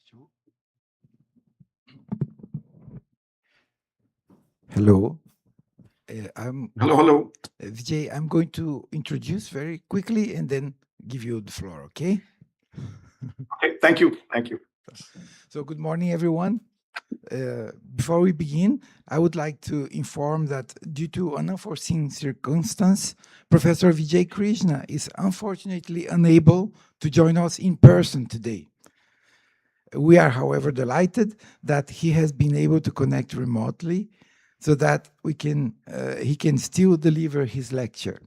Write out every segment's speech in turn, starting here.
Hello. Hello. Vijay, I'm going to introduce very quickly and then give you the floor, okay? Okay, thank you. So good morning, everyone. Before we begin, I would like to inform that due to an unforeseen circumstance, Professor Vijay Krishna is unfortunately unable to join us in person today. We are, however, delighted that he has been able to connect remotely so that he can still deliver his lecture.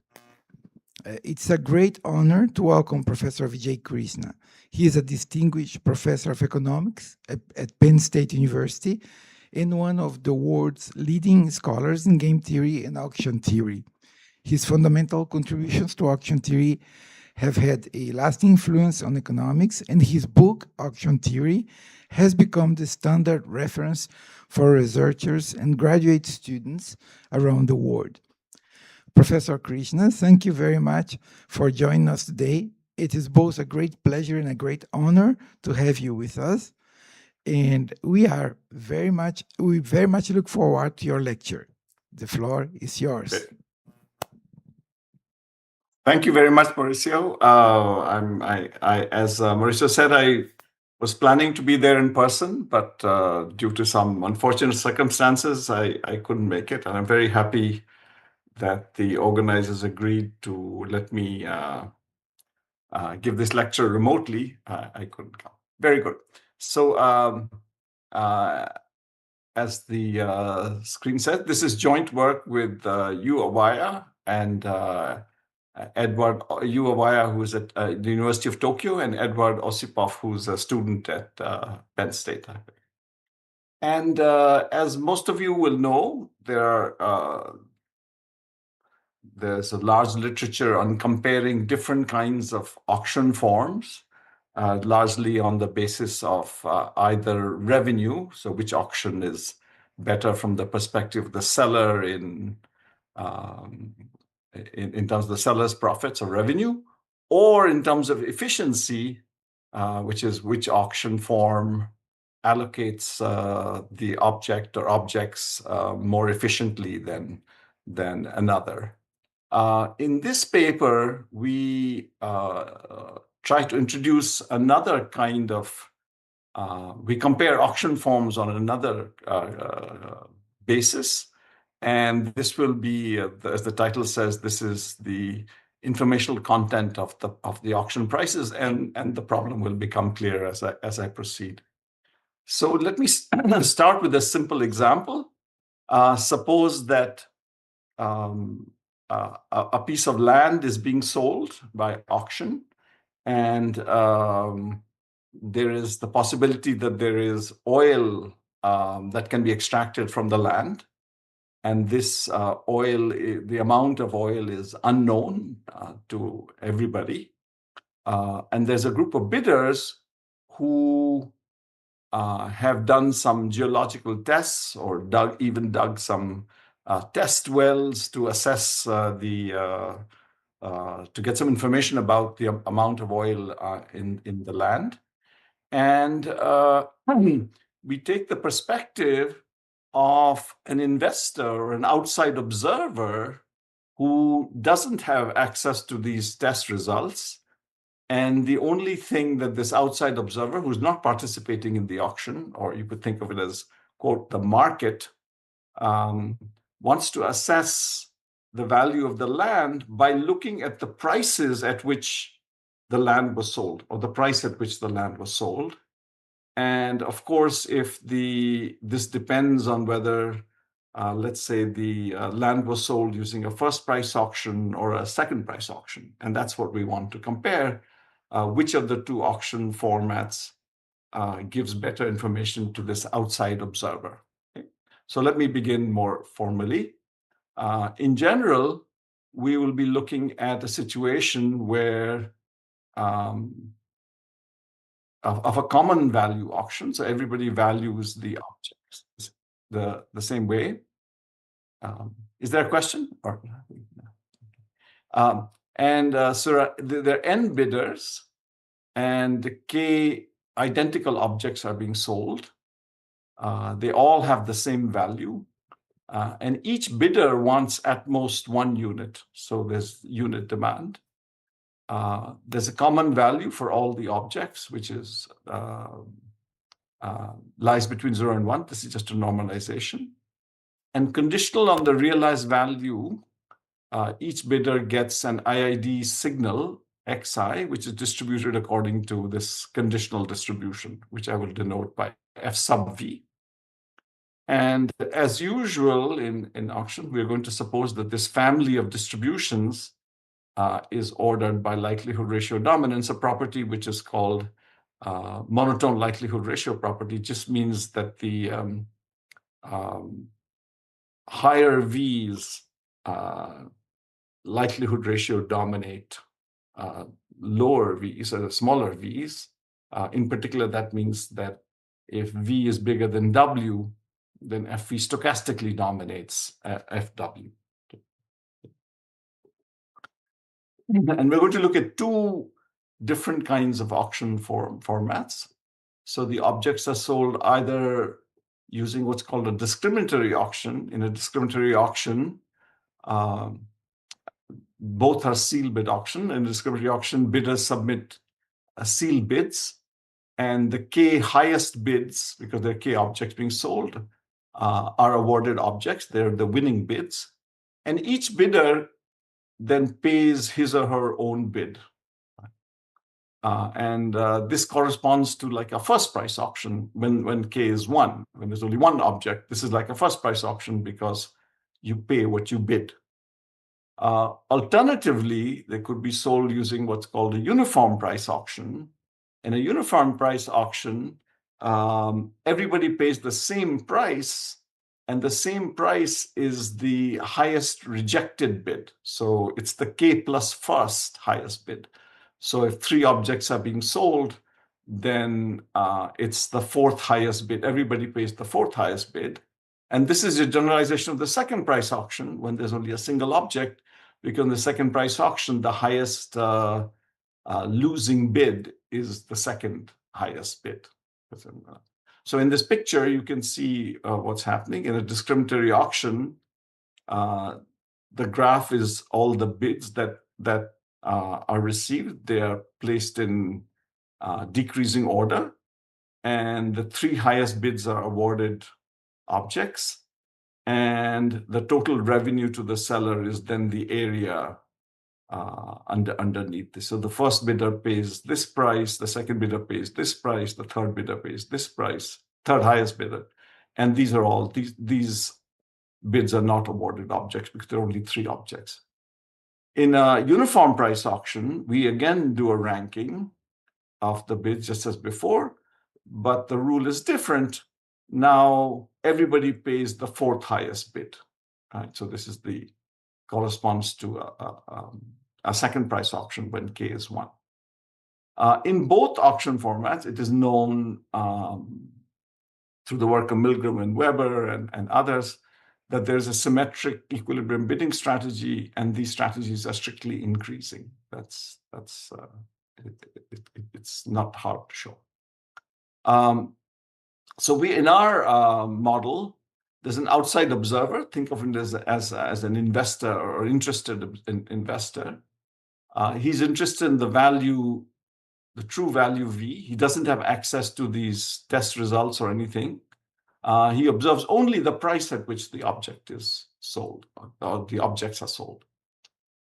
It's a great honor to welcome Professor Vijay Krishna. He is a distinguished professor of economics at Penn State University and one of the world's leading scholars in game theory and auction theory. His fundamental contributions to auction theory have had a lasting influence on economics, and his book, Auction Theory, has become the standard reference for researchers and graduate students around the world. Professor Krishna, thank you very much for joining us today. It is both a great pleasure and a great honor to have you with us. And we very much look forward to your lecture. The floor is yours. Okay. Thank you very much, Mauricio. As Mauricio said, I was planning to be there in person, but due to some unfortunate circumstances, I couldn't make it. And I'm very happy that the organizers agreed to let me give this lecture remotely. I couldn't come. Very good. So as the screen said, this is joint work with Yu Awaya and Edward Yu Awaya, who's at the University of Tokyo, and Edward Osipov, who's a student at Penn State. And as most of you will know, there's a large literature on comparing different kinds of auction forms, largely on the basis of either revenue, so which auction is better from the perspective of the seller in terms of the seller's profits or revenue, or in terms of efficiency, which is which auction form allocates the object or objects more efficiently than another. In this paper, we try to introduce another kind of, we compare auction forms on another basis. And this will be, as the title says, this is the informational content of the auction prices, and the problem will become clear as I proceed. So let me start with a simple example. Suppose that a piece of land is being sold by auction, and there is the possibility that there is oil that can be extracted from the land. And this oil, the amount of oil is unknown to everybody. And there's a group of bidders who have done some geological tests or even dug some test wells to assess to get some information about the amount of oil in the land. And we take the perspective of an investor or an outside observer who doesn't have access to these test results. And the only thing that this outside observer, who's not participating in the auction, or you could think of it as, quote, the market, wants to assess the value of the land by looking at the prices at which the land was sold, or the price at which the land was sold. And of course, if this depends on whether, let's say, the land was sold using a first price auction or a second price auction, and that's what we want to compare, which of the two auction formats gives better information to this outside observer. Okay? So let me begin more formally. In general, we will be looking at a situation where of a common value auction. So everybody values the objects the same way. Is there a question? So there are n bidders, and K identical objects are being sold. They all have the same value. And each bidder wants at most 1 unit. So there's unit demand. There's a common value for all the objects, which is lies between 0 and 1. This is just a normalization. And conditional on the realized value, each bidder gets an IID signal, xi, which is distributed according to this conditional distribution, which I will denote by f sub v. And as usual in auction, we're going to suppose that this family of distributions is ordered by likelihood ratio dominance, a property which is called monotone likelihood ratio property. Just means that the higher V's likelihood ratio dominate lower V's, or smaller V's. In particular, that means that if V is bigger than W, then FV stochastically dominates FW. And we're going to look at 2 different kinds of auction formats. So the objects are sold either using what's called a discriminatory auction. In a discriminatory auction, both are sealed bid auction. In a discriminatory auction, bidders submit sealed bids, and the K highest bids, because there are K objects being sold, are awarded objects. They're the winning bids. And each bidder then pays his or her own bid. This corresponds to like a first price auction when K is 1. When there's only 1 object, this is like a first price auction because you pay what you bid. Alternatively, they could be sold using what's called a uniform price auction. In a uniform price auction, everybody pays the same price, and the same price is the highest rejected bid. So it's the K plus first highest bid. So if 3 objects are being sold, then it's the 4th highest bid. Everybody pays the 4th highest bid. And this is a generalization of the second price auction when there's only a single object, because in the second price auction, the highest losing bid is the second highest bid. So in this picture, you can see what's happening. In a discriminatory auction, the graph is all the bids that are received. They are placed in decreasing order, and the 3 highest bids are awarded objects, and the total revenue to the seller is then the area underneath this. So the first bidder pays this price, the second bidder pays this price, the third bidder pays this price, third highest bidder, and these are all these bids are not awarded objects because there are only 3 objects. In a uniform price auction, we again do a ranking of the bids just as before, but the rule is different. Now everybody pays the 4th highest bid. Right? So this is corresponds to a second price auction when K is 1. In both auction formats, it is known through the work of Milgram and Weber and others that there's a symmetric equilibrium bidding strategy, and these strategies are strictly increasing. It's not hard to show. So we, in our model, there's an outside observer. Think of him as an investor or interested investor. He's interested in the value, the true value V. He doesn't have access to these test results or anything. He observes only the price at which the object is sold, or the objects are sold.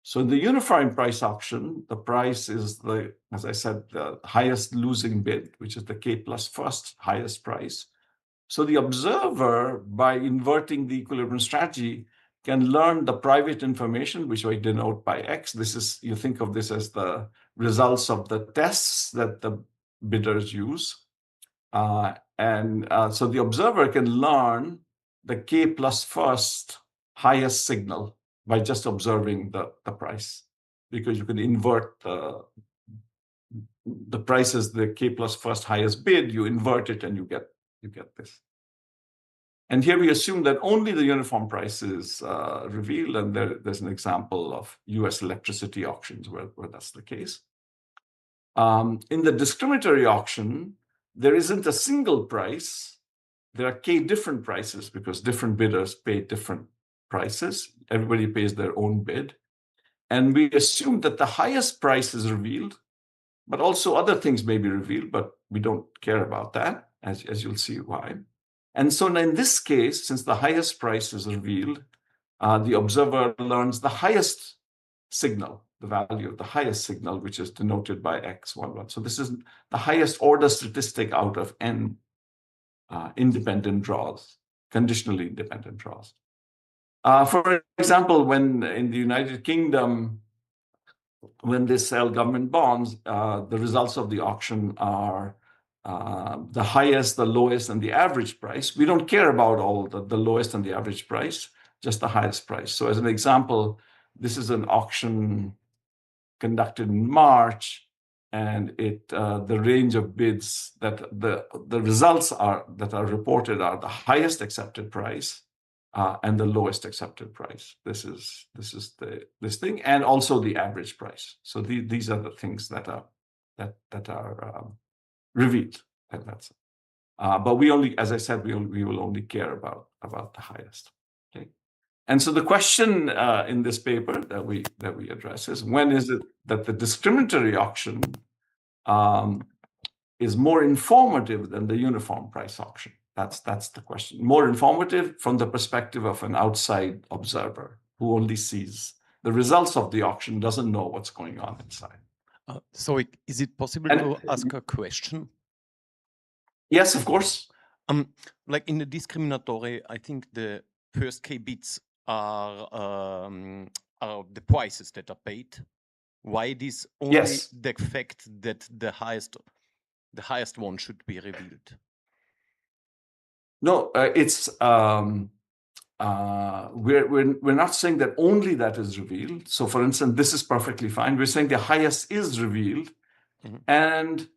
So in the uniform price auction, the price is as I said, the highest losing bid, which is the K plus first highest price. So the observer, by inverting the equilibrium strategy, can learn the private information, which I denote by X. This is, you think of this as the results of the tests that the bidders use. So the observer can learn the K plus first highest signal by just observing the price, because you can invert the price as the K plus first highest bid, you invert it and you get this. And here we assume that only the uniform price is revealed, and there's an example of US electricity auctions where that's the case. In the discriminatory auction, there isn't a single price. There are k different prices because different bidders pay different prices. Everybody pays their own bid. And we assume that the highest price is revealed, but also other things may be revealed, but we don't care about that, as you'll see why. And so in this case, since the highest price is revealed, the observer learns the highest signal, the value of the highest signal, which is denoted by x11. So this is the highest order statistic out of n independent draws, conditionally independent draws. For example, when in the United Kingdom, when they sell government bonds, the results of the auction are the highest, the lowest, and the average price. We don't care about all the lowest and the average price, just the highest price. So as an example, this is an auction conducted in March, and the range of bids that the results are that are reported are the highest accepted price and the lowest accepted price. This is this thing, and also the average price. So these are the things that are revealed, and that's. But we only, as I said, we will only care about the highest. Okay. And so the question in this paper that we address is, when is it that the discriminatory auction is more informative than the uniform price auction? That's the question. More informative from the perspective of an outside observer who only sees the results of the auction, doesn't know what's going on inside. So is it possible to ask a question? Yes, of course. Like in the discriminatory, I think the first k bits are the prices that are paid. Why it is only the fact that the highest one should be revealed? No, it's we're not saying that only that is revealed. So, for instance, this is perfectly fine. We're saying the highest is revealed, and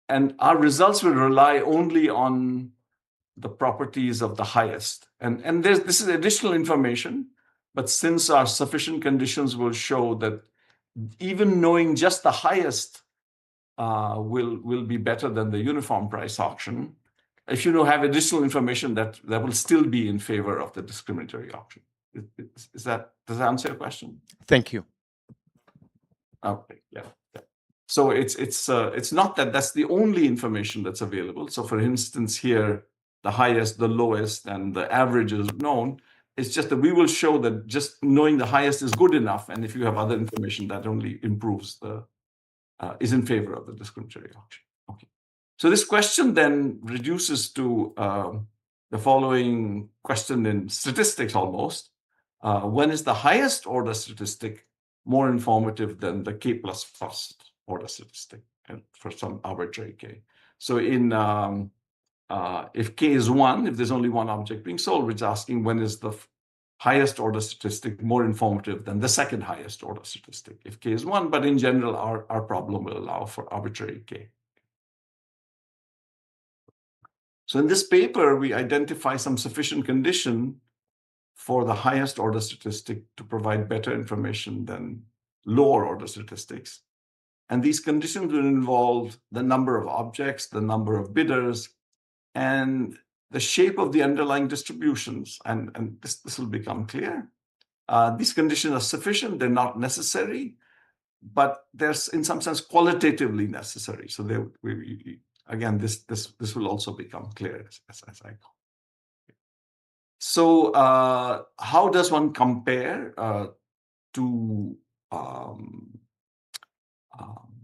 our results will rely only on the properties of the highest. And this is additional information, but since our sufficient conditions will show that even knowing just the highest will be better than the uniform price auction, if you have additional information that will still be in favor of the discriminatory auction. Does that answer your question? Thank you. Okay, yeah. So it's not that that's the only information that's available. So for instance, here, the highest, the lowest, and the average is known. It's just that we will show that just knowing the highest is good enough. And if you have other information, that only improves is in favor of the discriminatory auction. Okay. So this question then reduces to the following question in statistics almost. When is the highest order statistic more informative than the k plus first order statistic, and for some arbitrary k? So if k is 1, if there's only one object being sold, it's asking when is the highest order statistic more informative than the second highest order statistic, if k is 1. But in general, our problem will allow for arbitrary k. So in this paper, we identify some sufficient condition for the highest order statistic to provide better information than lower order statistics. And these conditions will involve the number of objects, the number of bidders, and the shape of the underlying distributions. And this will become clear. These conditions are sufficient, they're not necessary, but they're in some sense qualitatively necessary. So again, this will also become clear as I go. So how does one compare to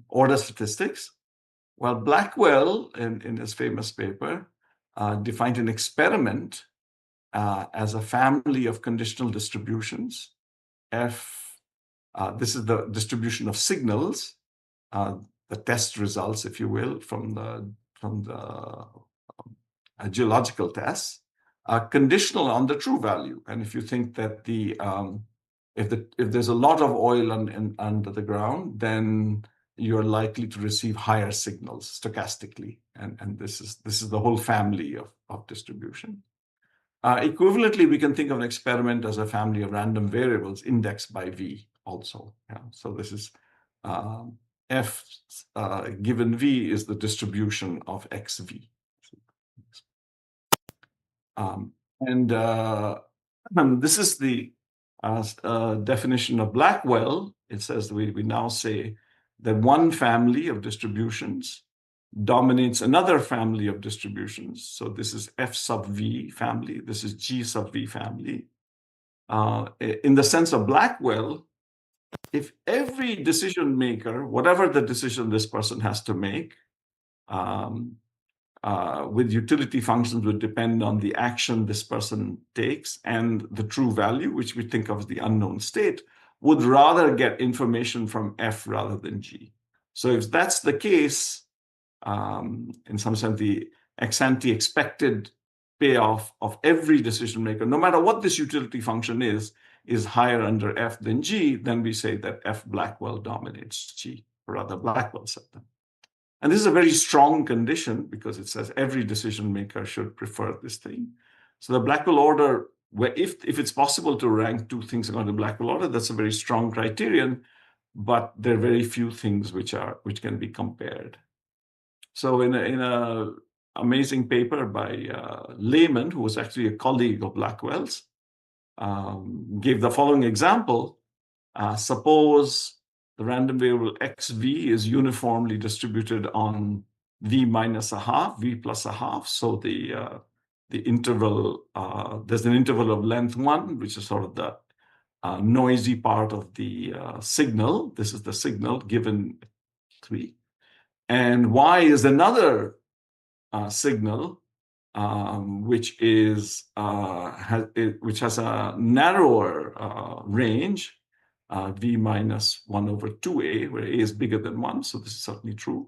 order statistics? Well, Blackwell, in his famous paper, defined an experiment as a family of conditional distributions. This is the distribution of signals, the test results, if you will, from the geological tests, conditional on the true value. And if you think that if there's a lot of oil under the ground, then you're likely to receive higher signals stochastically. And this is the whole family of distribution. Equivalently, we can think of an experiment as a family of random variables indexed by V also. Yeah. So this is F given V is the distribution of XV. This is the definition of Blackwell. It says we now say that one family of distributions dominates another family of distributions. So this is F sub V family. This is G sub V family. In the sense of Blackwell, if every decision maker, whatever the decision this person has to make, with utility functions would depend on the action this person takes and the true value, which we think of as the unknown state, would rather get information from F rather than G. So if that's the case, in some sense, the ex-ante expected payoff of every decision maker, no matter what this utility function is higher under F than G, then we say that F Blackwell dominates G, or rather Blackwell set them. And this is a very strong condition because it says every decision maker should prefer this thing. So the Blackwell order, where if it's possible to rank two things according to Blackwell order, that's a very strong criterion, but there are very few things which can be compared. So in a amazing paper by Lehman, who was actually a colleague of Blackwell's, gave the following example. Suppose the random variable xv is uniformly distributed on v minus a half, v plus a half. So the interval, there's an interval of length 1, which is sort of the noisy part of the signal. This is the signal given 3. And y is another signal which has a narrower range, v minus 1 over 2a, where a is bigger than 1. So this is certainly true.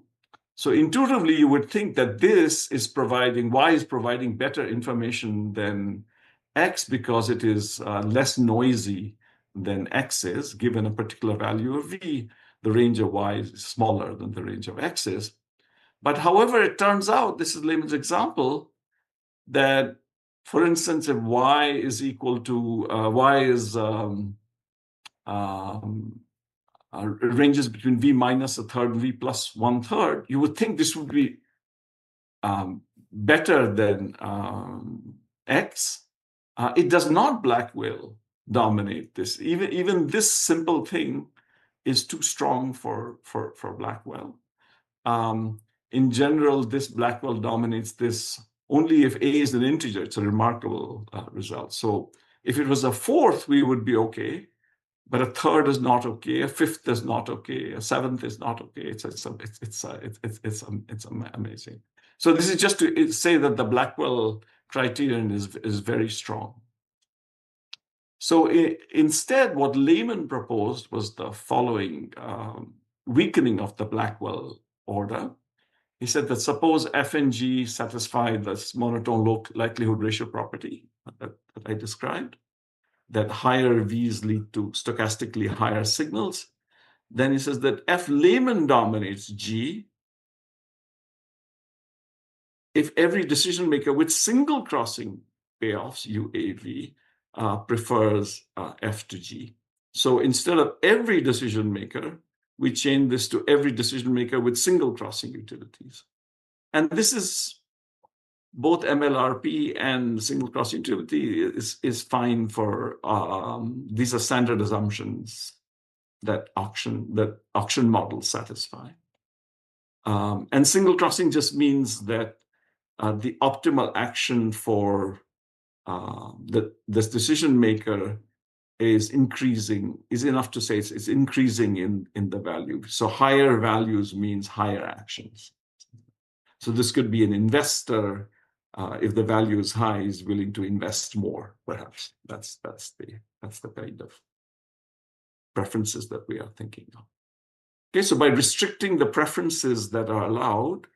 So intuitively, you would think that this is providing, y is providing better information than x because it is less noisy than x is, given a particular value of v. The range of y is smaller than the range of x is. But however, it turns out, this is Lehman's example, that, for instance, if y is equal to, ranges between v minus a third and v plus 1/3, you would think this would be better than x. It does not Blackwell dominate this. Even this simple thing is too strong for Blackwell. In general, this Blackwell dominates this only if a is an integer. It's a remarkable result. So if it was a fourth, we would be okay, but a third is not okay, a fifth is not okay, a seventh is not okay. It's amazing. So this is just to say that the Blackwell criterion is very strong. So instead, what Lehman proposed was the following weakening of the Blackwell order. He said that suppose f and g satisfy this monotone low likelihood ratio property that I described, that higher v's lead to stochastically higher signals. Then he says that f Lehman dominates g if every decision maker with single crossing payoffs, UAV, prefers f to g. So instead of every decision maker, we change this to every decision maker with single crossing utilities. And this is both MLRP and single crossing utility is fine for, these are standard assumptions that auction models satisfy. And single crossing just means that the optimal action for this decision maker is increasing, is enough to say it's increasing in the value. So higher values means higher actions. So this could be an investor, if the value is high, is willing to invest more, perhaps. That's the kind of preferences that we are thinking of. Okay, so by restricting the preferences that are allowed,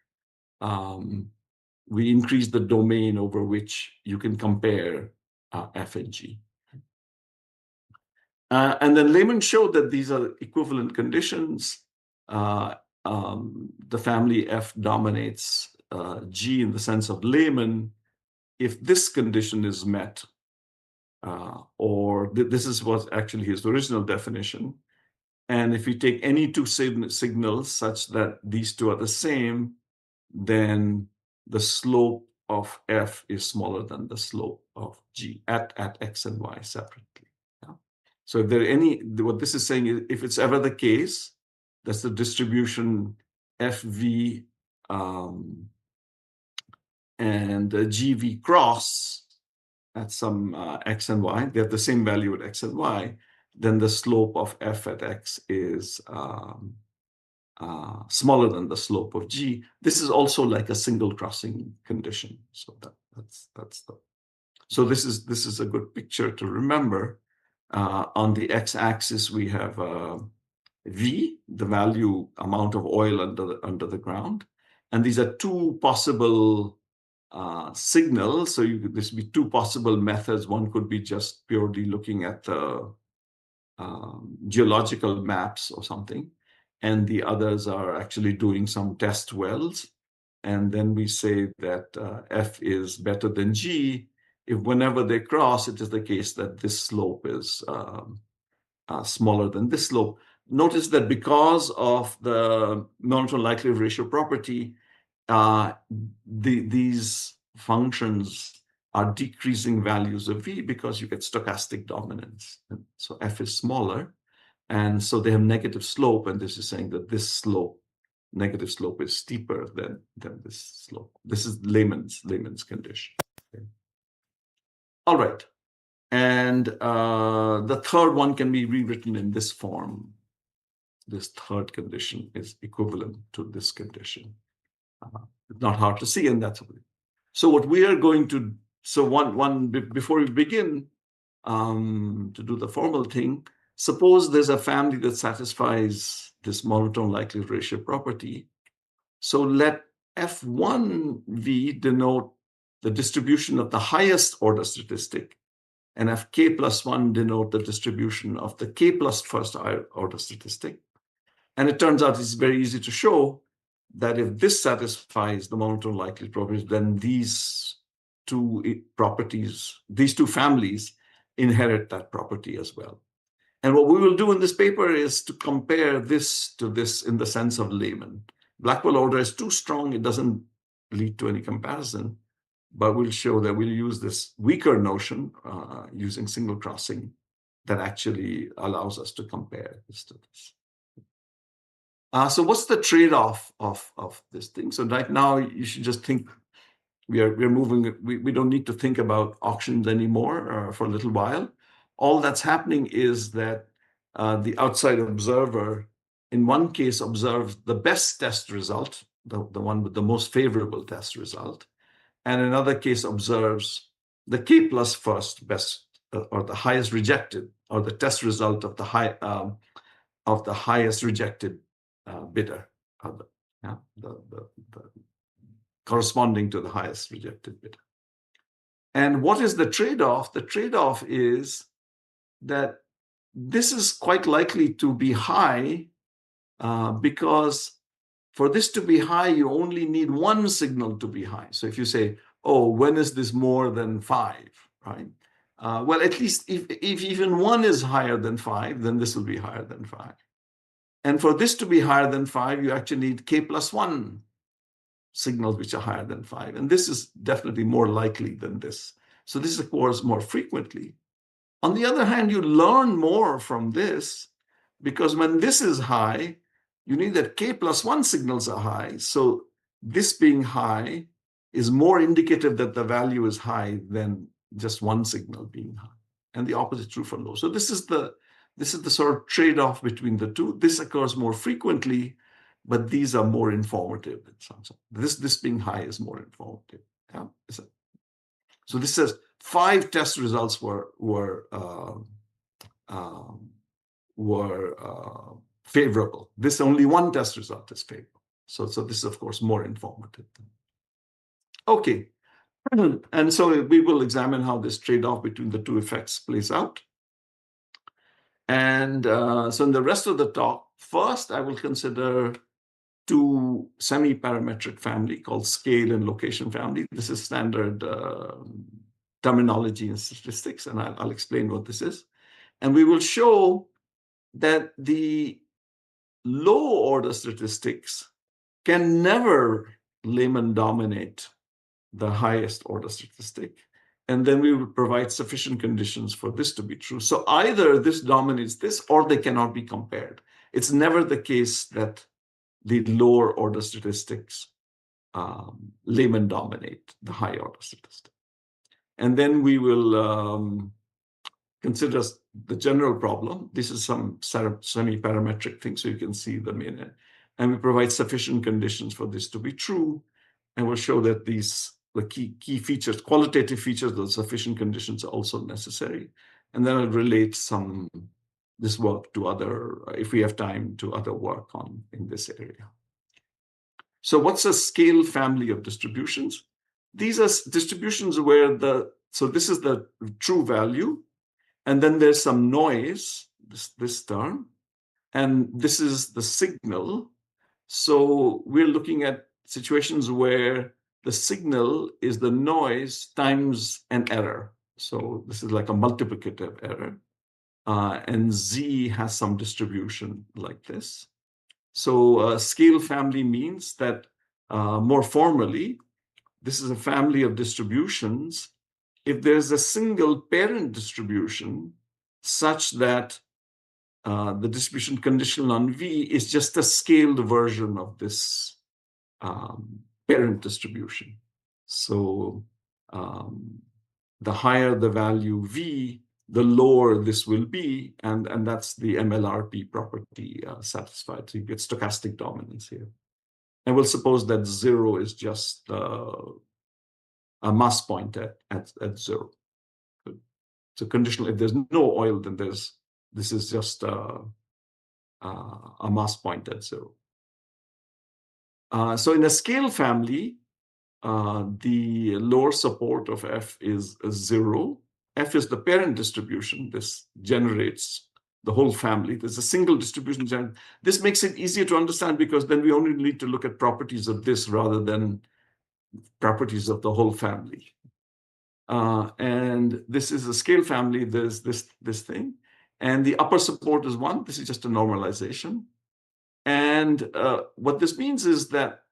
we increase the domain over which you can compare f and g. And then Lehman showed that these are equivalent conditions. The family F dominates G in the sense of Lehman if this condition is met, or this is what actually his original definition. And if we take any two signals such that these two are the same, then the slope of f is smaller than the slope of g at x and y separately. Yeah? So if there are any, what this is saying is, if it's ever the case, that's the distribution fv and gv cross at some x and y, they have the same value at x and y, then the slope of f at x is smaller than the slope of g. This is also like a single crossing condition. So so this is a good picture to remember. On the x-axis we have v, the value amount of oil under the ground, and these are two possible signals. So this would be two possible methods. One could be just purely looking at the geological maps or something, and the others are actually doing some test wells. And then we say that f is better than g if whenever they cross, it is the case that this slope is smaller than this slope. Notice that because of the monotone likelihood ratio property, these functions are decreasing values of v because you get stochastic dominance. And so f is smaller, and so they have negative slope, and this is saying that this slope, negative slope, is steeper than this slope. This is layman's condition. Okay. All right, and the third one can be rewritten in this form. This third condition is equivalent to this condition. It's not hard to see, and that's okay. So what we are going to, so before we begin to do the formal thing, suppose there's a family that satisfies this monotone likelihood ratio property. So let F1V denote the distribution of the highest order statistic, and Fk plus 1 denote the distribution of the k plus first order statistic. And it turns out it's very easy to show that if this satisfies the monotone likelihood properties, then these two properties, these two families, inherit that property as well. And what we will do in this paper is to compare this to this in the sense of layman. Blackwell order is too strong, it doesn't lead to any comparison, but we'll show that we'll use this weaker notion using single crossing that actually allows us to compare this to this. So what's the trade-off of this thing? So right now you should just think we're moving, we don't need to think about auctions anymore for a little while. All that's happening is that the outside observer, in one case, observes the best test result, the one with the most favorable test result, and in another case observes the k plus first best or the highest rejected, or the test result of the highest rejected bidder, the corresponding to the highest rejected bidder. And what is the trade-off? The trade-off is that this is quite likely to be high because for this to be high, you only need one signal to be high. So if you say, oh, when is this more than 5, right? Well, at least if even 1 is higher than 5, then this will be higher than 5. And for this to be higher than 5, you actually need k plus 1 signals which are higher than 5. And this is definitely more likely than this. So this occurs more frequently. On the other hand, you learn more from this because when this is high, you need that k plus 1 signals are high. So this being high is more indicative that the value is high than just one signal being high. And the opposite is true for low. So this is the sort of trade-off between the two. This occurs more frequently, but these are more informative in some sense. This being high is more informative. Yeah. So this says 5 test results were favorable. This only one test result is favorable. So this is of course more informative. Okay, and so we will examine how this trade-off between the two effects plays out. And so in the rest of the talk, first I will consider 2 semi-parametric family called scale and location family. This is standard terminology in statistics, and I'll explain what this is. And we will show that the low-order statistics can never Lehman dominate the highest order statistic. And then we would provide sufficient conditions for this to be true. So either this dominates this or they cannot be compared. It's never the case that the lower order statistics Lehman dominate the high order statistic. And then we will consider the general problem. This is some semi-parametric thing, so you can see them in it. And we provide sufficient conditions for this to be true. And we'll show that these the key features, qualitative features, those sufficient conditions are also necessary. And then I'll relate this work to other, if we have time, to other work in this area. So what's a scale family of distributions? These are distributions where so this is the true value, and then there's some noise, this term, and this is the signal. So we're looking at situations where the signal is the noise times an error. So this is like a multiplicative error. And Z has some distribution like this. So a scale family means that more formally, this is a family of distributions if there's a single parent distribution such that the distribution conditional on V is just a scaled version of this parent distribution. So the higher the value V, the lower this will be, and that's the MLRP property satisfied. So you get stochastic dominance here. And we'll suppose that 0 is just a mass point at 0. So conditional, if there's no oil, then this is just a mass point at 0. So in a scale family, the lower support of F is 0. F is the parent distribution. This generates the whole family. There's a single distribution. This makes it easier to understand because then we only need to look at properties of this rather than properties of the whole family. And this is a scale family. There's this thing. And the upper support is 1. This is just a normalization. And what this means is that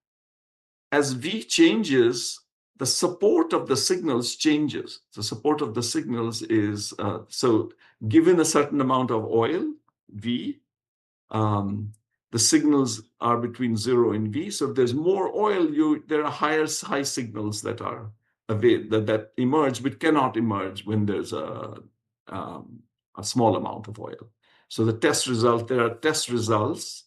as V changes, the support of the signals changes. The support of the signals is, so given a certain amount of oil, V, the signals are between 0 and V. So if there's more oil, there are high signals that are that emerge, but cannot emerge when there's a small amount of oil. So the test result, there are test results,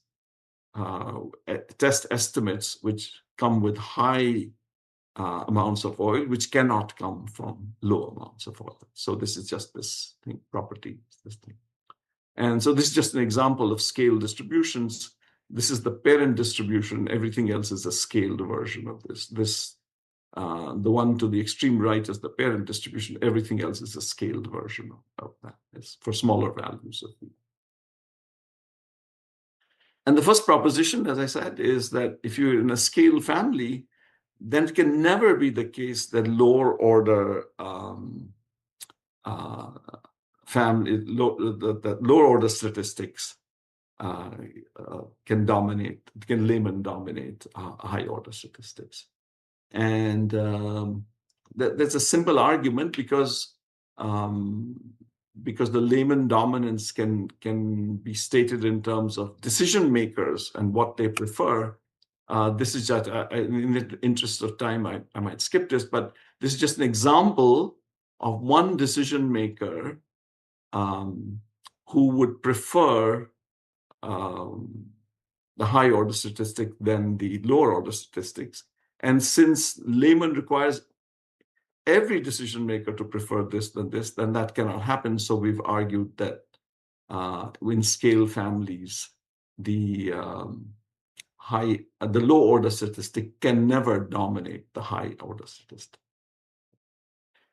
test estimates, which come with high amounts of oil, which cannot come from low amounts of oil. So this is just this thing, property, this thing. And so this is just an example of scale distributions. This is the parent distribution. Everything else is a scaled version of this. The one to the extreme right is the parent distribution. Everything else is a scaled version of that. It's for smaller values of V. And the first proposition, as I said, is that if you're in a scale family, then it can never be the case that lower order lower order statistics can Lehman dominate high order statistics. And that's a simple argument because the Lehman dominance can be stated in terms of decision makers and what they prefer. This is just, in the interest of time, I might skip this, but this is just an example of one decision maker who would prefer the high order statistic than the lower order statistics. And since Lehman requires every decision maker to prefer this, then that cannot happen. So we've argued that in scale families, the low order statistic can never dominate the high order statistic.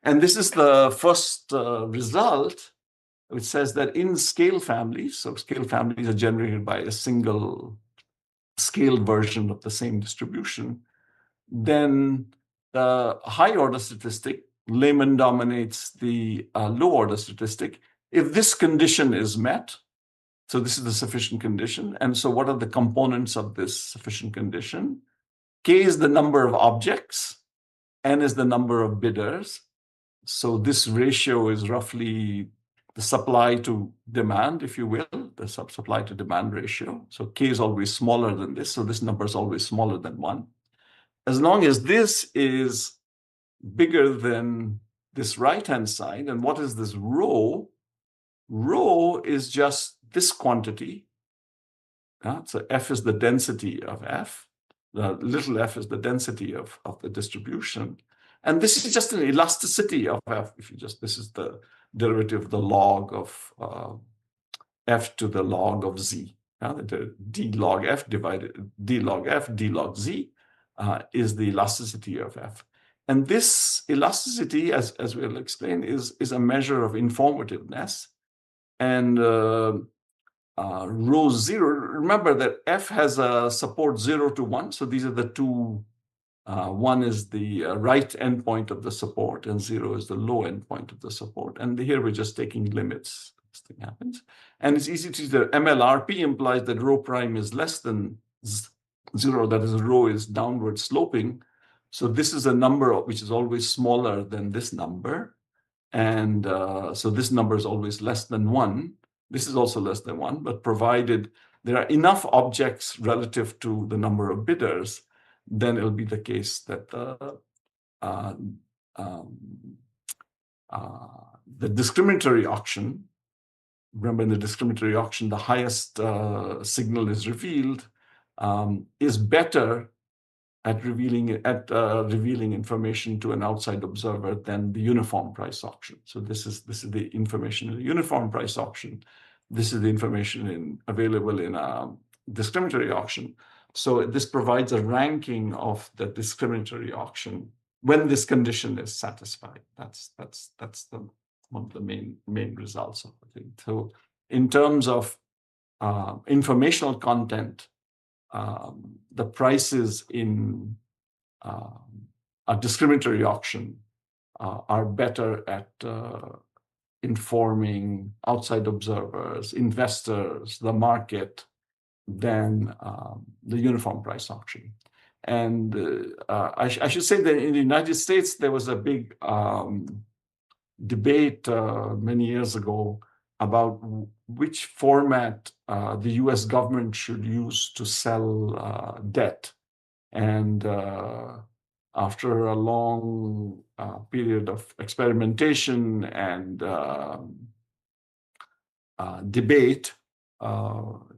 And this is the first result, which says that in scale families, so scale families are generated by a single scaled version of the same distribution, then the high order statistic, Lehman dominates the low order statistic. If this condition is met, So this is the sufficient condition. And so what are the components of this sufficient condition? K is the number of objects, N is the number of bidders. So this ratio is roughly the supply to demand, if you will, the supply to demand ratio. So K is always smaller than this. So this number is always smaller than 1. As long as this is bigger than this right-hand side, and what is this rho? Rho is just this quantity. So F is the density of F. The little f is the density of the distribution. And this is just an elasticity of F. If you just, this is the derivative of the log of F to the log of Z. The d log F divided d log F, d log Z is the elasticity of F. And this elasticity, as we'll explain, is a measure of informativeness. And rho 0, remember that F has a support 0 to 1. So these are the two. 1 is the right endpoint of the support, and 0 is the low endpoint of the support. And here we're just taking limits. This thing happens. And it's easy to see that MLRP implies that rho prime is less than 0. That is, rho is downward sloping. So this is a number which is always smaller than this number. And so this number is always less than 1. This is also less than 1, but provided there are enough objects relative to the number of bidders, then it'll be the case that the discriminatory auction, remember in the discriminatory auction, the highest signal is revealed, is better at revealing information to an outside observer than the uniform price auction. So this is the information in the uniform price auction. This is the information available in a discriminatory auction. So this provides a ranking of the discriminatory auction when this condition is satisfied. That's one of the main results of it. So in terms of informational content, the prices in a discriminatory auction are better at informing outside observers, investors, the market, than the uniform price auction. And I should say that in the United States, there was a big debate many years ago about which format the US government should use to sell debt. And after a long period of experimentation and debate,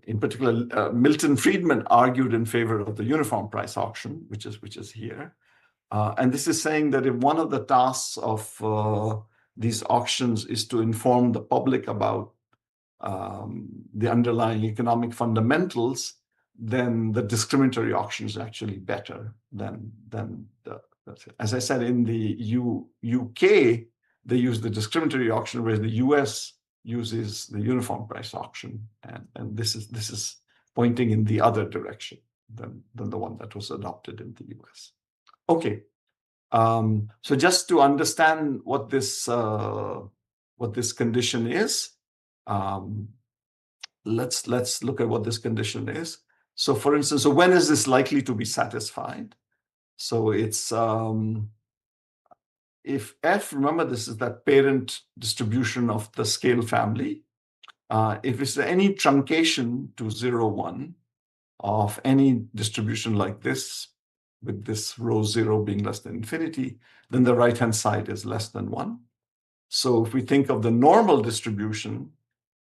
in particular, Milton Friedman argued in favor of the uniform price auction, which is here. And this is saying that if one of the tasks of these auctions is to inform the public about the underlying economic fundamentals, then the discriminatory auction is actually better than the. As I said, in the UK, they use the discriminatory auction, whereas the US uses the uniform price auction, and this is pointing in the other direction than the one that was adopted in the US. Okay, so just to understand what this condition is, let's look at what this condition is. So, for instance, so when is this likely to be satisfied? So it's if F, remember this is that parent distribution of the scale family. If it's any truncation to 0, 1 of any distribution like this, with this rho 0 being less than infinity, then the right-hand side is less than 1. So if we think of the normal distribution,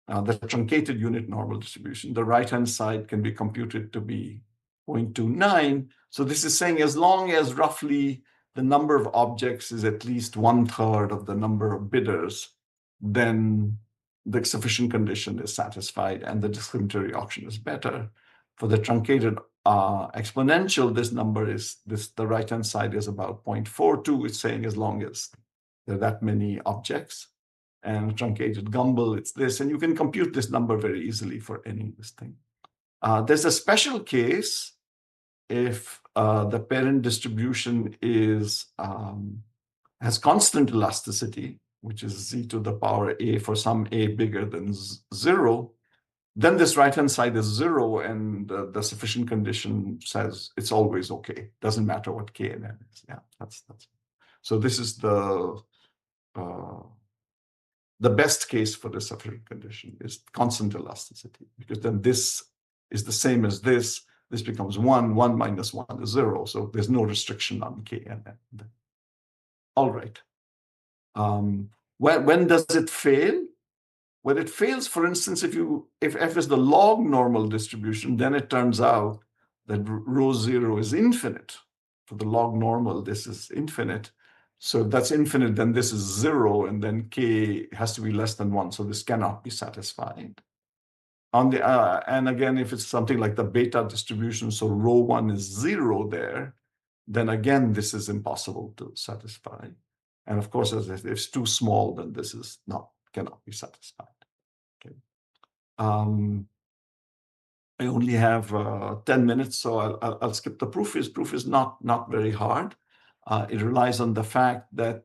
the truncated unit normal distribution, the right-hand side can be computed to be 0.29. So this is saying as long as roughly the number of objects is at least 1/3 of the number of bidders, then the sufficient condition is satisfied and the discriminatory auction is better. For the truncated exponential, this number is, the right-hand side is about 0.42. It's saying as long as there are that many objects. And truncated Gumbel, it's this. And you can compute this number very easily for any this thing. There's a special case if the parent distribution has constant elasticity, which is z to the power a for some a bigger than 0, then this right-hand side is 0, and the sufficient condition says it's always okay. Doesn't matter what K and N is. Yeah, that's. So this is the best case for the sufficient condition is constant elasticity, because then this is the same as this. This becomes 1. 1 minus 1 is 0. So there's no restriction on K and N. All right. When does it fail? When it fails, for instance, if F is the log normal distribution, then it turns out that rho 0 is infinite. For the log normal, this is infinite. So if that's infinite, then this is 0, and then K has to be less than 1. So this cannot be satisfied. And again, if it's something like the beta distribution, so rho 1 is 0 there, then again, this is impossible to satisfy. And of course, if it's too small, then this is cannot be satisfied. Okay. I only have 10 minutes, so I'll skip the proof. Proof is not very hard. It relies on the fact that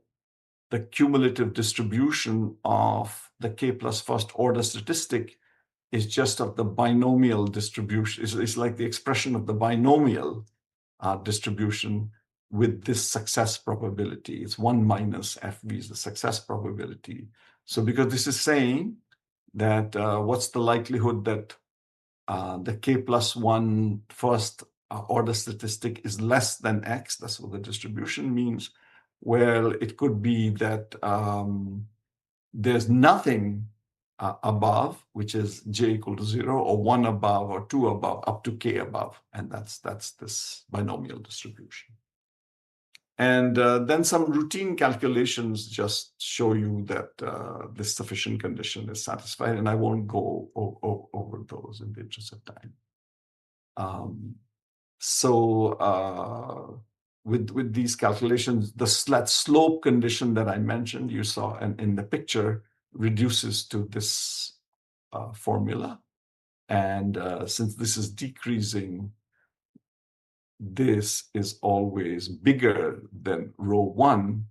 the cumulative distribution of the K plus first order statistic is just of the binomial distribution. It's like the expression of the binomial distribution with this success probability. It's 1 minus FV is the success probability. So because this is saying that what's the likelihood that the K plus 1 first order statistic is less than X, that's what the distribution means. Well, it could be that there's nothing above, which is J equal to 0, or 1 above, or 2 above, up to K above. And that's this binomial distribution. And then some routine calculations just show you that this sufficient condition is satisfied, and I won't go over those in the interest of time. With these calculations, that slope condition that I mentioned, you saw in the picture, reduces to this formula. And since this is decreasing, this is always bigger than rho 1,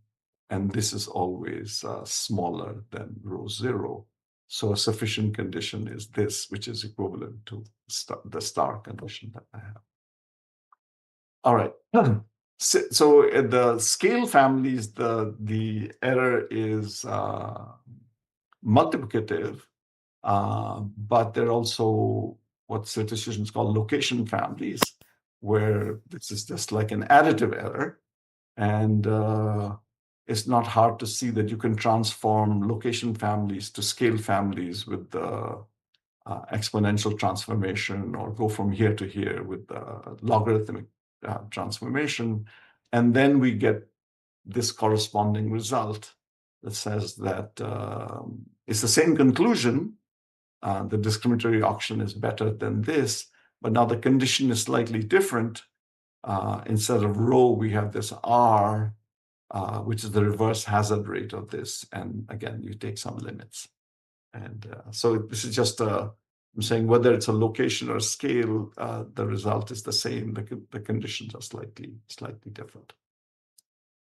and this is always smaller than rho 0. So a sufficient condition is this, which is equivalent to the star condition that I have. All right. So in the scale families, the error is multiplicative, but there are also what statisticians call location families, where this is just like an additive error. And it's not hard to see that you can transform location families to scale families with the exponential transformation, or go from here to here with the logarithmic transformation. And then we get this corresponding result that says that it's the same conclusion. The discriminatory auction is better than this, but now the condition is slightly different. Instead of rho, we have this R, which is the reverse hazard rate of this. And again, you take some limits. And so this is just I'm saying whether it's a location or a scale, the result is the same. The conditions are slightly different.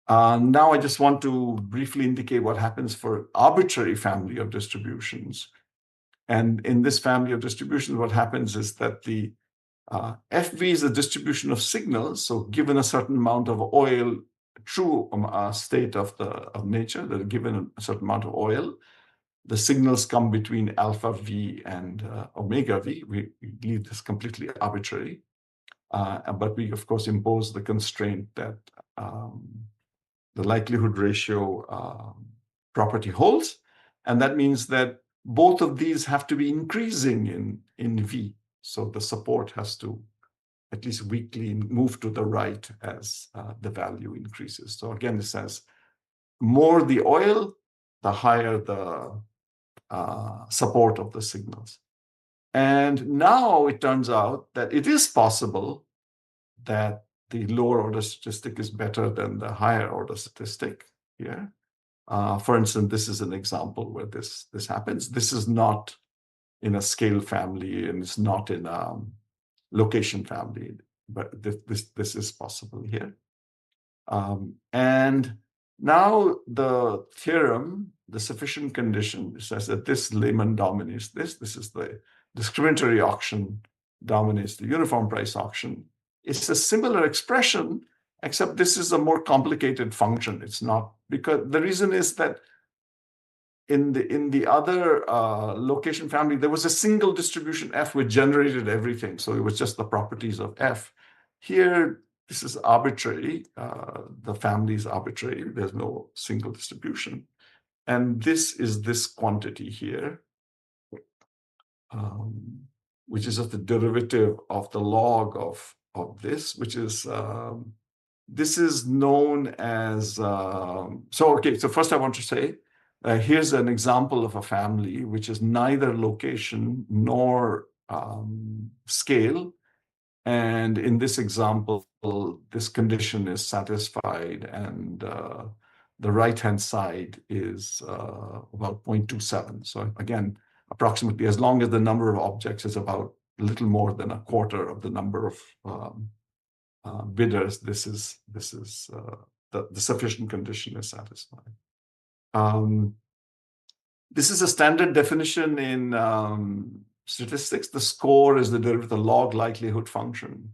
Now I just want to briefly indicate what happens for arbitrary family of distributions. And in this family of distributions, what happens is that the FV is a distribution of signals. So given a certain amount of oil, true state of nature, that given a certain amount of oil, the signals come between alpha V and omega V. We leave this completely arbitrary. But we, of course, impose the constraint that the likelihood ratio property holds. And that means that both of these have to be increasing in V. So the support has to at least weakly move to the right as the value increases. So again, it says more the oil, the higher the support of the signals. And now it turns out that it is possible that the lower order statistic is better than the higher order statistic here. For instance, this is an example where this happens. This is not in a scale family, and it's not in a location family, but this is possible here. And now the theorem, the sufficient condition, says that this Lehman dominates this. This is the discriminatory auction dominates the uniform price auction. It's a similar expression, except this is a more complicated function. It's not, because the reason is that in the other location family, there was a single distribution F which generated everything. So it was just the properties of F. Here, this is arbitrary. The family is arbitrary. There's no single distribution. And this is this quantity here, which is just the derivative of the log of this, which is, this is known as, so first I want to say, here's an example of a family which is neither location nor scale. And in this example, this condition is satisfied, and the right-hand side is about 0.27. So again, approximately, as long as the number of objects is about a little more than a quarter of the number of bidders, this is the sufficient condition is satisfied. This is a standard definition in statistics. The score is the derivative of the log likelihood function.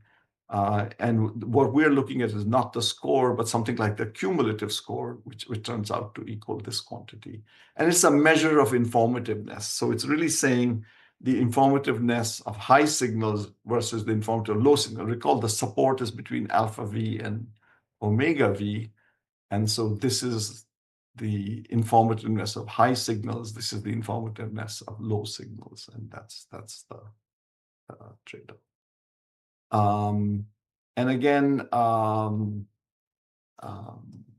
And what we're looking at is not the score, but something like the cumulative score, which turns out to equal this quantity. And it's a measure of informativeness. So it's really saying the informativeness of high signals versus the informative of low signal. Recall the support is between alpha V and omega V. And so this is the informativeness of high signals. This is the informativeness of low signals. And that's the trade-off. And again,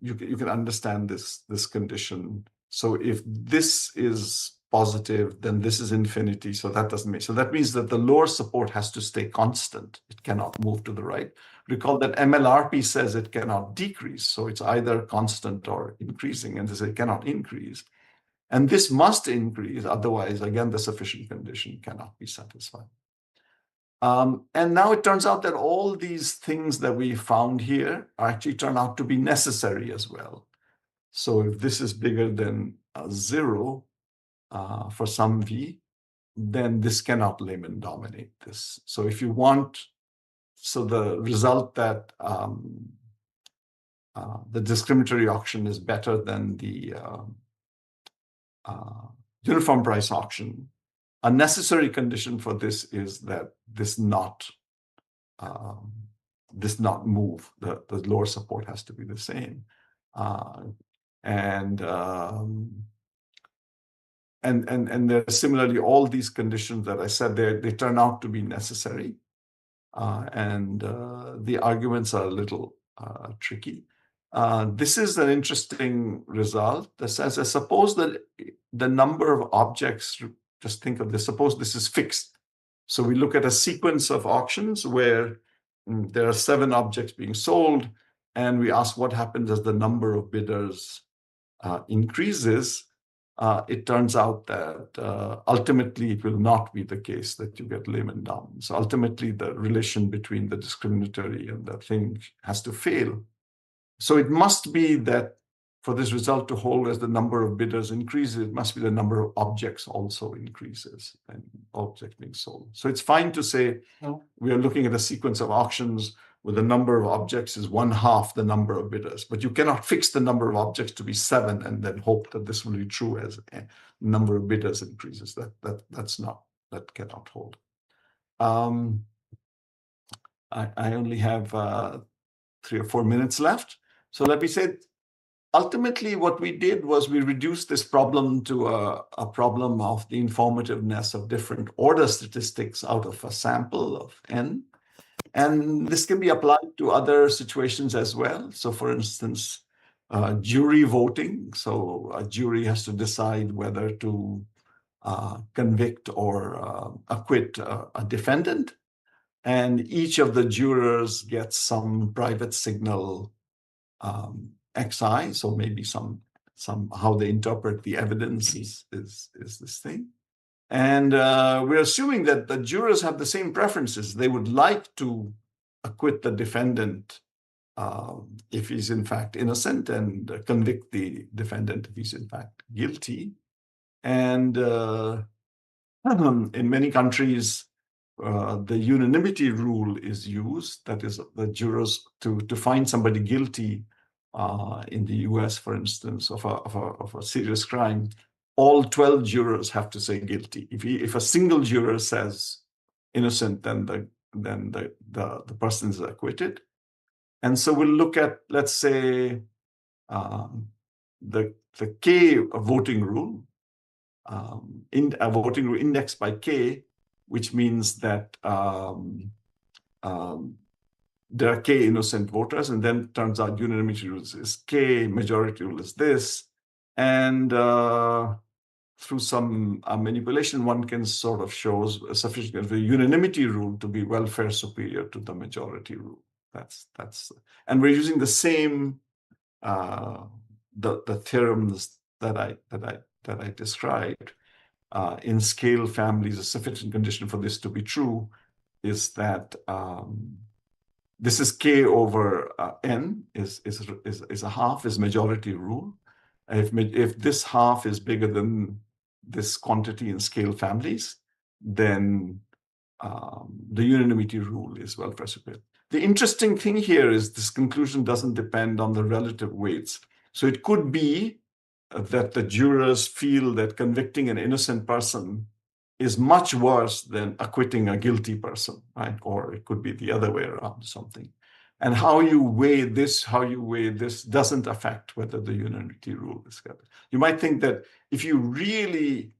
you can understand this condition. So if this is positive, then this is infinity. So that doesn't make, so that means that the lower support has to stay constant. It cannot move to the right. Recall that MLRP says it cannot decrease. So it's either constant or increasing, and it cannot increase. And this must increase. Otherwise, again, the sufficient condition cannot be satisfied. And now it turns out that all these things that we found here actually turn out to be necessary as well. So if this is bigger than 0 for some V, then this cannot Lehman dominate this. So if you want, so the result that the discriminatory auction is better than the uniform price auction, a necessary condition for this is that this not move. The lower support has to be the same, and there similarly all these conditions that I said they turn out to be necessary, and the arguments are a little tricky. This is an interesting result that says that suppose that the number of objects. Just think of this. Suppose this is fixed. So we look at a sequence of auctions where there are 7 objects being sold, and we ask what happens as the number of bidders increases. It turns out that ultimately it will not be the case that you get Lehman dominance. So ultimately the relation between the discriminatory and the thing has to fail. So it must be that for this result to hold, as the number of bidders increases, it must be the number of objects also increases, and objects being sold. So it's fine to say we are looking at a sequence of auctions where the number of objects is 1/2 the number of bidders, but you cannot fix the number of objects to be 7 and then hope that this will be true as the number of bidders increases. That cannot hold. I only have 3 or 4 minutes left. So let me say, ultimately, what we did was we reduced this problem to a problem of the informativeness of different order statistics out of a sample of n. And this can be applied to other situations as well. So for instance, jury voting. So a jury has to decide whether to convict or acquit a defendant. And each of the jurors gets some private signal xi, so maybe some how they interpret the evidence is this thing. And we're assuming that the jurors have the same preferences. They would like to acquit the defendant if he's in fact innocent, and convict the defendant if he's in fact guilty. And In many countries, the unanimity rule is used. That is, the jurors to find somebody guilty. In the US, for instance, of a serious crime, all 12 jurors have to say guilty. If a single juror says innocent, then the person is acquitted. And so we'll look at, let's say, the K voting rule, in a voting rule indexed by K, which means that there are K innocent voters, and then turns out unanimity rule is K, majority rule is this, and through some manipulation, one can sort of show a sufficient the unanimity rule to be welfare superior to the majority rule. And we're using the same the theorems that I described. In scale families, a sufficient condition for this to be true is that this is K over N is a half, is majority rule. If this half is bigger than this quantity in scale families, then the unanimity rule is welfare superior. The interesting thing here is this conclusion doesn't depend on the relative weights. So it could be that the jurors feel that convicting an innocent person is much worse than acquitting a guilty person, right? Or it could be the other way around, something. And how you weigh this doesn't affect whether the unanimity rule is good. You might think that if you really,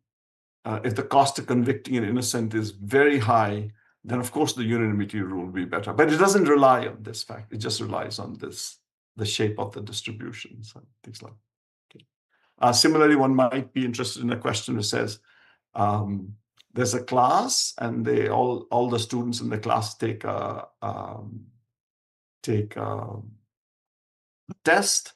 if the cost of convicting an innocent is very high, then of course the unanimity rule will be better. But it doesn't rely on this fact. It just relies on this, the shape of the distributions and things like that. Similarly, one might be interested in a question that says, there's a class and all the students in the class take a test.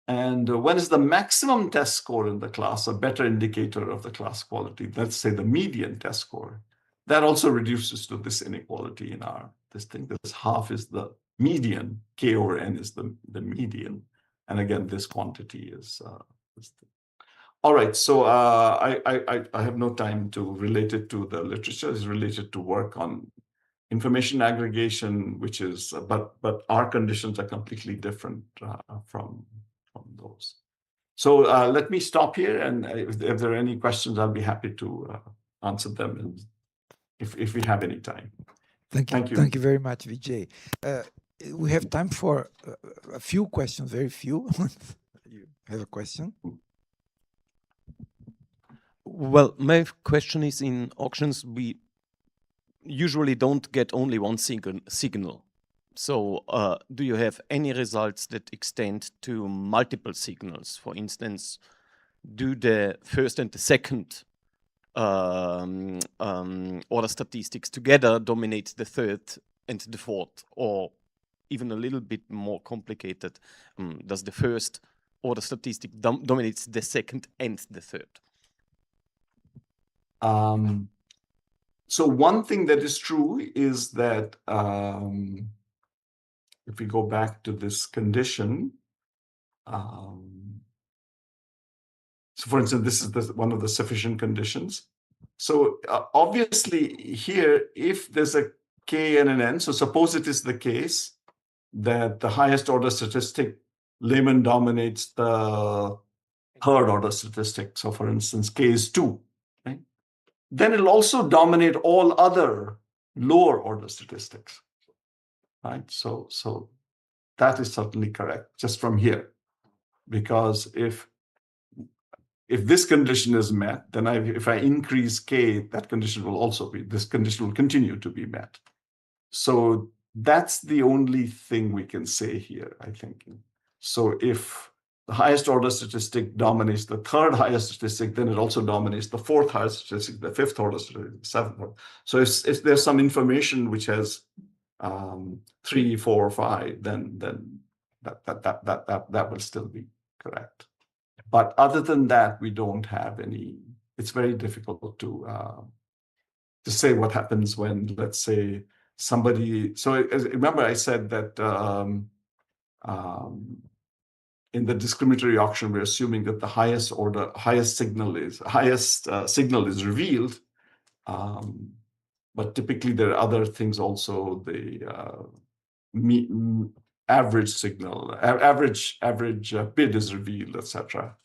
And when is the maximum test score in the class a better indicator of the class quality? Let's say the median test score. That also reduces to this inequality in this thing. This half is the median, K over N is the median. And again, this quantity is this thing. All right, so I have no time to relate it to the literature. It's related to work on information aggregation, which is, but our conditions are completely different from those. So let me stop here, and if there are any questions, I'll be happy to answer them if we have any time. Thank you. Thank you very much, Vijay. We have time for a few questions, very few. You have a question? Well, my question is, in auctions, we usually don't get only one signal. So do you have any results that extend to multiple signals? For instance, do the first and the second order statistics together dominate the third and the fourth? Or even a little bit more complicated, does the first order statistic dominates the second and the third? So one thing that is true is that if we go back to this condition, so for instance, this is one of the sufficient conditions. So obviously here, if there's a K and an N, so suppose it is the case that the highest order statistic, layman, dominates the third order statistic. So for instance, K is 2. Right? Then it'll also dominate all other lower order statistics, right? So that is certainly correct, just from here, because if this condition is met, then if I increase K, that condition will also be, this condition will continue to be met. So that's the only thing we can say here, I think. So if the highest order statistic dominates the third highest statistic, then it also dominates the fourth highest statistic, the fifth order statistic, the seventh order. So if there's some information which has 3, 4, 5, then that will still be correct. But other than that, we don't have any. It's very difficult to say what happens when, let's say, somebody. So remember, I said that in the discriminatory auction, we're assuming that the highest signal is revealed, But typically there are other things also, the average signal, average bid is revealed, etc.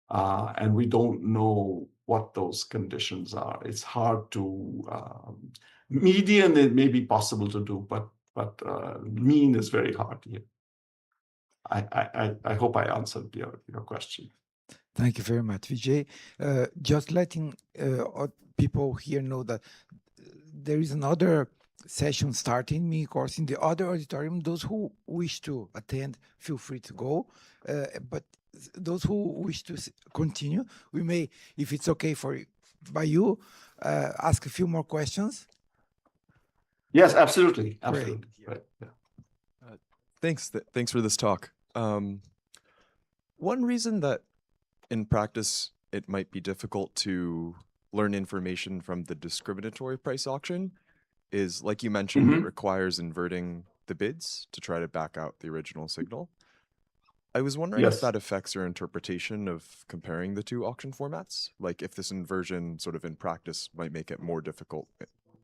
And we don't know what those conditions are. It's hard to, median it may be possible to do, but mean is very hard here. I hope I answered your question. Thank you very much, Vijay. Just letting people here know that there is another session starting, mini course in the other auditorium. Those who wish to attend, feel free to go. But those who wish to continue, we may, if it's okay by you, ask a few more questions. Yes, absolutely, absolutely. Right. Yeah. Thanks for this talk. One reason that in practice it might be difficult to learn information from the discriminatory price auction is, like you mentioned, it requires inverting the bids to try to back out the original signal. I was wondering if that affects your interpretation of comparing the two auction formats, like if this inversion sort of in practice might make it more difficult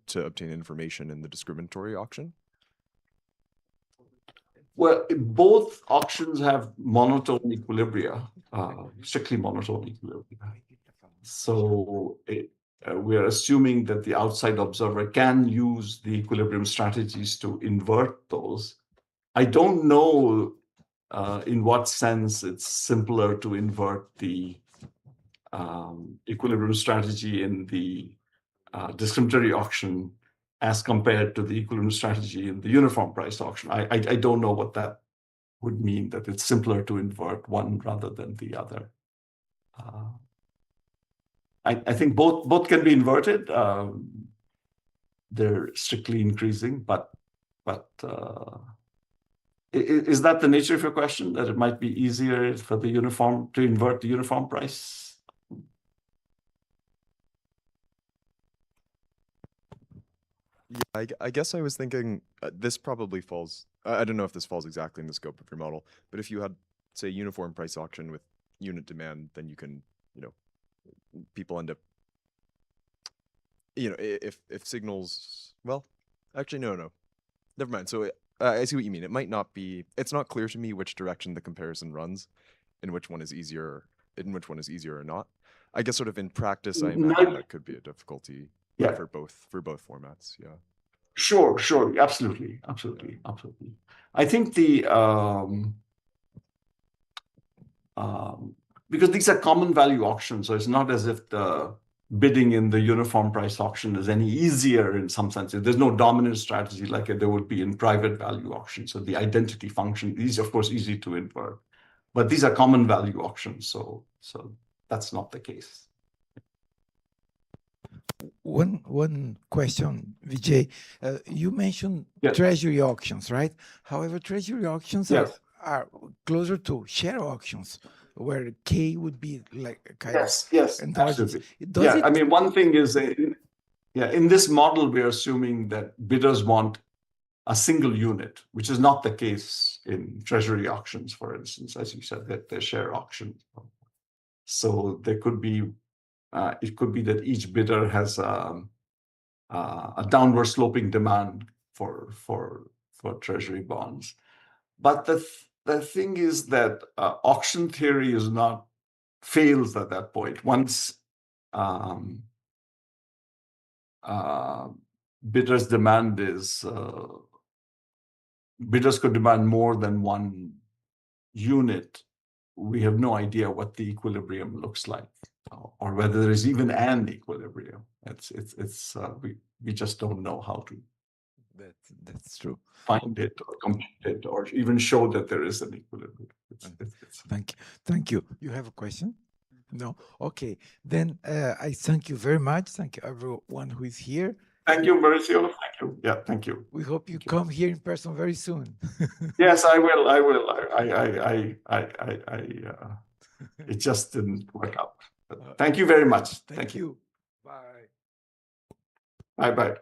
to obtain information in the discriminatory auction. Well, both auctions have monotone equilibria, strictly monotone equilibria. So we are assuming that the outside observer can use the equilibrium strategies to invert those. I don't know in what sense it's simpler to invert the equilibrium strategy in the discriminatory auction as compared to the equilibrium strategy in the uniform price auction. I don't know what that would mean, that it's simpler to invert one rather than the other. I think both can be inverted. They're strictly increasing, but is that the nature of your question, that it might be easier for the uniform to invert the uniform price? Yeah, I guess I was thinking this probably falls, I don't know if this falls exactly in the scope of your model, but if you had, say, uniform price auction with unit demand, then you can, people end up, if signals, well, actually, no, never mind. So I see what you mean. It might not be, it's not clear to me which direction the comparison runs, in which one is easier or not. I guess sort of in practice, I imagine that could be a difficulty for both formats. Yeah. Sure, absolutely. I think because these are common value auctions, so it's not as if the bidding in the uniform price auction is any easier in some sense. There's no dominant strategy like there would be in private value auctions. So the identity function is, of course, easy to invert, but these are common value auctions, so that's not the case. One question, Vijay. You mentioned treasury auctions, right? However, treasury auctions are closer to share auctions, where K would be like kind of absolutely. I mean, one thing is, in this model, we're assuming that bidders want a single unit, which is not the case in treasury auctions, for instance, as you said, that they're share auctions. So there could be, it could be that each bidder has a downward sloping demand for treasury bonds. But the thing is that auction theory fails at that point. Once bidders could demand more than one unit, we have no idea what the equilibrium looks like, or whether there is even an equilibrium. We just don't know how to. That's true. Find it or compute it or even show that there is an equilibrium. Thank you. You have a question? No? Okay. Then I thank you very much. Thank you, everyone who is here. Thank you, Mauricio. Thank you. Yeah, thank you. We hope you come here in person very soon. Yes, I will. It just didn't work out. Thank you very much. Thank you. Bye. Bye.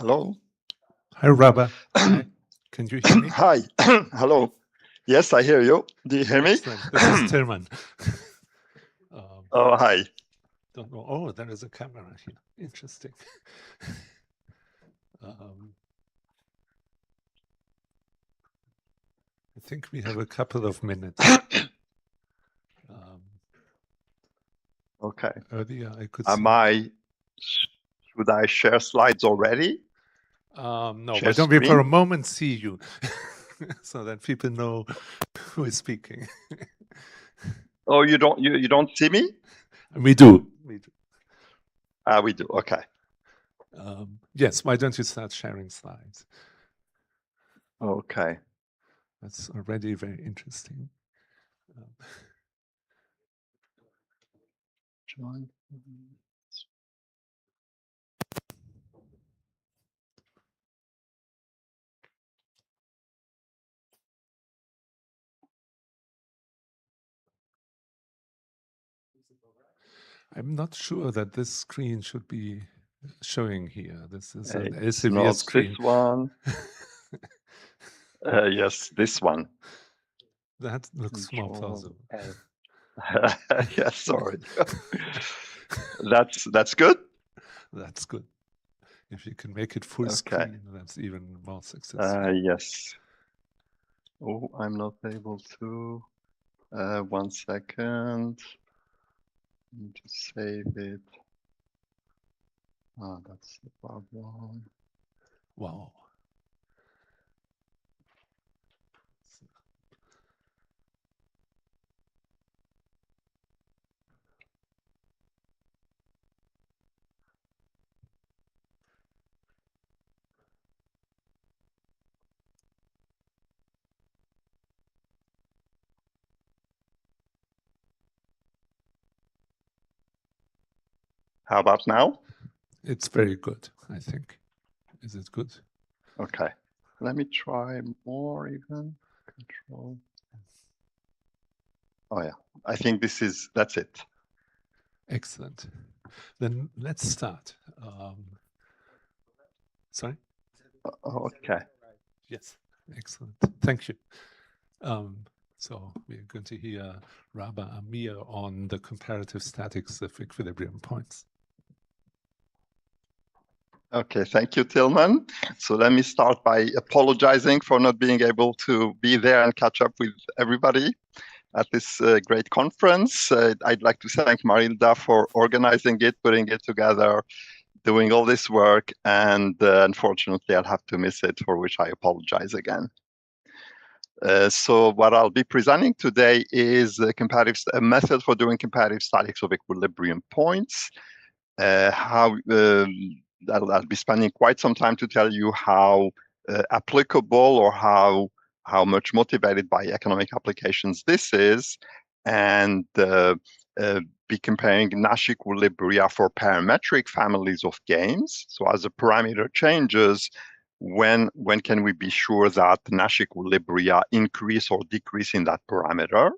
Hello. Hi, Rabba. Hi. Can you hear me? Hi. Hello. Yes, I hear you. Do you hear me? Excellent. This is Tilman. Oh, hi. Don't know. Oh, there is a camera here. Interesting. I think we have a couple of minutes. Okay. Earlier, I could. Should I share slides already? No, Share why don't we for a screen? moment see you, so that people know who is speaking. Oh, you don't see me? We do. We do. We do. Okay. Yes. Why don't you start sharing slides? Okay. That's already very interesting. Join. I'm not sure that this screen should be showing here. This is an It's Elsevier not screen. this one. Yes, this one. That looks more plausible. Yes, sorry. That's good. That's good. If you can make it full screen, that's even more successful. Yes. Oh, I'm not able to. 1 second. Need to save it. Ah, that's the problem. Wow. How about now? It's very good, I think. Is it good? Okay. Let me try more even. Control. Oh yeah. I think that's it. Excellent. Then let's start. Sorry? Okay. Yes. Excellent. Thank you. So we're going to hear Rabba Amir on the comparative statics of equilibrium points. Okay, thank you, Tilman. So let me start by apologizing for not being able to be there and catch up with everybody at this great conference. I'd like to thank Marilda for organizing it, putting it together, doing all this work, and unfortunately I'll have to miss it, for which I apologize again. So what I'll be presenting today is a method for doing comparative statics of equilibrium points. I'll be spending quite some time to tell you how applicable or how much motivated by economic applications this is, and be comparing Nash equilibria for parametric families of games. So as the parameter changes, when can we be sure that Nash equilibria increase or decrease in that parameter?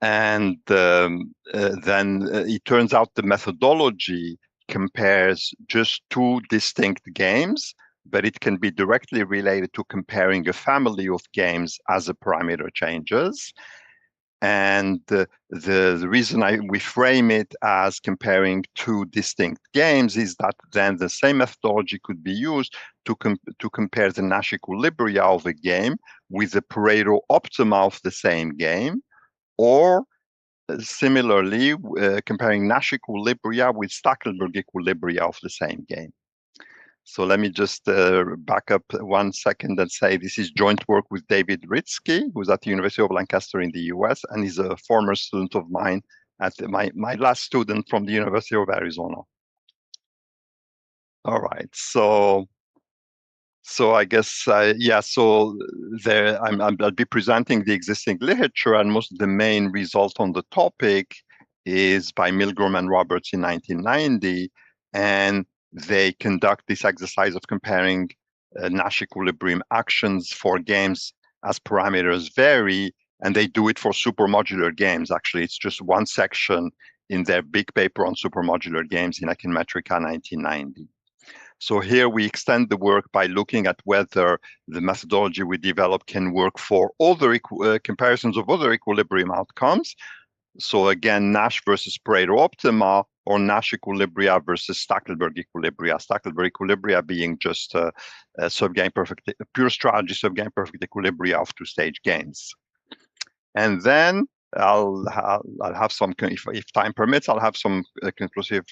And then it turns out the methodology compares just two distinct games, but it can be directly related to comparing a family of games as the parameter changes. And the reason we frame it as comparing two distinct games is that then the same methodology could be used to compare the Nash equilibria of a game with the Pareto optima of the same game, or similarly, comparing Nash equilibria with Stackelberg equilibria of the same game. So let me just back up 1 second and say this is joint work with David Ritsky, who's at the University of Lancaster in the US, and he's a former student of mine, at my last student from the University of Arizona. All right, so I guess, so I'll be presenting the existing literature, and most of the main result on the topic is by Milgram and Roberts in 1990, and they conduct this exercise of comparing Nash equilibrium actions for games as parameters vary, and they do it for supermodular games. Actually, it's just one section in their big paper on supermodular games in Econometrica 1990. So here we extend the work by looking at whether the methodology we develop can work for other comparisons of other equilibrium outcomes. So again, Nash versus Pareto optima, or Nash equilibria versus Stackelberg equilibria. Stackelberg equilibria being just a subgame perfect, a pure strategy subgame perfect equilibria of two-stage games. And then I'll have some, if time permits, I'll have some conclusive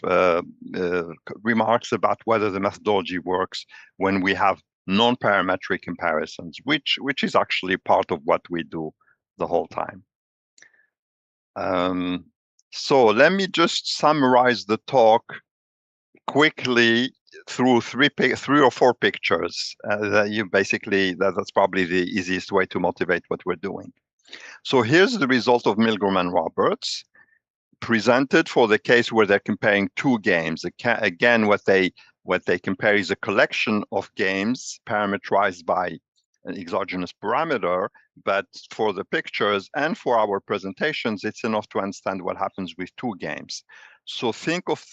remarks about whether the methodology works when we have non-parametric comparisons, which is actually part of what we do the whole time. So let me just summarize the talk quickly through three or four pictures. That's probably the easiest way to motivate what we're doing. So here's the result of Milgram and Roberts, presented for the case where they're comparing two games. Again, what they compare is a collection of games parameterized by an exogenous parameter, but for the pictures and for our presentations, it's enough to understand what happens with two games. So think of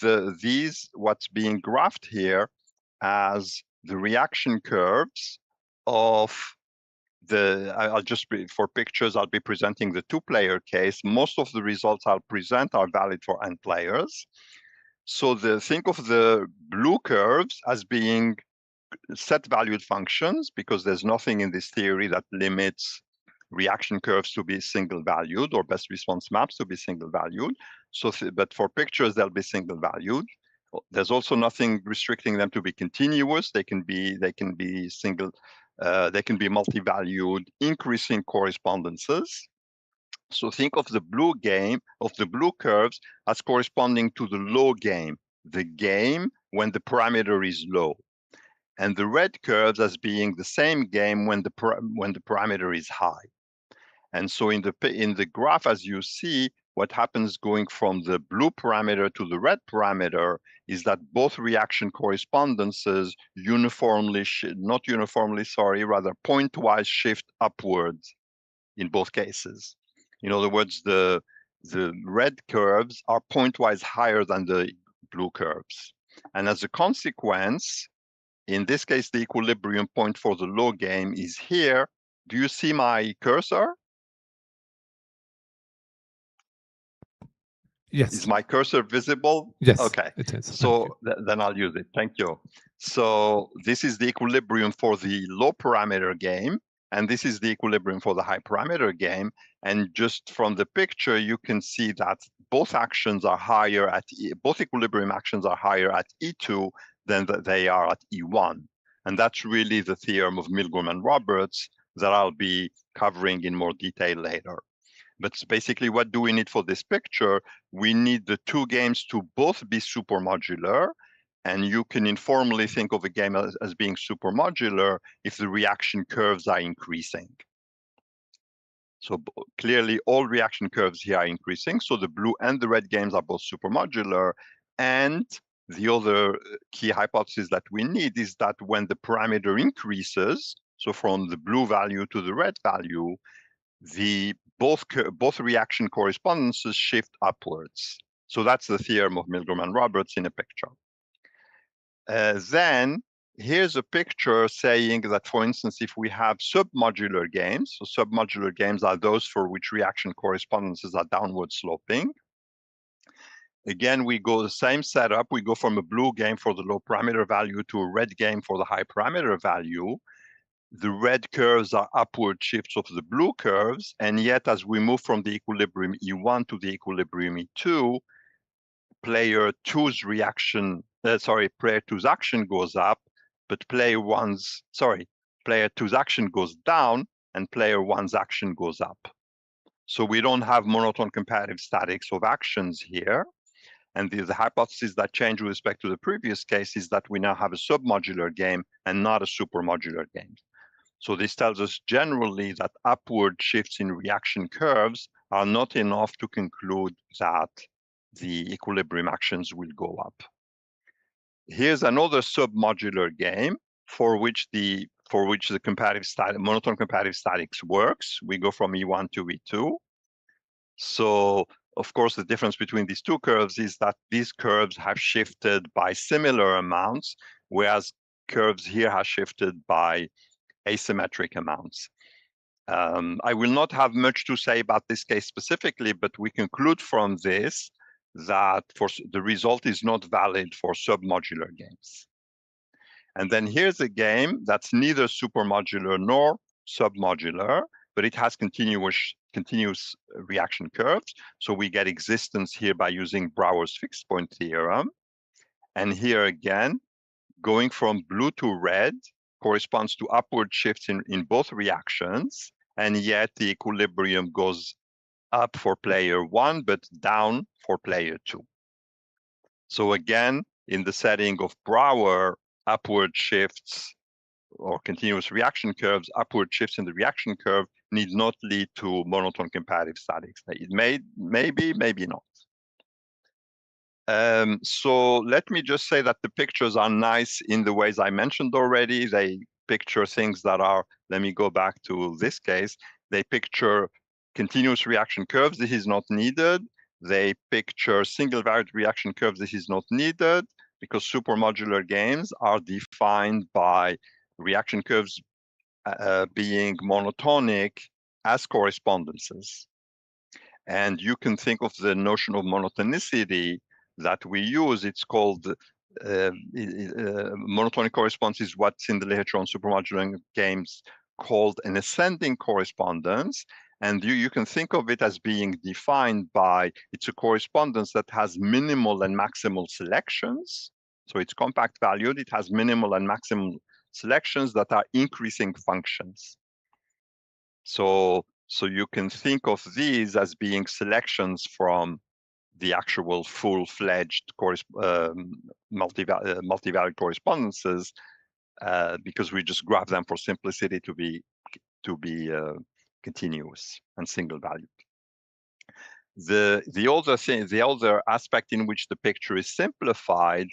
what's being graphed here as the reaction curves of for pictures, I'll be presenting the two-player case. Most of the results I'll present are valid for n players. So think of the blue curves as being set-valued functions, because there's nothing in this theory that limits reaction curves to be single-valued or best response maps to be single-valued. But for pictures, they'll be single-valued. There's also nothing restricting them to be continuous. They can be single. They can be multi-valued, increasing correspondences. So think of the blue curves as corresponding to the low game, the game when the parameter is low, and the red curves as being the same game when the parameter is high. And so in the graph, as you see, what happens going from the blue parameter to the red parameter is that both reaction correspondences rather pointwise shift upwards in both cases. In other words, the red curves are pointwise higher than the blue curves. And as a consequence, in this case, the equilibrium point for the low game is here. Do you see my cursor? Yes. Is my cursor visible? Yes. Okay. It is. So then I'll use it. Thank you. So this is the equilibrium for the low parameter game, and this is the equilibrium for the high parameter game. And just from the picture, you can see that both actions are higher both equilibrium actions are higher at E2 than they are at E1. And that's really the theorem of Milgram and Roberts that I'll be covering in more detail later. But basically, what do we need for this picture? We need the two games to both be supermodular, and you can informally think of a game as being supermodular if the reaction curves are increasing. So clearly, all reaction curves here are increasing. So the blue and the red games are both supermodular. And the other key hypothesis that we need is that when the parameter increases, so from the blue value to the red value, both reaction correspondences shift upwards. So that's the theorem of Milgram and Roberts in a picture. Then here's a picture saying that, for instance, if we have submodular games, so submodular games are those for which reaction correspondences are downward sloping. Again, we go the same setup. We go from a blue game for the low parameter value to a red game for the high parameter value. The red curves are upward shifts of the blue curves, and yet as we move from the equilibrium E1 to the equilibrium E2, player 2's action goes up, but player 2's action goes down, and player 1's action goes up. So we don't have monotone comparative statics of actions here. And the hypothesis that changed with respect to the previous case is that we now have a submodular game and not a supermodular game. So this tells us generally that upward shifts in reaction curves are not enough to conclude that the equilibrium actions will go up. Here's another submodular game for which the monotone comparative statics works. We go from E1 to E2. So of course, the difference between these two curves is that these curves have shifted by similar amounts, whereas curves here are shifted by asymmetric amounts. I will not have much to say about this case specifically, but we conclude from this that the result is not valid for submodular games. And then here's a game that's neither supermodular nor submodular, but it has continuous reaction curves. So we get existence here by using Brouwer's fixed point theorem. And here again, going from blue to red corresponds to upward shifts in both reactions, and yet the equilibrium goes up for player 1, but down for player 2. So again, in the setting of Brouwer, upward shifts or continuous reaction curves, upward shifts in the reaction curve need not lead to monotone comparative statics. It maybe not. So let me just say that the pictures are nice in the ways I mentioned already. They picture things that are, let me go back to this case. They picture continuous reaction curves. This is not needed. They picture single variate reaction curves. This is not needed because supermodular games are defined by reaction curves being monotonic as correspondences. And you can think of the notion of monotonicity that we use. It's called monotonic correspondence is what's in the literature on supermodular games called an ascending correspondence. And you can think of it as being defined by, it's a correspondence that has minimal and maximal selections. So it's compact valued. It has minimal and maximal selections that are increasing functions. So you can think of these as being selections from the actual full-fledged multi-valued correspondences because we just graph them for simplicity to be continuous and single-valued. The other aspect in which the picture is simplified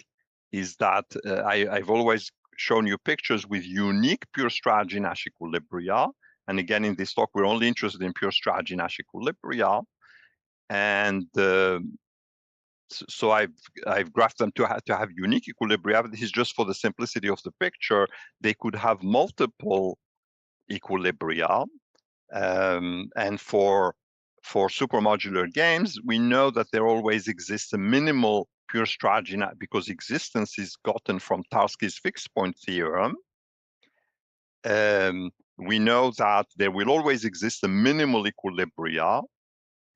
is that I've always shown you pictures with unique pure strategy Nash equilibria. And again, in this talk, we're only interested in pure strategy Nash equilibria. And so I've graphed them to have unique equilibria. But this is just for the simplicity of the picture. They could have multiple equilibria. And for supermodular games, we know that there always exists a minimal pure strategy because existence is gotten from Tarski's fixed point theorem. We know that there will always exist a minimal equilibria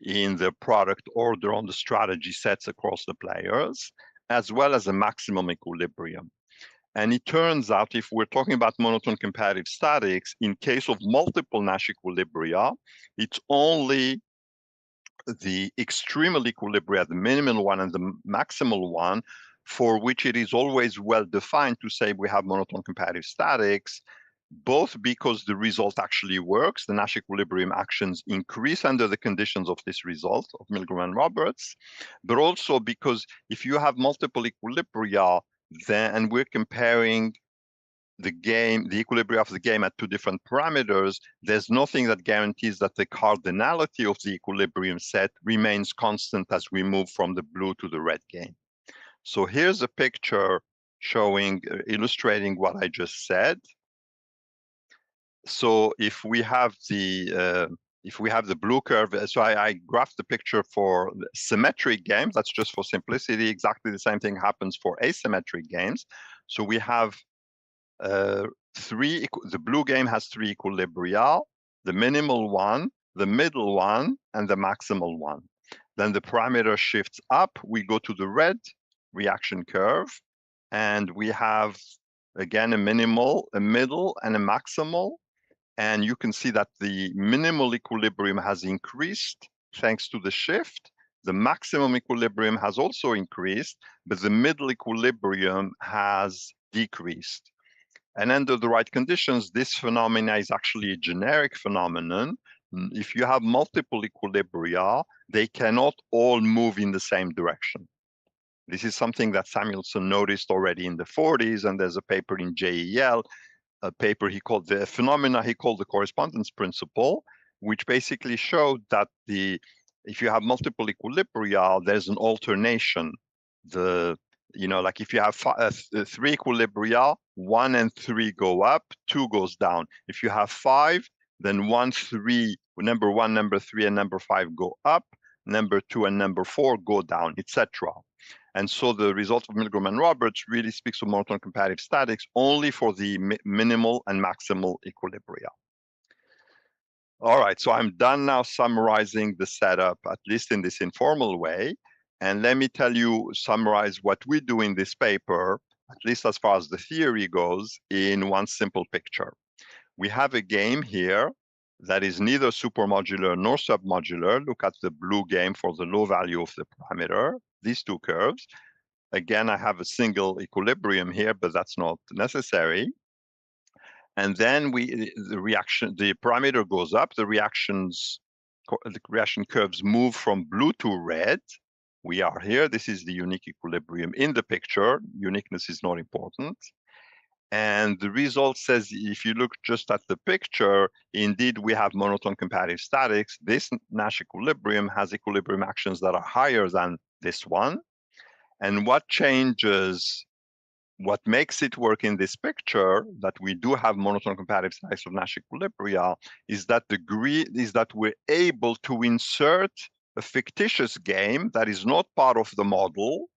in the product order on the strategy sets across the players, as well as a maximum equilibrium. And it turns out, if we're talking about monotone comparative statics, in case of multiple Nash equilibria, it's only the extremal equilibria, the minimal one and the maximal one, for which it is always well defined to say we have monotone comparative statics, both because the result actually works, the Nash equilibrium actions increase under the conditions of this result of Milgram and Roberts, but also because if you have multiple equilibria, then, and we're comparing the equilibria of the game at two different parameters, there's nothing that guarantees that the cardinality of the equilibrium set remains constant as we move from the blue to the red game. So here's a picture showing, illustrating what I just said. So if we have the blue curve, so I graphed the picture for symmetric games. That's just for simplicity. Exactly the same thing happens for asymmetric games. So we have the blue game has three equilibria, the minimal one, the middle one, and the maximal one. Then the parameter shifts up. We go to the red reaction curve, and we have, again, a minimal, a middle, and a maximal. And you can see that the minimal equilibrium has increased thanks to the shift. The maximum equilibrium has also increased, but the middle equilibrium has decreased. And under the right conditions, this phenomena is actually a generic phenomenon. If you have multiple equilibria, they cannot all move in the same direction. This is something that Samuelson noticed already in the 40s, and there's a paper in JEL, a paper he called the phenomena he called the correspondence principle, which basically showed that if you have multiple equilibria, there's an alternation. The You know, like if you have 3 equilibria, 1 and 3 go up, 2 goes down. If you have 5, then 1, 3, number 1, number 3, and number 5 go up, number 2 and number 4 go down, etc. And so the result of Milgram and Roberts really speaks of monotone comparative statics only for the minimal and maximal equilibria. All right, so I'm done now summarizing the setup, at least in this informal way. And let me summarize what we do in this paper, at least as far as the theory goes, in one simple picture. We have a game here that is neither supermodular nor submodular. Look at the blue game for the low value of the parameter, these 2 curves. Again, I have a single equilibrium here, but that's not necessary. And then the parameter goes up, the reaction curves move from blue to red. We are here, this is the unique equilibrium in the picture. Uniqueness is not important. And the result says, if you look just at the picture, indeed, we have monotone comparative statics. This Nash equilibrium has equilibrium actions that are higher than this one. And what makes it work in this picture, that we do have monotone comparative statics of Nash equilibria, is that we're able to insert a fictitious game that is not part of the model,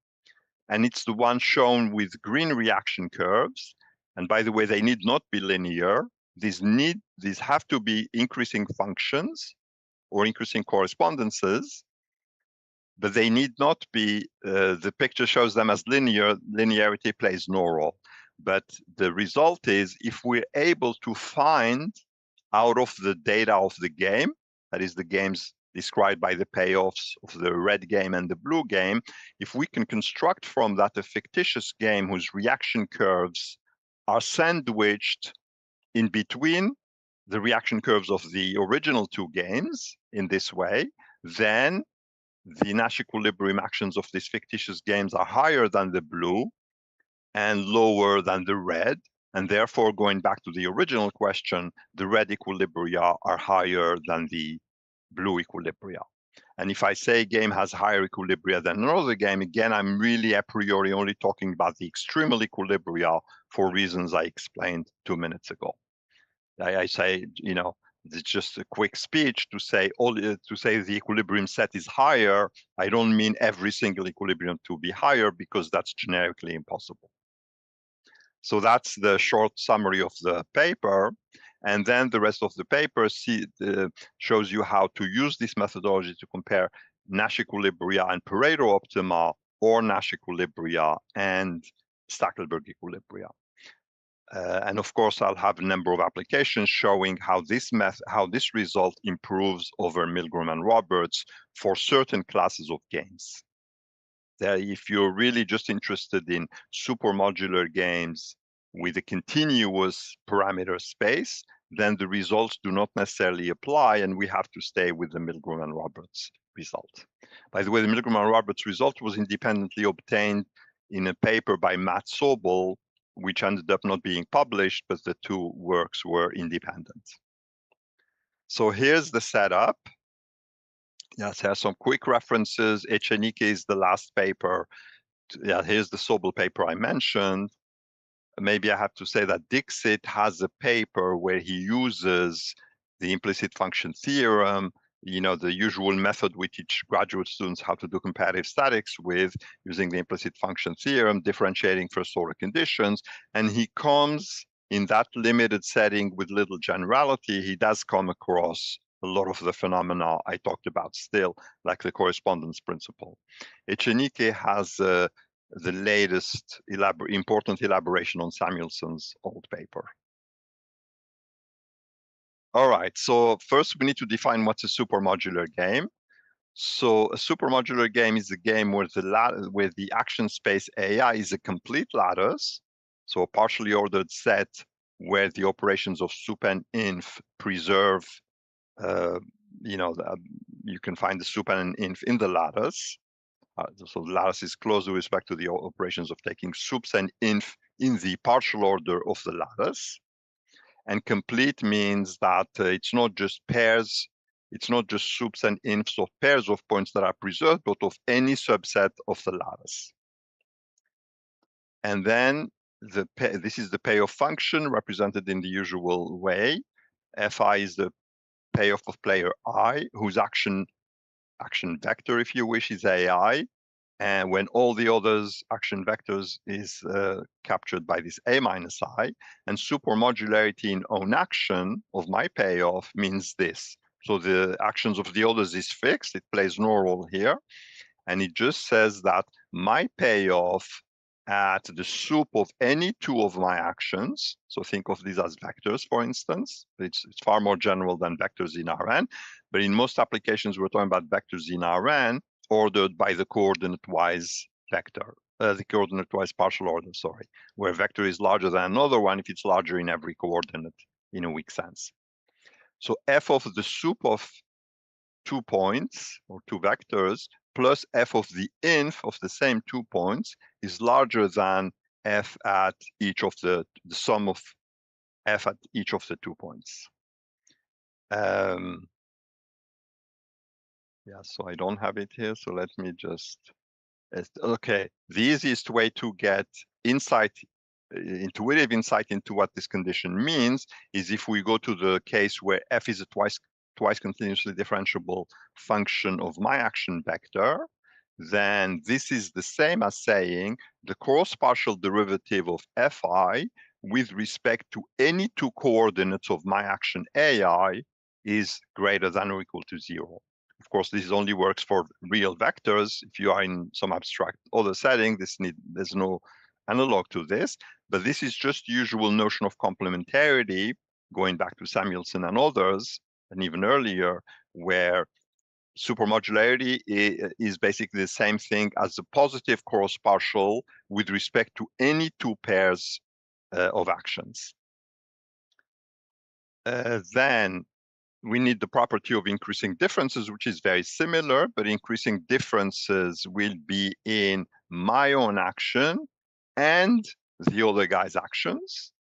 and it's the one shown with green reaction curves. And by the way, they need not be linear. These have to be increasing functions or increasing correspondences, but they need not be, the picture shows them as linear, linearity plays no role. But the result is, if we're able to find out of the data of the game, that is the games described by the payoffs of the red game and the blue game, if we can construct from that a fictitious game whose reaction curves are sandwiched in between the reaction curves of the original 2 games in this way, then the Nash equilibrium actions of these fictitious games are higher than the blue and lower than the red. And therefore, going back to the original question, the red equilibria are higher than the blue equilibria. And if I say a game has higher equilibria than another game, again, I'm really a priori only talking about the extremal equilibria for reasons I explained 2 minutes ago. I say, you know, it's just a quick speech to say the equilibrium set is higher. I don't mean every single equilibrium to be higher, because that's generically impossible. So that's the short summary of the paper. And then the rest of the paper shows you how to use this methodology to compare Nash equilibria and Pareto optima, or Nash equilibria and Stackelberg equilibria. And of course, I'll have a number of applications showing how this result improves over Milgram and Roberts for certain classes of games. If you're really just interested in supermodular games with a continuous parameter space, then the results do not necessarily apply, and we have to stay with the Milgram and Roberts result. By the way, the Milgram and Roberts result was independently obtained in a paper by Matt Sobel, which ended up not being published, but the 2 works were independent. So here's the setup. Yes, here's some quick references. Echenike is the last paper. Yeah, here's the Sobel paper I mentioned. Maybe I have to say that Dixit has a paper where he uses the implicit function theorem, you know, the usual method we teach graduate students how to do comparative statics with, using the implicit function theorem, differentiating first order conditions. And he comes in that limited setting with little generality. He does come across a lot of the phenomena I talked about still, like the correspondence principle. Echenike has the latest important elaboration on Samuelson's old paper. All right, so first we need to define what's a supermodular game. So a supermodular game is a game where the action space AI is a complete lattice, so a partially ordered set where the operations of sup and inf preserve, you know, you can find the sup and inf in the lattice. So the lattice is closed with respect to the operations of taking sups and inf in the partial order of the lattice. And complete means that it's not just pairs, it's not just sups and infs of pairs of points that are preserved, but of any subset of the lattice. And then this is the payoff function represented in the usual way. Fi is the payoff of player I, whose action vector, if you wish, is AI. And when all the others action vectors is captured by this A minus I, and supermodularity in own action of my payoff means this. So the actions of the others is fixed, it plays no role here. And it just says that my payoff at the soup of any two of my actions, so think of these as vectors, for instance. It's far more general than vectors in Rn, but in most applications, we're talking about vectors in Rn ordered by the coordinate-wise vector, the coordinate-wise partial order, sorry, where a vector is larger than another one if it's larger in every coordinate in a weak sense. So f of the soup of 2 points or 2 vectors plus f of the inf of the same 2 points is larger than f at each of the sum of f at each of the 2 points. Yeah, so I don't have it here, so let me just, okay. The easiest way to get intuitive insight into what this condition means is if we go to the case where f is a twice continuously differentiable function of my action vector, then this is the same as saying the cross partial derivative of fi with respect to any two coordinates of my action ai is greater than or equal to 0. Of course, this only works for real vectors. If you are in some abstract other setting, there's no analog to this, but this is just usual notion of complementarity, going back to Samuelson and others, and even earlier, where supermodularity is basically the same thing as the positive cross partial with respect to any two pairs of actions. Then we need the property of increasing differences, which is very similar, but increasing differences will be in my own action and the other guy's actions.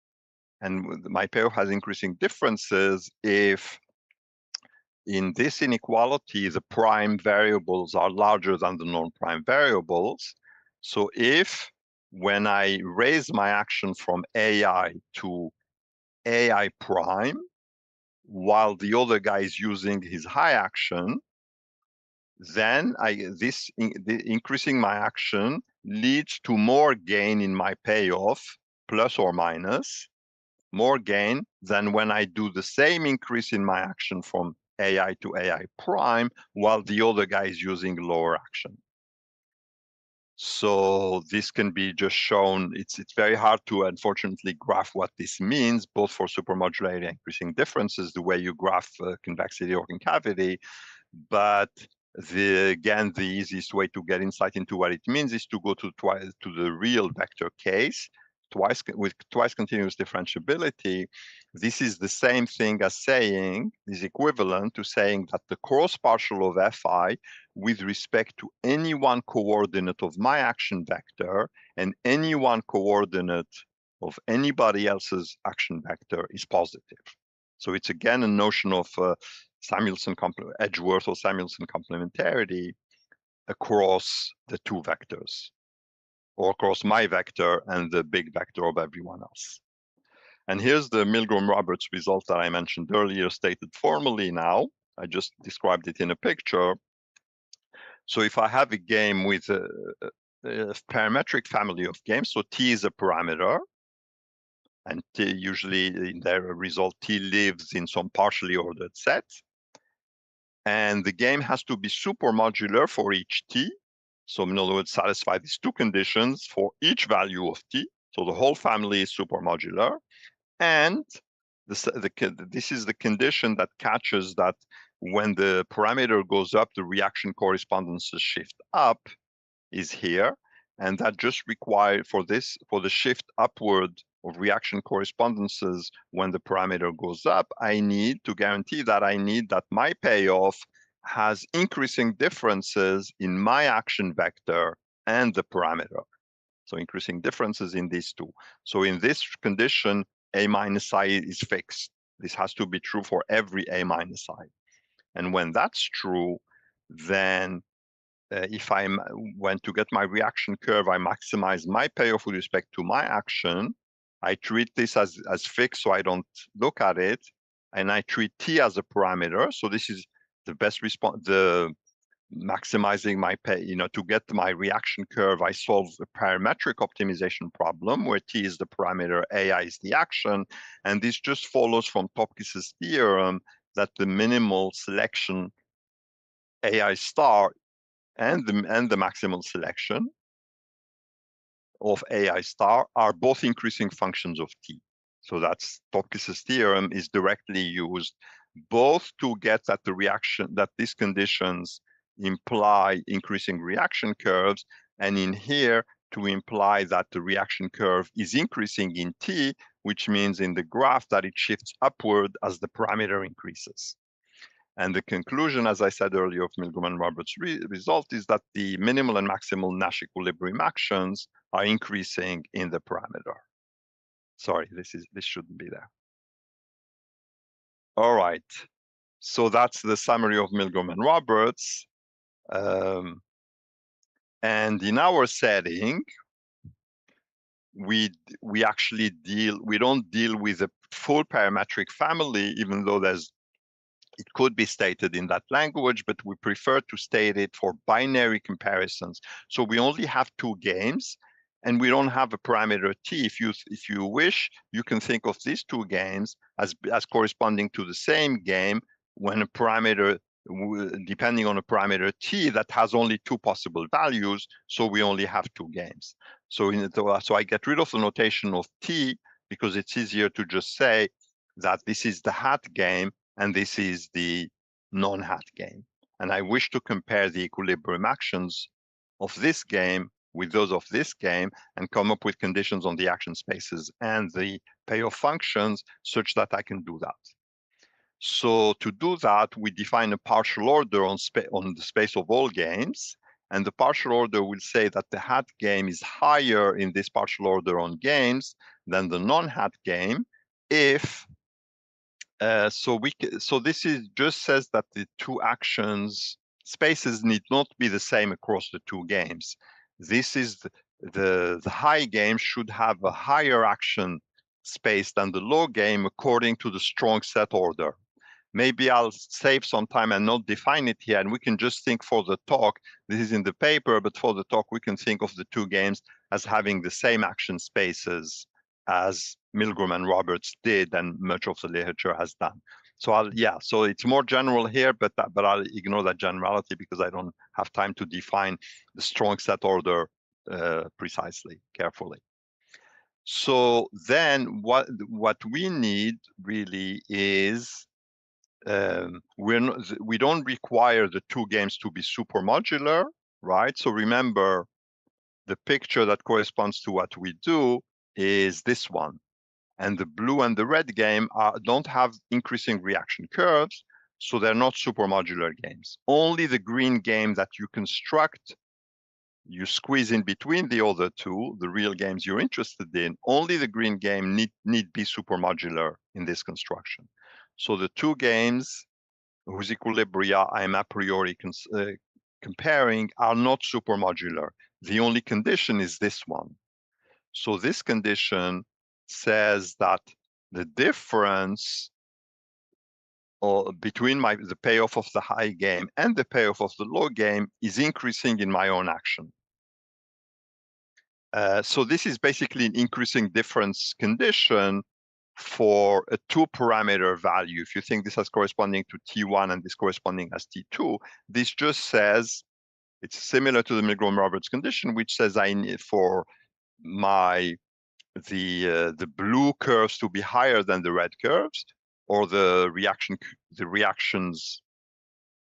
And my payoff has increasing differences if in this inequality, the prime variables are larger than the non-prime variables. So if when I raise my action from AI to AI prime, while the other guy is using his high action, then increasing my action leads to more gain in my payoff, plus or minus, more gain than when I do the same increase in my action from AI to AI prime, while the other guy is using lower action. So this can be just shown. It's very hard to, unfortunately, graph what this means, both for supermodularity and increasing differences, the way you graph convexity or concavity. But again, the easiest way to get insight into what it means is to go to the real vector case, with twice continuous differentiability. This is the same thing as saying, is equivalent to saying that the cross partial of fi with respect to any one coordinate of my action vector and any one coordinate of anybody else's action vector is positive. So it's again a notion of Samuelson Edgeworth or Samuelson complementarity across the two vectors, or across my vector and the big vector of everyone else. And here's the Milgram-Roberts result that I mentioned earlier, stated formally now. I just described it in a picture. So if I have a game with a parametric family of games, so T is a parameter, and T usually in their result, T lives in some partially ordered set. And the game has to be supermodular for each T. So in other words, satisfy these two conditions for each value of T. So the whole family is supermodular. And this is the condition that catches that when the parameter goes up, the reaction correspondences shift up is here. And that just required for the shift upward of reaction correspondences when the parameter goes up, I need to guarantee that my payoff has increasing differences in my action vector and the parameter. So increasing differences in these two. So in this condition, A minus I is fixed. This has to be true for every A minus I. And when that's true, then if I want to get my reaction curve, I maximize my payoff with respect to my action. I treat this as fixed, so I don't look at it, and I treat t as a parameter. So this is the best response. The maximizing my pay, to get my reaction curve, I solve a parametric optimization problem where t is the parameter, ai is the action, and this just follows from Topkis's theorem that the minimal selection ai star and the maximal selection of ai star are both increasing functions of t. So that's Topkis's theorem is directly used both to get that the reaction, that these conditions imply increasing reaction curves, and in here to imply that the reaction curve is increasing in t, which means in the graph that it shifts upward as the parameter increases. And the conclusion, as I said earlier, of Milgram and Roberts' result is that the minimal and maximal Nash equilibrium actions are increasing in the parameter. Sorry, this shouldn't be there. All right, so that's the summary of Milgram and Roberts. And in our setting, we don't deal with a full parametric family, even though it could be stated in that language, but we prefer to state it for binary comparisons. So we only have two games, and we don't have a parameter t. If you wish, you can think of these two games as corresponding to the same game when a parameter, depending on a parameter t that has only two possible values, so we only have two games. So I get rid of the notation of t because it's easier to just say that this is the hat game and this is the non-hat game. And I wish to compare the equilibrium actions of this game with those of this game and come up with conditions on the action spaces and the payoff functions such that I can do that. So to do that, we define a partial order on the space of all games. And the partial order will say that the hat game is higher in this partial order on games than the non-hat game if so this just says that the two actions spaces need not be the same across the two games. This is the high game should have a higher action space than the low game according to the strong set order. Maybe I'll save some time and not define it here, and we can just think for the talk, this is in the paper, but for the talk we can think of the two games as having the same action spaces as Milgram and Roberts did, and much of the literature has done. So so it's more general here, but I'll ignore that generality because I don't have time to define the strong set order precisely, carefully. So then what we need really is we don't require the two games to be supermodular, right? So remember, the picture that corresponds to what we do is this one. And the blue and the red game don't have increasing reaction curves, so they're not supermodular games. Only the green game that you construct, you squeeze in between the other two, the real games you're interested in, only the green game need be supermodular in this construction. So the two games whose equilibria I'm a priori comparing are not supermodular. The only condition is this one. So this condition says that the difference between the payoff of the high game and the payoff of the low game is increasing in my own action. So this is basically an increasing difference condition for a two-parameter value. If you think this as corresponding to T1 and this corresponding as T2, this just says, it's similar to the Milgram-Roberts condition, which says I need for the blue curves to be higher than the red curves, or the reactions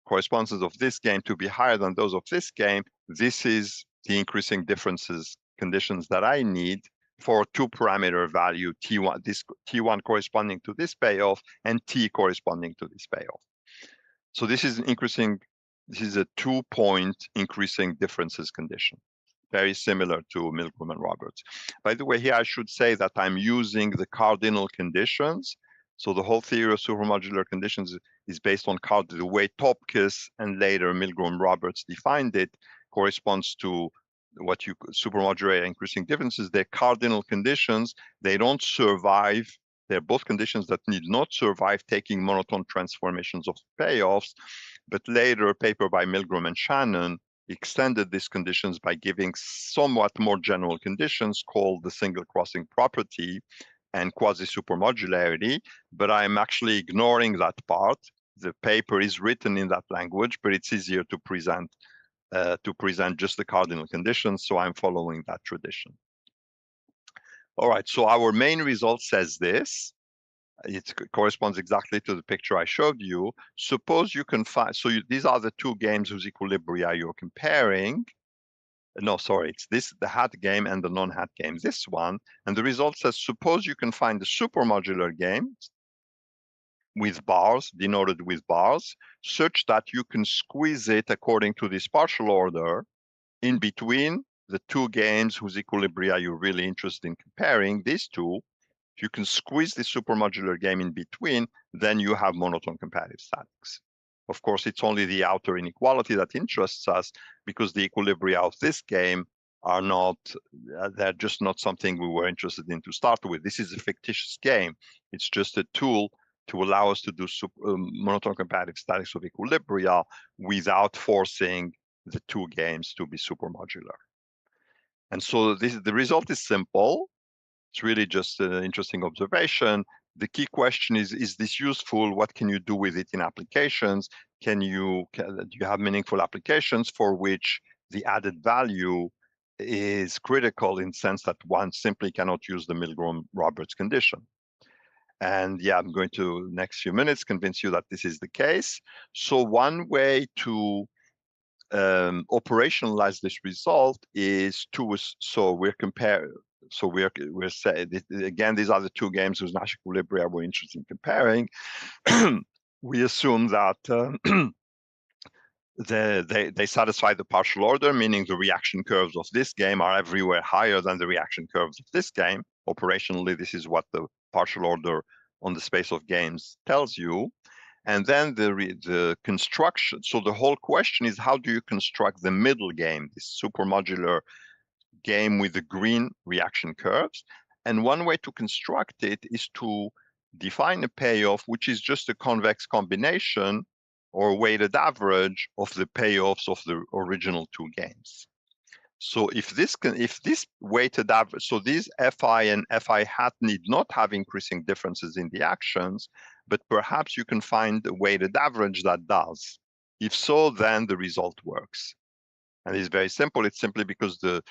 correspondences of this game to be higher than those of this game. This is the increasing differences conditions that I need for two-parameter value T1, this T1 corresponding to this payoff and T corresponding to this payoff. So this is a 2-point increasing differences condition, very similar to Milgram and Roberts. By the way, here I should say that I'm using the cardinal conditions. So the whole theory of supermodular conditions is based on the way Topkis and later Milgram Roberts defined it. corresponds to what you supermodulate increasing differences. They're cardinal conditions. They don't survive. They're both conditions that need not survive taking monotone transformations of payoffs. But later, a paper by Milgram and Shannon extended these conditions by giving somewhat more general conditions called the single crossing property and quasi-supermodularity, but I'm actually ignoring that part. The paper is written in that language, but it's easier to present just the cardinal conditions, so I'm following that tradition. All right, so our main result says this. It corresponds exactly to the picture I showed you. Suppose you can find, these are the two games whose equilibria you're comparing. No, sorry, it's this, the hat game and the non-hat game, this one. And the result says, suppose you can find the supermodular game with bars, denoted with bars, such that you can squeeze it according to this partial order in between the two games whose equilibria you're really interested in comparing, these two. If you can squeeze the supermodular game in between, then you have monotone comparative statics. Of course, it's only the outer inequality that interests us because the equilibria of this game are not, they're just not something we were interested in to start with. This is a fictitious game. It's just a tool to allow us to do monotone comparative statics of equilibria without forcing the two games to be supermodular. And so the result is simple. It's really just an interesting observation. The key question is this useful? What can you do with it in applications? Do you have meaningful applications for which the added value is critical in the sense that one simply cannot use the Milgram-Roberts condition? And yeah, I'm going to, next few minutes, convince you that this is the case. So one way to operationalize this result is to, so we're saying, again, these are the two games whose Nash equilibria we're interested in comparing. We assume that they satisfy the partial order, meaning the reaction curves of this game are everywhere higher than the reaction curves of this game. Operationally, this is what the partial order on the space of games tells you. And then the construction, so the whole question is, how do you construct the middle game, this supermodular game with the green reaction curves? And one way to construct it is to define a payoff which is just a convex combination or weighted average of the payoffs of the original two games. So if this weighted average, so these Fi and Fi hat need not have increasing differences in the actions, but perhaps you can find a weighted average that does. If so, then the result works. And it's very simple. It's simply because the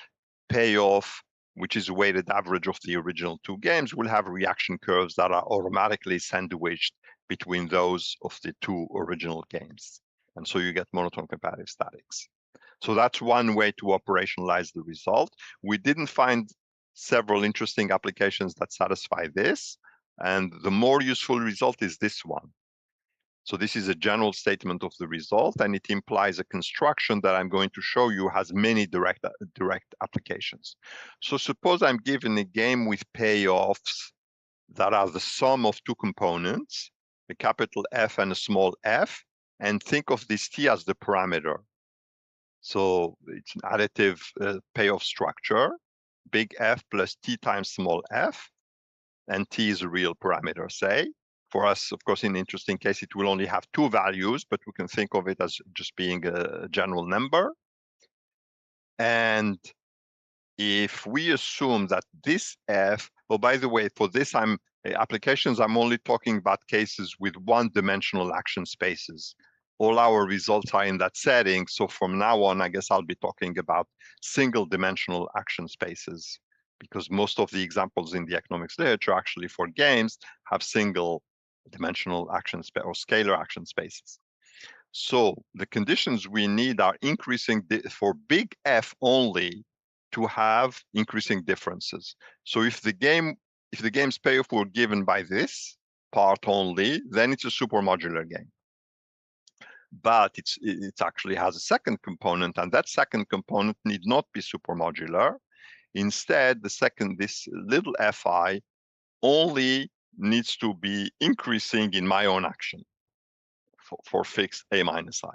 payoff, which is a weighted average of the original two games, will have reaction curves that are automatically sandwiched between those of the two original games. And so you get monotone comparative statics. So that's one way to operationalize the result. We didn't find several interesting applications that satisfy this. And the more useful result is this one. So this is a general statement of the result, and it implies a construction that I'm going to show you has many direct applications. So suppose I'm given a game with payoffs that are the sum of two components, a capital F and a small f, and think of this T as the parameter. So it's an additive payoff structure, big F plus T times small f, and T is a real parameter, say. For us, of course, in the interesting case, it will only have two values, but we can think of it as just being a general number. And if we assume that this F, oh, by the way, for this applications, I'm only talking about cases with one-dimensional action spaces. All our results are in that setting. So from now on, I guess I'll be talking about single-dimensional action spaces, because most of the examples in the economics literature actually for games have single-dimensional action space or scalar action spaces. So the conditions we need are increasing for big F only to have increasing differences. So if the game's payoff were given by this part only, then it's a supermodular game. But it actually has a second component, and that second component need not be supermodular. Instead, this little Fi only needs to be increasing in my own action for fixed A minus I.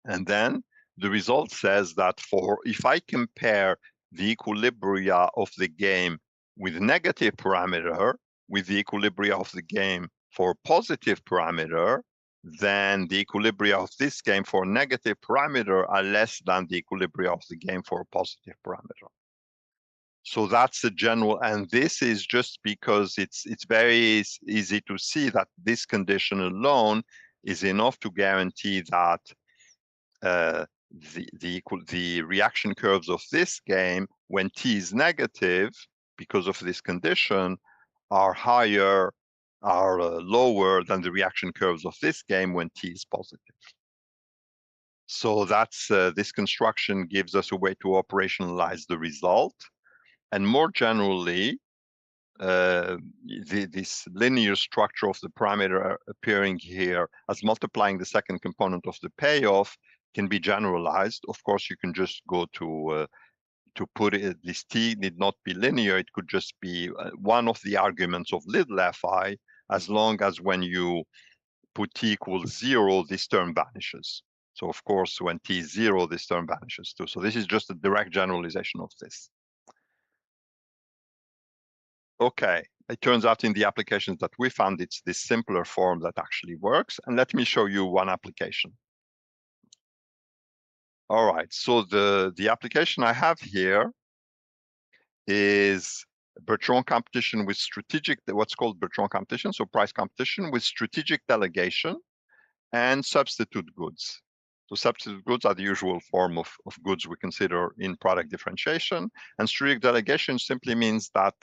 And then the result says that if I compare the equilibria of the game with negative parameter with the equilibria of the game for positive parameter, then the equilibria of this game for negative parameter are less than the equilibria of the game for positive parameter. So that's the general, and this is just because it's very easy to see that this condition alone is enough to guarantee that the reaction curves of this game, when t is negative, because of this condition, are lower than the reaction curves of this game when t is positive. So that's this construction gives us a way to operationalize the result. And more generally, this linear structure of the parameter appearing here as multiplying the second component of the payoff can be generalized. Of course, you can just go to put it, this t need not be linear. It could just be one of the arguments of little fi, as long as when you put t equals 0, this term vanishes. So of course, when t is 0, this term vanishes too. So this is just a direct generalization of this. Okay, it turns out in the applications that we found, it's this simpler form that actually works. And let me show you one application. All right, so the application I have here is Bertrand competition with strategic, what's called Bertrand competition, so price competition with strategic delegation and substitute goods. So substitute goods are the usual form of goods we consider in product differentiation. And strategic delegation simply means that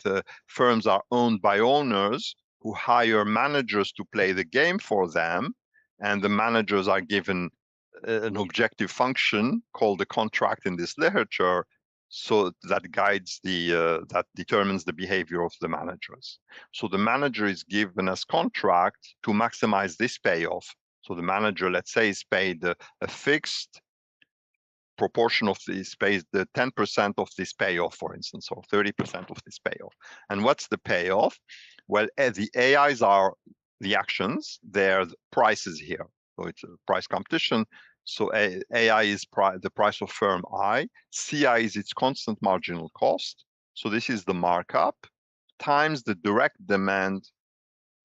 firms are owned by owners who hire managers to play the game for them. And the managers are given an objective function called a contract in this literature, so that guides that determines the behavior of the managers. So the manager is given as contract to maximize this payoff. So the manager, let's say, is paid a fixed proportion of this, pays the 10% of this payoff, for instance, or 30% of this payoff. And what's the payoff? Well, the AIs are the actions, they're the prices here. So it's a price competition. So AI is the price of firm I, CI is its constant marginal cost. So this is the markup times the direct demand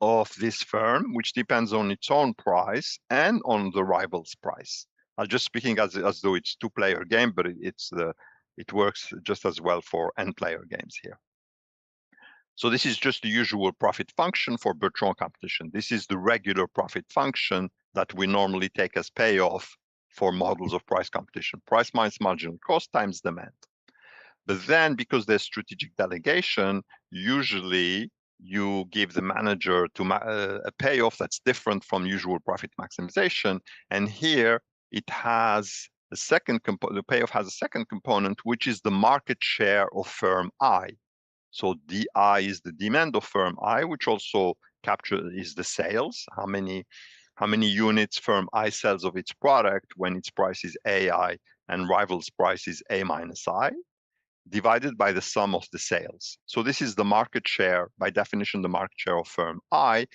of this firm, which depends on its own price and on the rival's price. I'm just speaking as though it's two-player game, but it works just as well for n-player games here. So this is just the usual profit function for Bertrand competition. This is the regular profit function that we normally take as payoff for models of price competition. Price minus marginal cost times demand. But then, because there's strategic delegation, usually you give the manager a payoff that's different from usual profit maximization. And here it has a second component, the payoff has a second component, which is the market share of firm I. So DI is the demand of firm I, which also is the sales, how many units firm I sells of its product when its price is AI and rival's price is A minus I, divided by the sum of the sales. So this is the market share, by definition, the market share of firm I,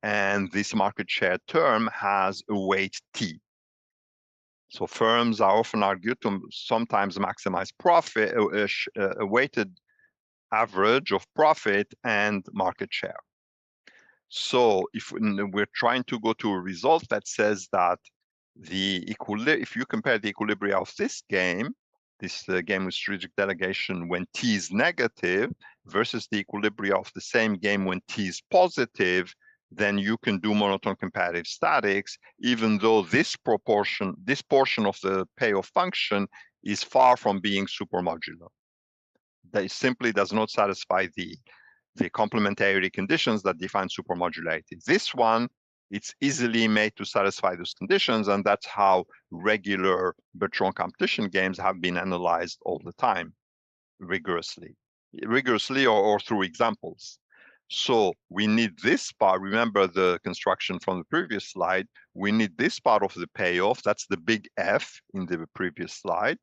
and this market share term has a weight T. So firms are often argued to sometimes maximize profit, a weighted average of profit and market share. So if we're trying to go to a result that says that if you compare the equilibria of this game with strategic delegation when t is negative versus the equilibria of the same game when t is positive, then you can do monotone comparative statics, even though this portion of the payoff function is far from being supermodular. That simply does not satisfy the complementarity conditions that define supermodularity. This one, it's easily made to satisfy those conditions, and that's how regular Bertrand competition games have been analyzed all the time, rigorously or through examples. So we need this part, remember the construction from the previous slide, we need this part of the payoff, that's the big F in the previous slide,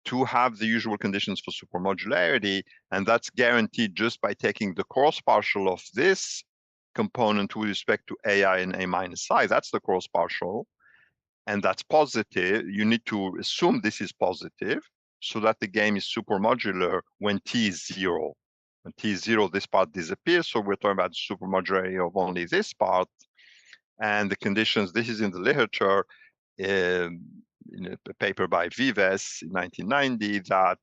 to have the usual conditions for supermodularity, and that's guaranteed just by taking the cross partial of this component with respect to AI and A minus I, that's the cross partial, and that's positive, you need to assume this is positive so that the game is supermodular when t is 0. When t is 0, this part disappears, so we're talking about supermodularity of only this part. And the conditions, this is in the literature, in a paper by Vives in 1990, that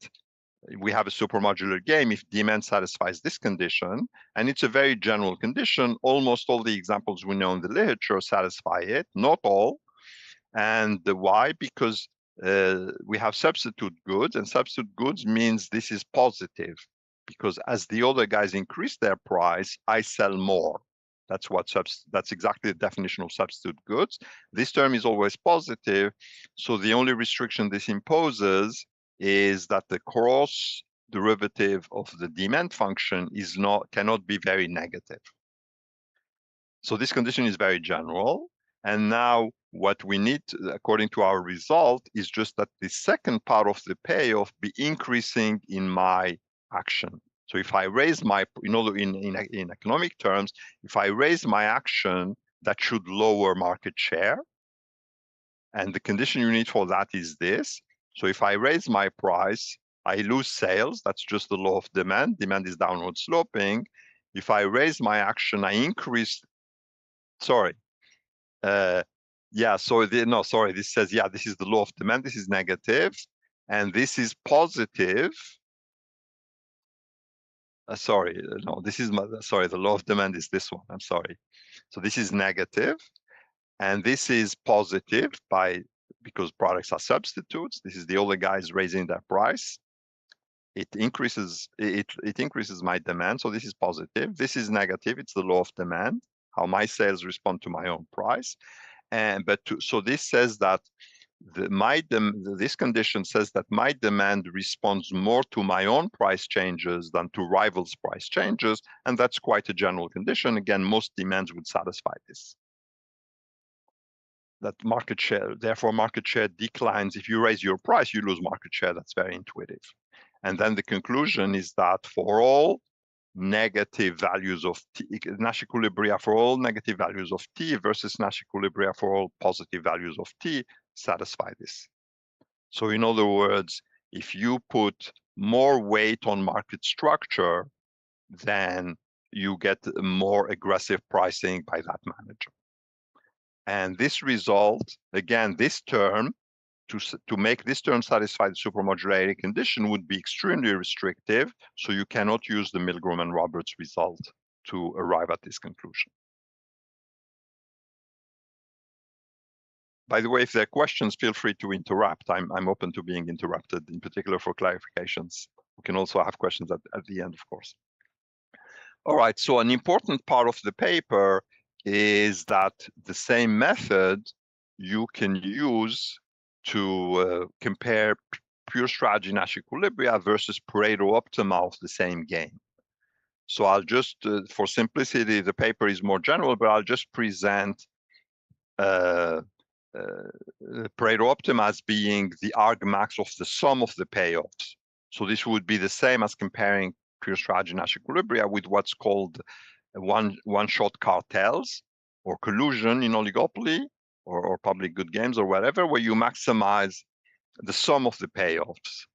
we have a supermodular game if demand satisfies this condition, and it's a very general condition. Almost all the examples we know in the literature satisfy it, not all. And why? Because we have substitute goods, and substitute goods means this is positive, because as the other guys increase their price, I sell more. That's exactly the definition of substitute goods. This term is always positive, so the only restriction this imposes is that the cross derivative of the demand function cannot be very negative. So this condition is very general. And now what we need, according to our result, is just that the second part of the payoff be increasing in my action. So if I raise my, in economic terms, if I raise my action, that should lower market share. And the condition you need for that is this. So if I raise my price, I lose sales. That's just the law of demand. Demand is downward sloping. If I raise my action, I increase, sorry. This says, this is the law of demand. This is negative, and this is positive. The law of demand is this one. I'm sorry. So this is negative, and this is positive because products are substitutes. This is the older guys raising their price. It increases my demand, so this is positive. This is negative. It's the law of demand, how my sales respond to my own price. So this says that this condition says that my demand responds more to my own price changes than to rivals' price changes, and that's quite a general condition. Again, most demands would satisfy this. That market share, therefore market share declines. If you raise your price, you lose market share. That's very intuitive. And then the conclusion is that for all negative values of t, Nash equilibria for all negative values of t versus Nash equilibria for all positive values of t satisfy this. So in other words, if you put more weight on market structure, then you get more aggressive pricing by that manager. And this result, again, this term, to make this term satisfy the supermodularity condition would be extremely restrictive, so you cannot use the Milgram and Roberts result to arrive at this conclusion. By the way, if there are questions, feel free to interrupt. I'm open to being interrupted, in particular for clarifications. We can also have questions at the end, of course. All right, so an important part of the paper is that the same method you can use to compare pure strategy Nash equilibria versus Pareto optima of the same game. So I'll just, for simplicity, the paper is more general, but I'll just present Pareto optima as being the argmax of the sum of the payoffs. So this would be the same as comparing pure strategy Nash equilibria with what's called one-shot cartels or collusion in oligopoly, or public good games or whatever, where you maximize the sum of the payoffs.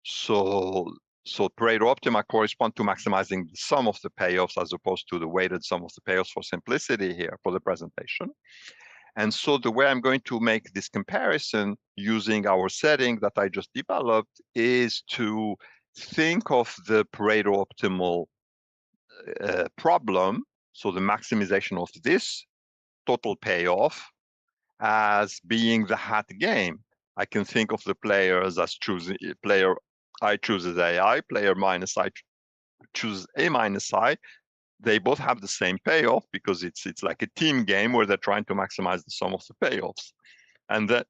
So Pareto optima correspond to maximizing the sum of the payoffs as opposed to the weighted sum of the payoffs for simplicity here for the presentation. And so the way I'm going to make this comparison using our setting that I just developed is to think of the Pareto optimal problem, so the maximization of this total payoff, as being the hat game. I can think of the players as player I chooses AI, player minus I chooses A minus I. They both have the same payoff because it's like a team game where they're trying to maximize the sum of the payoffs. And that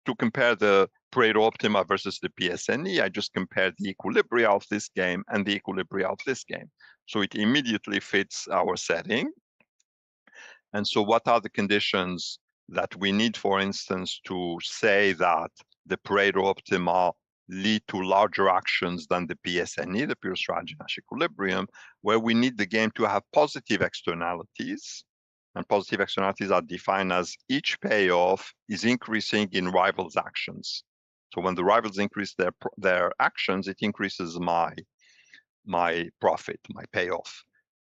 to compare the Pareto optima versus the PSNE, I just compare the equilibria of this game and the equilibria of this game. So it immediately fits our setting. And so what are the conditions that we need, for instance, to say that the Pareto optima lead to larger actions than the PSNE, the pure strategy Nash equilibrium, where we need the game to have positive externalities. And positive externalities are defined as each payoff is increasing in rivals' actions. So when the rivals increase their actions, it increases my profit, my payoff.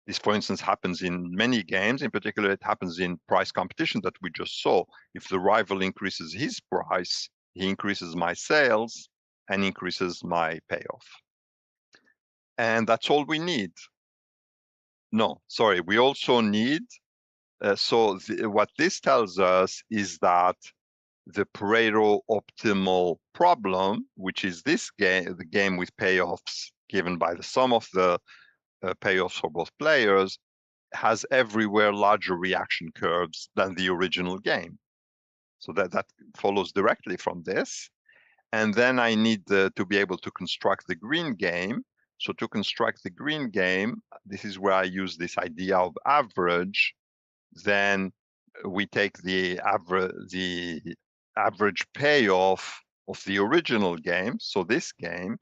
This, for instance, happens in many games. In particular, it happens in price competition that we just saw. If the rival increases his price, he increases my sales and increases my payoff. And that's all we need. No, sorry, we also need, what this tells us is that the Pareto optimal problem, which is this game, the game with payoffs given by the sum of the payoffs for both players, has everywhere larger reaction curves than the original game. So that follows directly from this. And then I need to be able to construct the green game. So to construct the green game, this is where I use this idea of average. Then we take the average payoff of the original game. So this game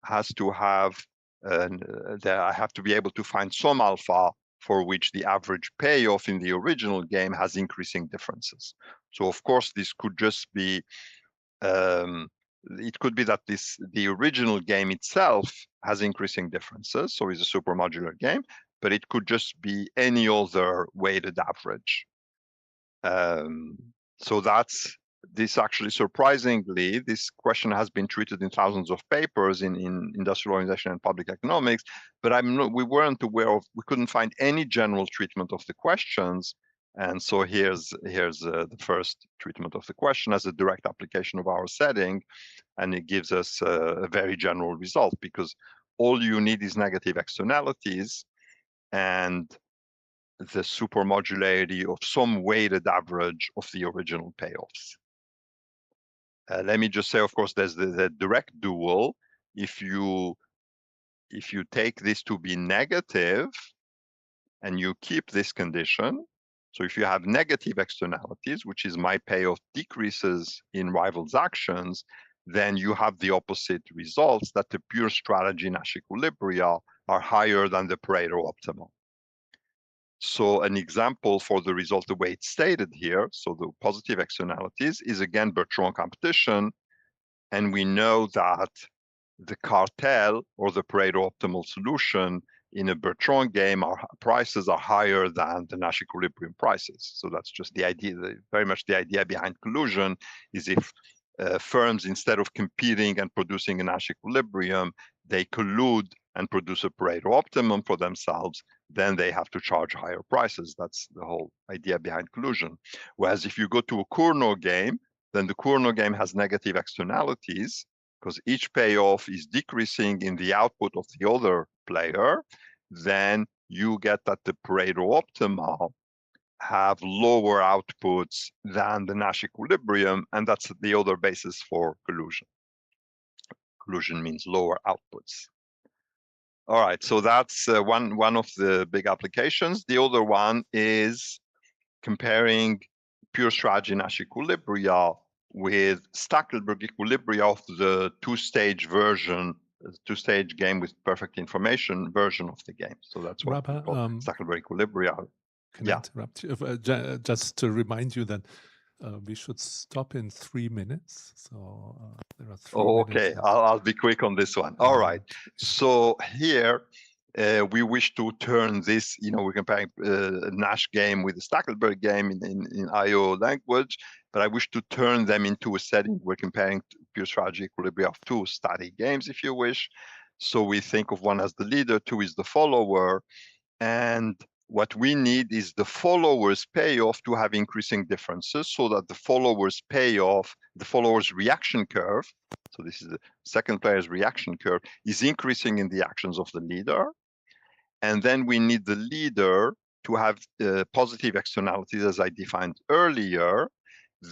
has to have, I have to be able to find some alpha for which the average payoff in the original game has increasing differences. So of course, this could just be, it could be that the original game itself has increasing differences, so it's a supermodular game, but it could just be any other weighted average. So that's this. Actually, surprisingly, this question has been treated in thousands of papers in industrial organization and public economics, but we weren't aware of, we couldn't find any general treatment of the questions. And so here's the first treatment of the question as a direct application of our setting, and it gives us a very general result, because all you need is negative externalities and the supermodularity of some weighted average of the original payoffs. Let me just say, of course, there's the direct dual. If you take this to be negative and you keep this condition, so if you have negative externalities, which is my payoff decreases in rivals' actions, then you have the opposite results, that the pure strategy Nash equilibria are higher than the Pareto optimal. So an example for the result, the way it's stated here, so the positive externalities is again Bertrand competition, and we know that the cartel or the Pareto optimal solution in a Bertrand game, our prices are higher than the Nash equilibrium prices. So that's just the idea, very much the idea behind collusion, is if firms, instead of competing and producing a Nash equilibrium, they collude and produce a Pareto optimum for themselves, then they have to charge higher prices. That's the whole idea behind collusion. Whereas if you go to a Cournot game, then the Cournot game has negative externalities, because each payoff is decreasing in the output of the other player. Then you get that the Pareto optima have lower outputs than the Nash equilibrium, and that's the other basis for collusion. Collusion means lower outputs. All right, so that's one of the big applications. The other one is comparing pure strategy Nash equilibria with Stackelberg equilibria of the two-stage version, two-stage game with perfect information version of the game. So that's what we call Stackelberg equilibria. Can I interrupt you? Just to remind you that we should stop in 3 minutes. So there are 3 minutes. Okay, I'll be quick on this one. All right. So here we wish to turn this, we're comparing a Nash game with a Stackelberg game in IO language, but I wish to turn them into a setting. We're comparing pure strategy equilibria of two static games, if you wish. So we think of one as the leader, two is the follower, and what we need is the follower's payoff to have increasing differences, so that the follower's payoff, the follower's reaction curve, so this is the second player's reaction curve, is increasing in the actions of the leader. And then we need the leader to have positive externalities, as I defined earlier.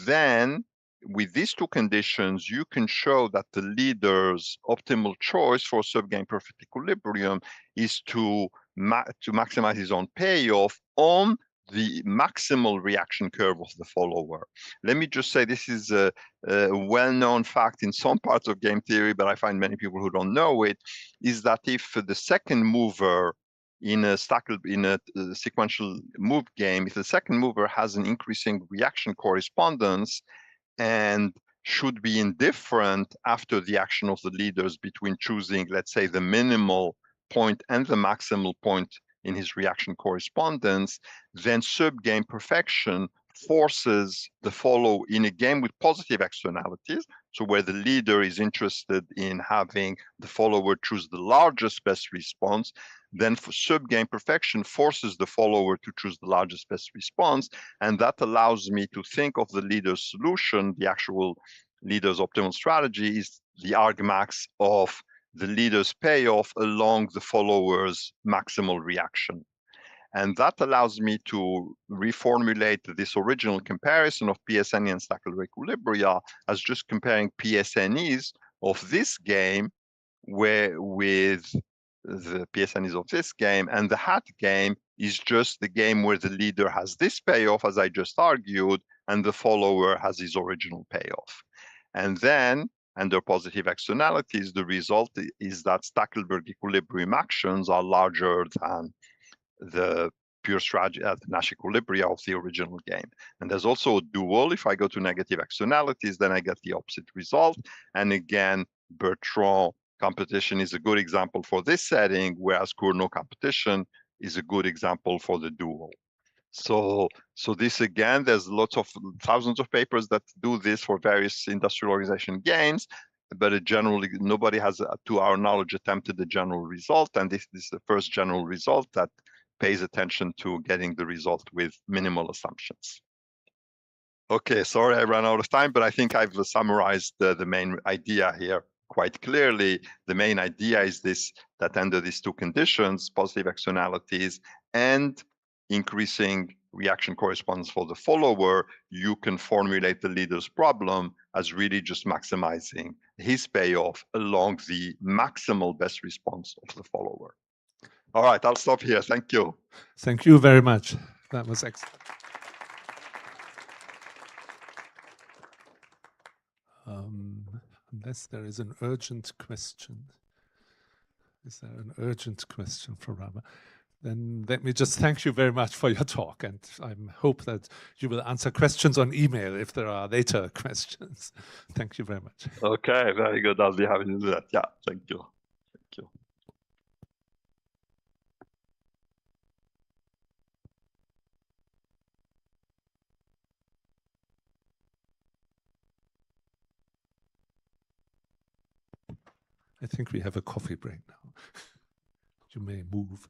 Then with these two conditions, you can show that the leader's optimal choice for subgame perfect equilibrium is to maximize his own payoff on the maximal reaction curve of the follower. Let me just say, this is a well-known fact in some parts of game theory, but I find many people who don't know it, is that if the second mover in a sequential move game, if the second mover has an increasing reaction correspondence and should be indifferent after the action of the leaders between choosing, let's say, the minimal point and the maximal point in his reaction correspondence, then sub-game perfection forces the follow in a game with positive externalities, so where the leader is interested in having the follower choose the largest best response, then for sub-game perfection forces the follower to choose the largest best response, and that allows me to think of the leader's solution, the actual leader's optimal strategy is the argmax of the leader's payoff along the follower's maximal reaction. And that allows me to reformulate this original comparison of PSNE and Stackler equilibria as just comparing PSNEs of this game with the PSNEs of this game, and the hat game is just the game where the leader has this payoff, as I just argued, and the follower has his original payoff. And then, under positive externalities, the result is that Stackelberg equilibrium actions are larger than the pure strategy at the Nash equilibria of the original game. And there's also a dual. If I go to negative externalities, then I get the opposite result. And again, Bertrand competition is a good example for this setting, whereas Cournot competition is a good example for the dual. So this again, there's lots of thousands of papers that do this for various industrial organization games, but generally nobody has, to our knowledge, attempted the general result. And this is the first general result that pays attention to getting the result with minimal assumptions. Okay, sorry I ran out of time, but I think I've summarized the main idea here quite clearly. The main idea is this, that under these two conditions, positive externalities and increasing reaction correspondence for the follower, you can formulate the leader's problem as really just maximizing his payoff along the maximal best response of the follower. All right, I'll stop here. Thank you. Thank you very much. That was excellent. Unless there is an urgent question. Is there an urgent question for Rama? Then let me just thank you very much for your talk, and I hope that you will answer questions on email if there are later questions. Thank you very much. Okay, very good. I'll be happy to do that. Yeah, thank you. Thank you. I think we have a coffee break now. You may move.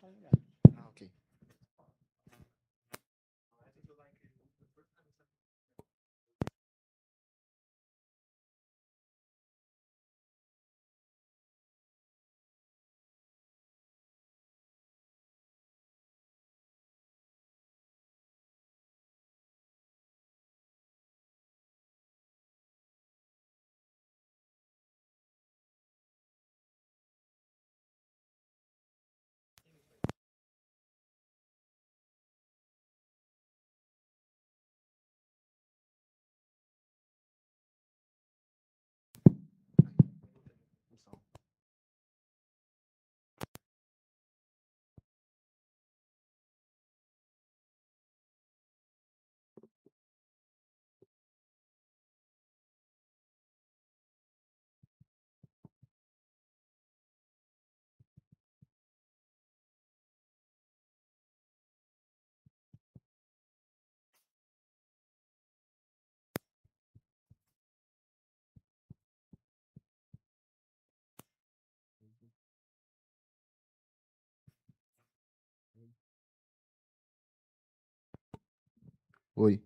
Okay. Oi.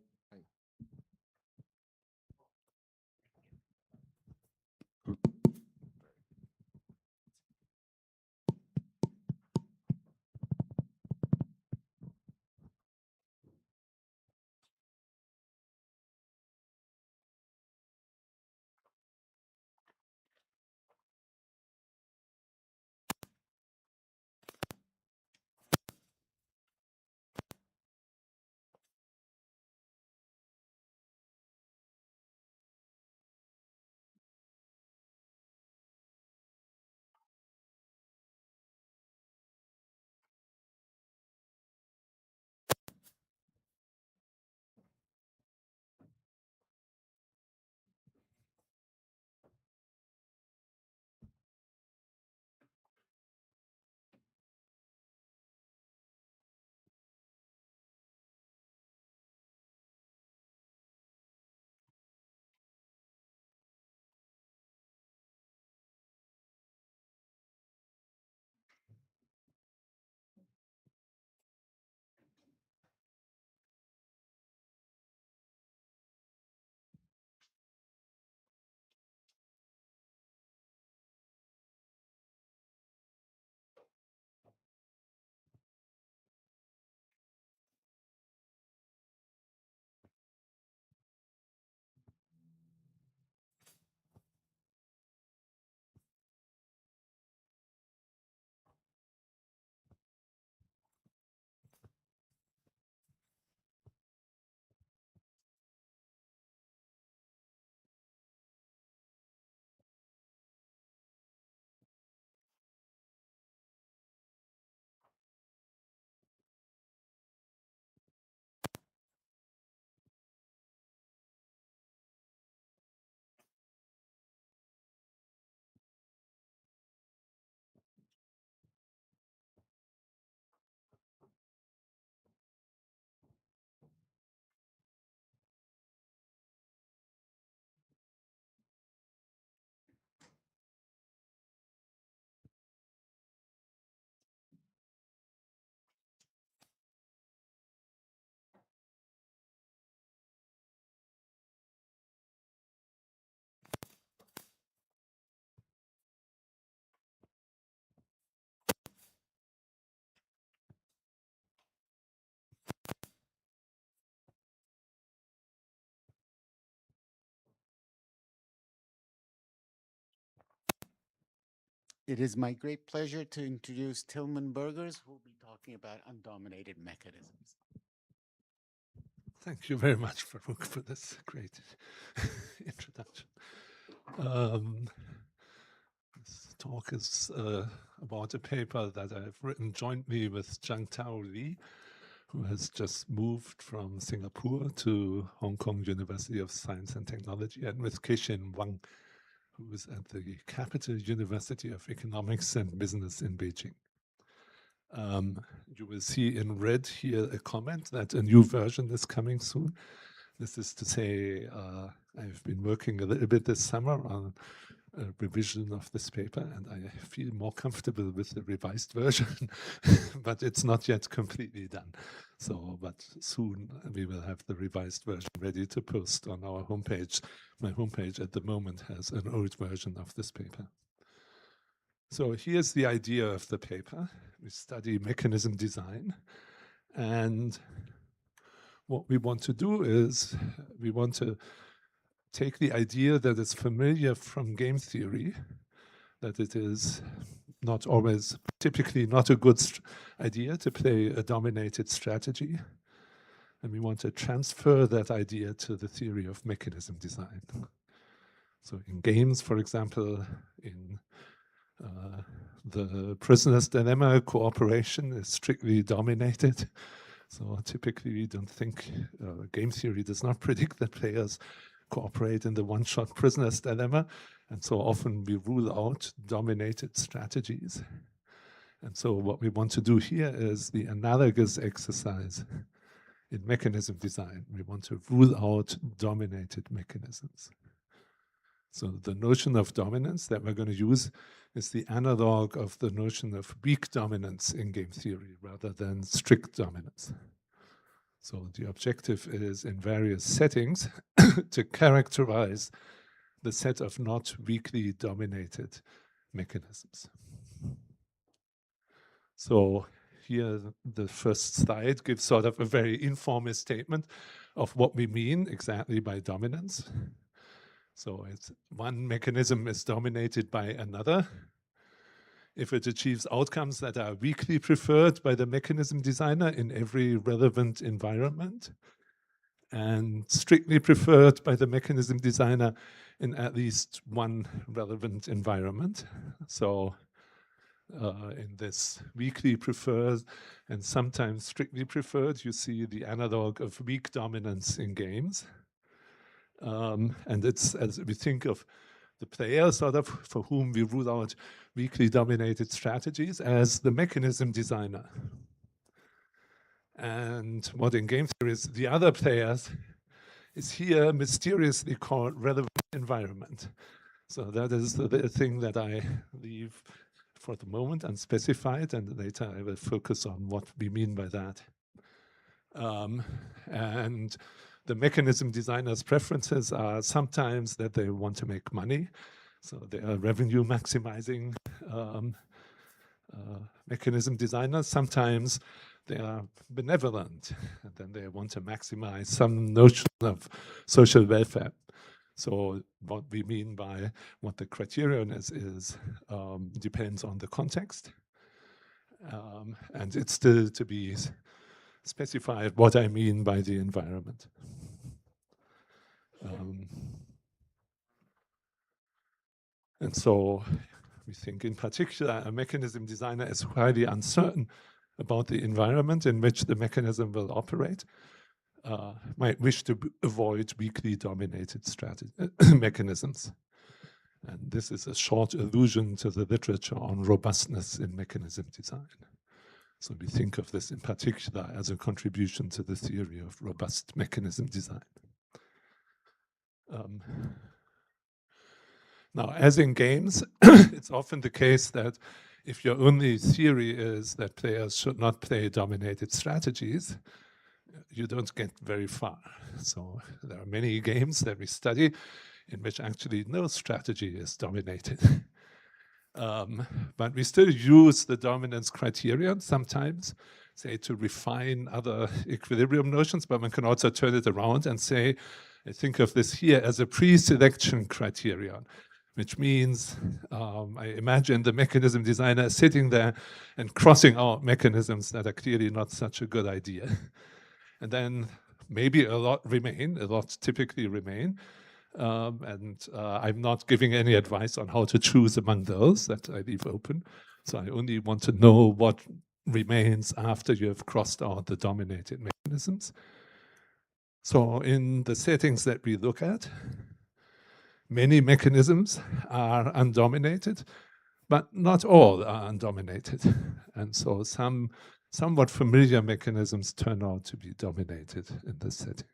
It is my great pleasure to introduce Tilman Börgers, who will be talking about undominated mechanisms. Thank you very much, Faruk, for this great introduction. This talk is about a paper that I've written jointly with Zhang Tao Li, who has just moved from Singapore to Hong Kong University of Science and Technology, and with Keishin Wang, who is at the Capital University of Economics and Business in Beijing. You will see in red here a comment that a new version is coming soon. This is to say, I've been working a little bit this summer on revision of this paper, and I feel more comfortable with the revised version, but it's not yet completely done. So, but soon we will have the revised version ready to post on our homepage. My homepage at the moment has an old version of this paper. So here's the idea of the paper. We study mechanism design, and what we want to do is we want to take the idea that is familiar from game theory, that it is not always, typically not a good idea to play a dominated strategy. And we want to transfer that idea to the theory of mechanism design. So in games, for example, in the prisoner's dilemma, cooperation is strictly dominated. So typically we don't think, game theory does not predict that players cooperate in the one-shot prisoner's dilemma, and so often we rule out dominated strategies. And so what we want to do here is the analogous exercise in mechanism design. We want to rule out dominated mechanisms. So the notion of dominance that we're going to use is the analog of the notion of weak dominance in game theory rather than strict dominance. So the objective is in various settings to characterize the set of not weakly dominated mechanisms. So here the first slide gives sort of a very informal statement of what we mean exactly by dominance. So it's one mechanism is dominated by another if it achieves outcomes that are weakly preferred by the mechanism designer in every relevant environment, and strictly preferred by the mechanism designer in at least one relevant environment. So in this weakly preferred and sometimes strictly preferred, you see the analog of weak dominance in games. And it's, as we think of the player sort of for whom we rule out weakly dominated strategies as the mechanism designer. And what in game theory is the other players is here mysteriously called relevant environment. So that is the thing that I leave for the moment unspecified, and later I will focus on what we mean by that. And the mechanism designer's preferences are sometimes that they want to make money, so they are revenue maximizing mechanism designers. Sometimes they are benevolent, and then they want to maximize some notion of social welfare. So what we mean by what the criterion is depends on the context. And it's still to be specified what I mean by the environment. And so we think in particular a mechanism designer is highly uncertain about the environment in which the mechanism will operate, might wish to avoid weakly dominated mechanisms. And this is a short allusion to the literature on robustness in mechanism design. So we think of this in particular as a contribution to the theory of robust mechanism design. Now, as in games, it's often the case that if your only theory is that players should not play dominated strategies, you don't get very far. So there are many games that we study in which actually no strategy is dominated. But we still use the dominance criterion sometimes, say, to refine other equilibrium notions, but one can also turn it around and say, I think of this here as a pre-selection criterion, which means I imagine the mechanism designer sitting there and crossing out mechanisms that are clearly not such a good idea. And then maybe a lot typically remain. And I'm not giving any advice on how to choose among those, that I leave open. So I only want to know what remains after you have crossed out the dominated mechanisms. So in the settings that we look at, many mechanisms are undominated, but not all are undominated. And so some somewhat familiar mechanisms turn out to be dominated in this setting.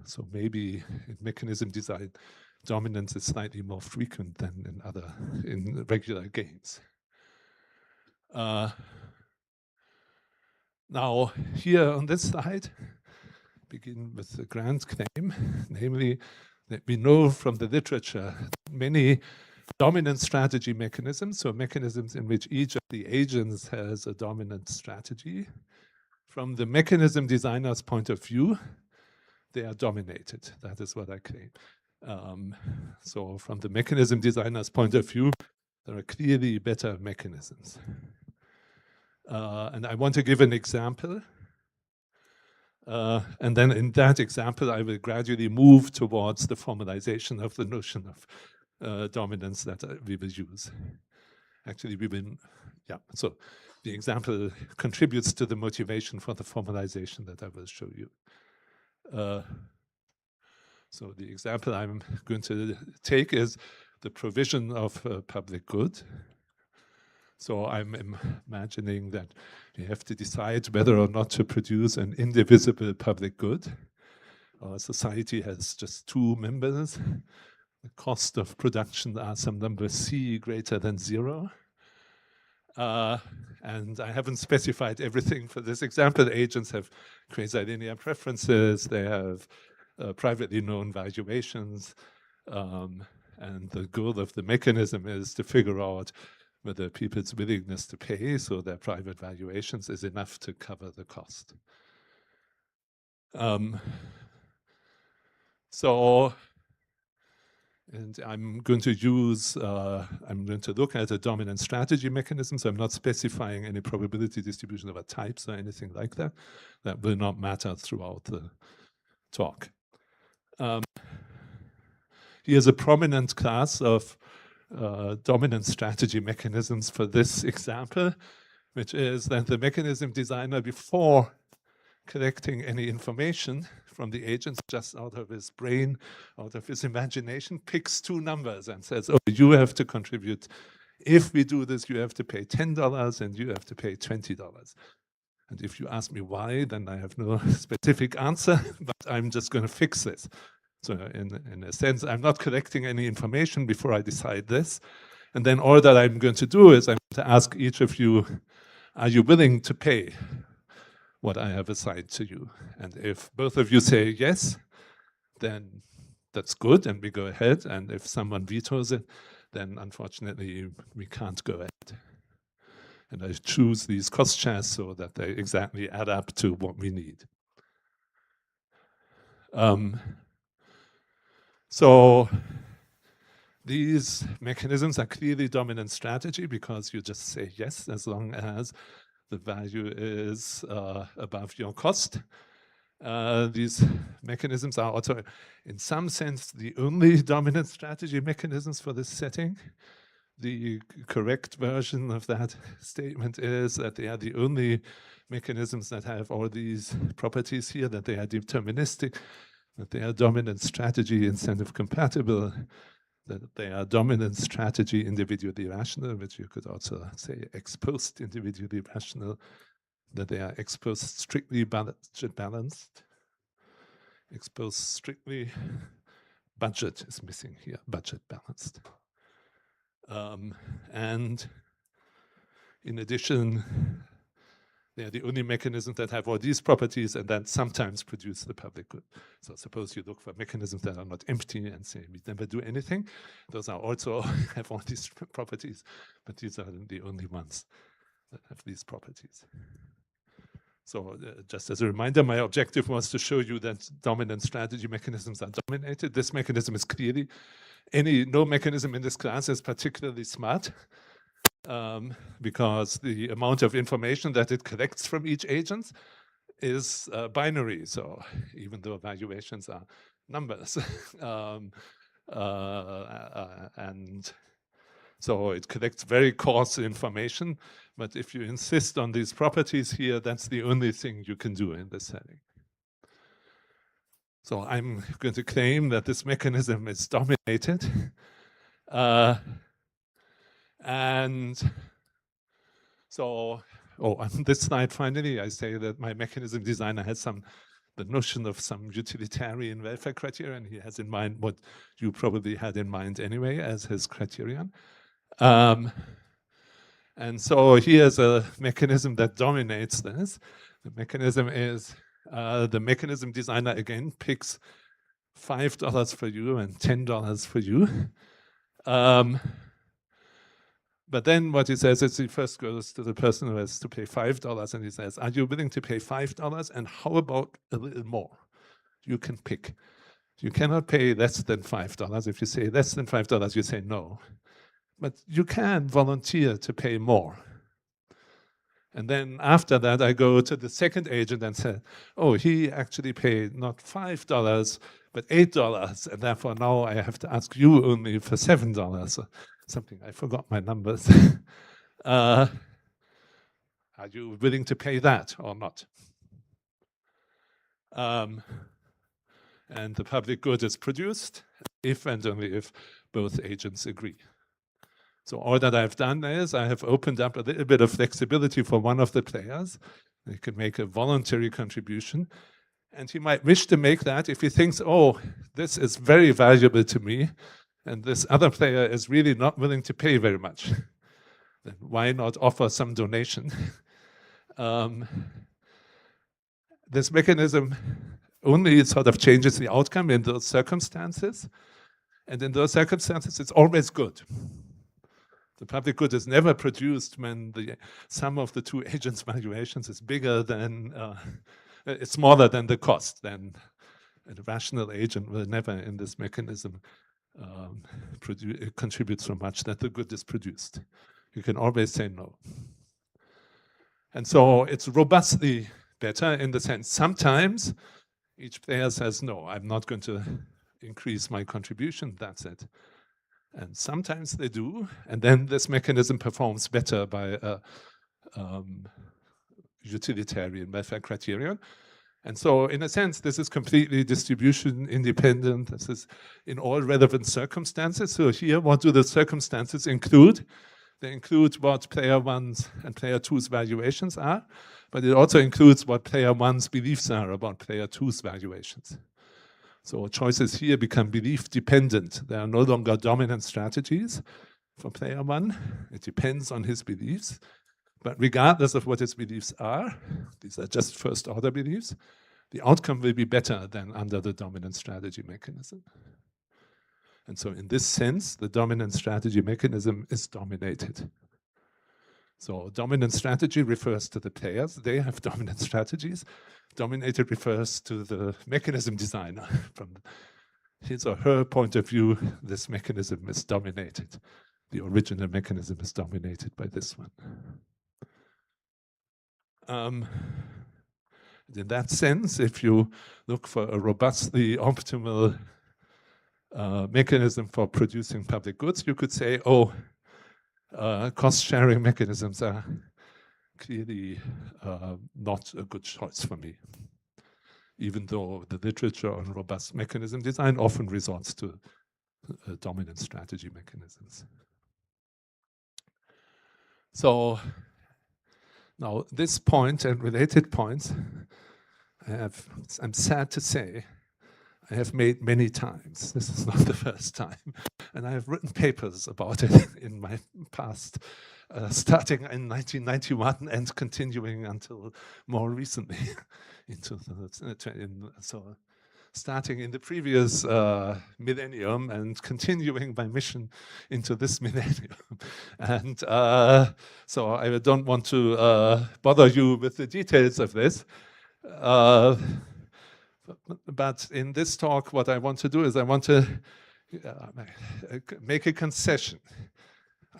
So maybe in mechanism design, dominance is slightly more frequent than in regular games. Now, here on this slide, begin with the grand claim, namely that we know from the literature many dominant strategy mechanisms, so mechanisms in which each of the agents has a dominant strategy. From the mechanism designer's point of view, they are dominated. That is what I claim. So from the mechanism designer's point of view, there are clearly better mechanisms. And I want to give an example. And then in that example, I will gradually move towards the formalization of the notion of dominance that we will use. Actually, we will, yeah, so the example contributes to the motivation for the formalization that I will show you. So the example I'm going to take is the provision of public good. So I'm imagining that you have to decide whether or not to produce an indivisible public good. Our society has just 2 members. The cost of production are some number C greater than 0. And I haven't specified everything for this example. Agents have quasi-linear preferences. They have privately known valuations. And the goal of the mechanism is to figure out whether people's willingness to pay, so their private valuations, is enough to cover the cost. And I'm going to use, I'm going to look at a dominant strategy mechanism, so I'm not specifying any probability distribution over types or anything like that. That will not matter throughout the talk. Here's a prominent class of dominant strategy mechanisms for this example, which is that the mechanism designer, before collecting any information from the agents just out of his brain, out of his imagination, picks 2 numbers and says, oh, you have to contribute. If we do this, you have to pay $10 and you have to pay $20. And if you ask me why, then I have no specific answer, but I'm just going to fix this. So in a sense, I'm not collecting any information before I decide this. And then all that I'm going to do is I'm going to ask each of you, are you willing to pay what I have assigned to you? And if both of you say yes, then that's good and we go ahead. And if someone vetoes it, then unfortunately we can't go ahead. And I choose these cost shares so that they exactly add up to what we need. So these mechanisms are clearly dominant strategy because you just say yes as long as the value is above your cost. These mechanisms are also, in some sense, the only dominant strategy mechanisms for this setting. The correct version of that statement is that they are the only mechanisms that have all these properties here, that they are deterministic, that they are dominant strategy incentive compatible, that they are dominant strategy individually rational, which you could also say ex post individually rational, that they are ex post strictly budget balanced, ex post strictly, budget is missing here, budget balanced. And in addition, they are the only mechanisms that have all these properties and then sometimes produce the public good. So suppose you look for mechanisms that are not empty and say we never do anything. Those are also have all these properties, but these are the only ones that have these properties. So just as a reminder, my objective was to show you that dominant strategy mechanisms are dominated. This mechanism is clearly, no mechanism in this class is particularly smart. Because the amount of information that it collects from each agent is binary. So even though valuations are numbers. And so it collects very coarse information. But if you insist on these properties here, that's the only thing you can do in this setting. So I'm going to claim that this mechanism is dominated. And so, on this slide, finally, I say that my mechanism designer has some notion of some utilitarian welfare criterion. He has in mind what you probably had in mind anyway as his criterion. And so here's a mechanism that dominates this. The mechanism is, the mechanism designer again picks $5 for you and $10 for you. But then what he says is he first goes to the person who has to pay $5 and he says, are you willing to pay $5? And how about a little more? You can pick. You cannot pay less than $5. If you say less than $5, you say no. But you can volunteer to pay more. And then after that, I go to the second agent and say, oh, he actually paid not $5, but $8. And therefore now I have to ask you only for $7 or something. I forgot my numbers. Are you willing to pay that or not? And the public good is produced if and only if both agents agree. So all that I've done is I have opened up a little bit of flexibility for one of the players. They can make a voluntary contribution. And he might wish to make that if he thinks, oh, this is very valuable to me, and this other player is really not willing to pay very much. Then why not offer some donation? This mechanism only sort of changes the outcome in those circumstances. And in those circumstances, it's always good. The public good is never produced when the sum of the two agents' valuations is bigger than, it's smaller than the cost. Then a rational agent will never in this mechanism contribute so much that the good is produced. You can always say no. And so it's robustly better in the sense sometimes each player says, no, I'm not going to increase my contribution, that's it. And sometimes they do, and then this mechanism performs better by a utilitarian welfare criterion. And so in a sense, this is completely distribution independent. This is in all relevant circumstances. So here, what do the circumstances include? They include what player one's and player two's valuations are, but it also includes what player one's beliefs are about player two's valuations. So choices here become belief dependent. There are no longer dominant strategies for player one. It depends on his beliefs. But regardless of what his beliefs are, these are just first order beliefs, the outcome will be better than under the dominant strategy mechanism. And so in this sense, the dominant strategy mechanism is dominated. So dominant strategy refers to the players. They have dominant strategies. Dominated refers to the mechanism designer. From his or her point of view, this mechanism is dominated. The original mechanism is dominated by this one. In that sense, if you look for a robustly optimal mechanism for producing public goods, you could say, oh, cost-sharing mechanisms are clearly not a good choice for me, even though the literature on robust mechanism design often resorts to dominant strategy mechanisms. So now this point and related points, I'm sad to say, I have made many times. This is not the first time. And I have written papers about it in my past, starting in 1991 and continuing until more recently. So starting in the previous millennium and continuing my mission into this millennium. And so I don't want to bother you with the details of this. But in this talk, what I want to do is I want to make a concession.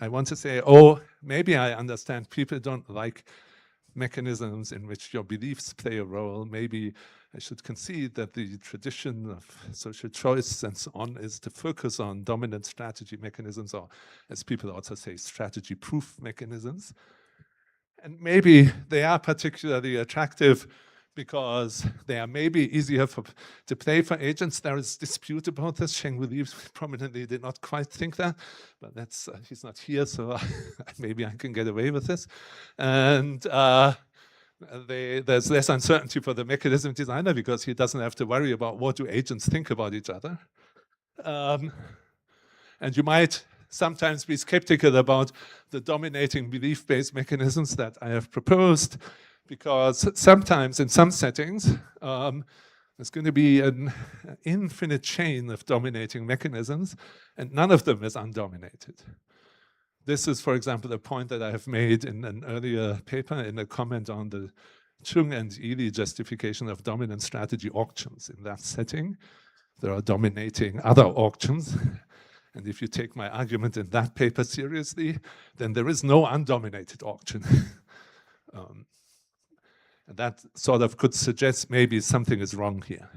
I want to say, oh, maybe I understand people don't like mechanisms in which your beliefs play a role. Maybe I should concede that the tradition of social choice and so on is to focus on dominant strategy mechanisms, or as people also say, strategy-proof mechanisms. And maybe they are particularly attractive because they are maybe easier to play for agents. There is dispute about this. Sheng Williams prominently did not quite think that, but that's he's not here, so maybe I can get away with this. And there's less uncertainty for the mechanism designer because he doesn't have to worry about what do agents think about each other. And you might sometimes be skeptical about the dominating belief-based mechanisms that I have proposed, because sometimes in some settings, there's going to be an infinite chain of dominating mechanisms, and none of them is undominated. This is, for example, a point that I have made in an earlier paper in a comment on the Chung and Ely justification of dominant strategy auctions. In that setting, there are dominating other auctions. And if you take my argument in that paper seriously, then there is no undominated auction. And that sort of could suggest maybe something is wrong here.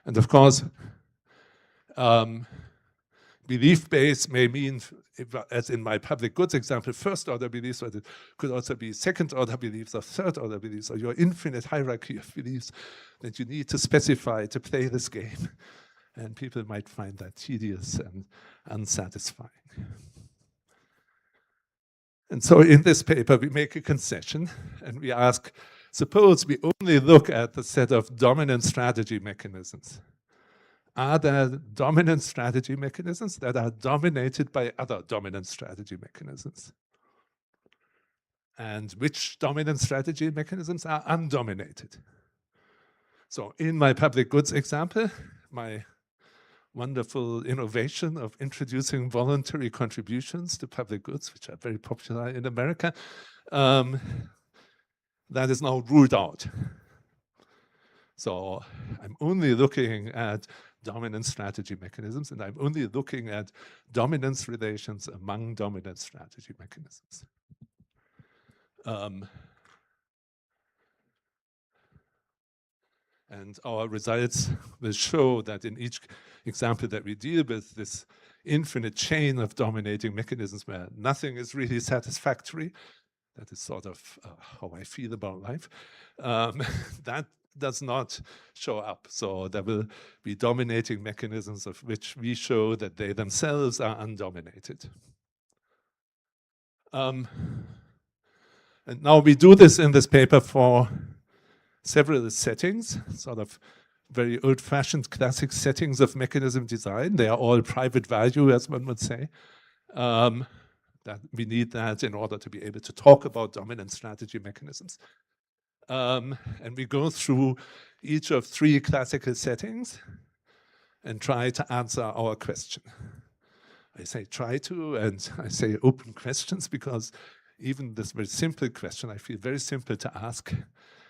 And of course, belief-based may mean, as in my public goods example, first-order beliefs, but it could also be second-order beliefs or third-order beliefs, or your infinite hierarchy of beliefs that you need to specify to play this game. And people might find that tedious and unsatisfying. And so in this paper, we make a concession, and we ask, suppose we only look at the set of dominant strategy mechanisms. Are there dominant strategy mechanisms that are dominated by other dominant strategy mechanisms? And which dominant strategy mechanisms are undominated? So in my public goods example, my wonderful innovation of introducing voluntary contributions to public goods, which are very popular in America, that is now ruled out. So I'm only looking at dominant strategy mechanisms, and I'm only looking at dominance relations among dominant strategy mechanisms. And our results will show that in each example that we deal with, this infinite chain of dominating mechanisms where nothing is really satisfactory, that is sort of how I feel about life, that does not show up. So there will be dominating mechanisms of which we show that they themselves are undominated. And now we do this in this paper for several settings, sort of very old-fashioned classic settings of mechanism design. They are all private value, as one would say. That we need that in order to be able to talk about dominant strategy mechanisms. And we go through each of 3 classical settings and try to answer our question. I say try to, and I say open questions, because even this very simple question, I feel very simple to ask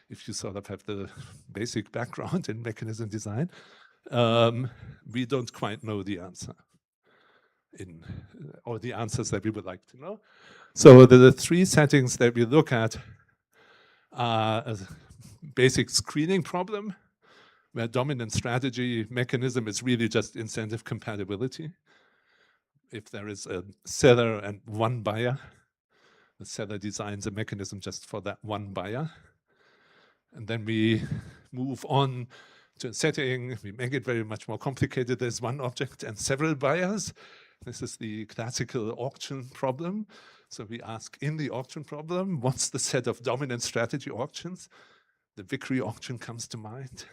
if you sort of have the basic background in mechanism design. We don't quite know the answer, or the answers that we would like to know. So the 3 settings that we look at are a basic screening problem, where dominant strategy mechanism is really just incentive compatibility. If there is a seller and one buyer, the seller designs a mechanism just for that one buyer. And then we move on to a setting, we make it very much more complicated. There's one object and several buyers. This is the classical auction problem. So we ask in the auction problem, what's the set of dominant strategy auctions? The Vickery auction comes to mind.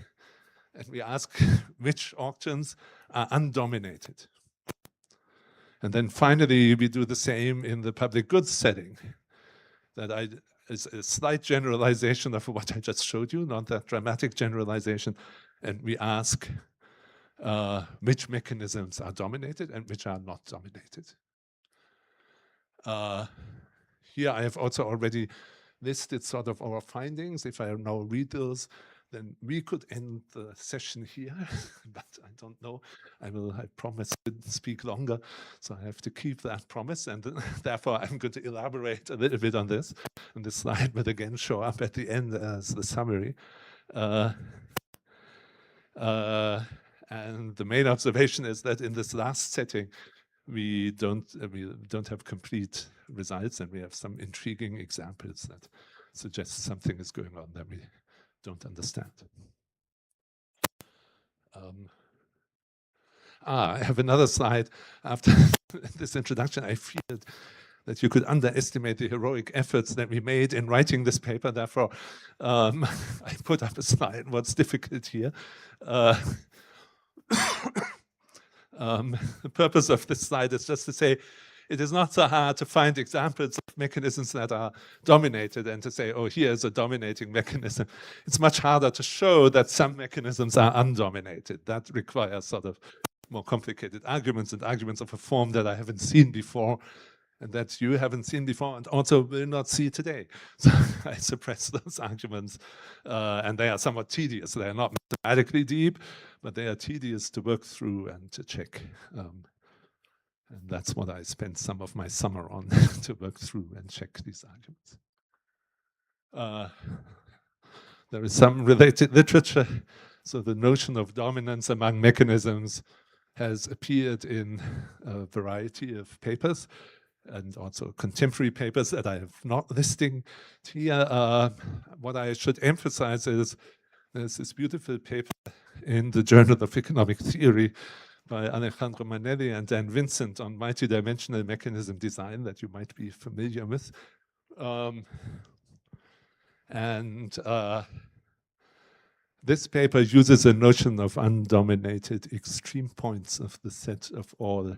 And we ask which auctions are undominated. And then finally, we do the same in the public goods setting. That is a slight generalization of what I just showed you, not that dramatic generalization. And we ask which mechanisms are dominated and which are not dominated. Here I have also already listed sort of our findings. If I now read those, then we could end the session here, but I don't know. I promise to speak longer, so I have to keep that promise, and therefore I'm going to elaborate a little bit on this. And this slide will again show up at the end as the summary. And the main observation is that in this last setting, we don't have complete results, and we have some intriguing examples that suggest something is going on that we don't understand. I have another slide. After this introduction, I feel that you could underestimate the heroic efforts that we made in writing this paper. Therefore, I put up a slide. What's difficult here? The purpose of this slide is just to say it is not so hard to find examples of mechanisms that are dominated and to say, oh, here's a dominating mechanism. It's much harder to show that some mechanisms are undominated. That requires sort of more complicated arguments and arguments of a form that I haven't seen before and that you haven't seen before and also will not see today. So I suppress those arguments and they are somewhat tedious. They are not mathematically deep, but they are tedious to work through and to check. And that's what I spent some of my summer on, to work through and check these arguments. There is some related literature. So the notion of dominance among mechanisms has appeared in a variety of papers and also contemporary papers that I have not listing here. What I should emphasize is there's this beautiful paper in the Journal of Economic Theory by Alejandro Manelli and Dan Vincent on multidimensional mechanism design that you might be familiar with. This paper uses a notion of undominated extreme points of the set of all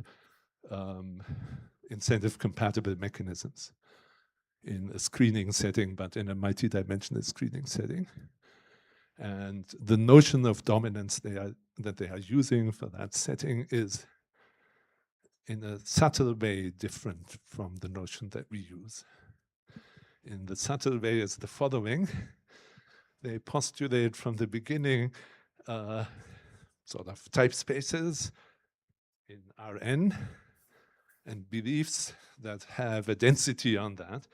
incentive compatible mechanisms in a screening setting, but in a multidimensional screening setting. And the notion of dominance that they are using for that setting is in a subtle way different from the notion that we use. In the subtle way is the following. They postulate from the beginning sort of type spaces in Rn and beliefs that have a density on that,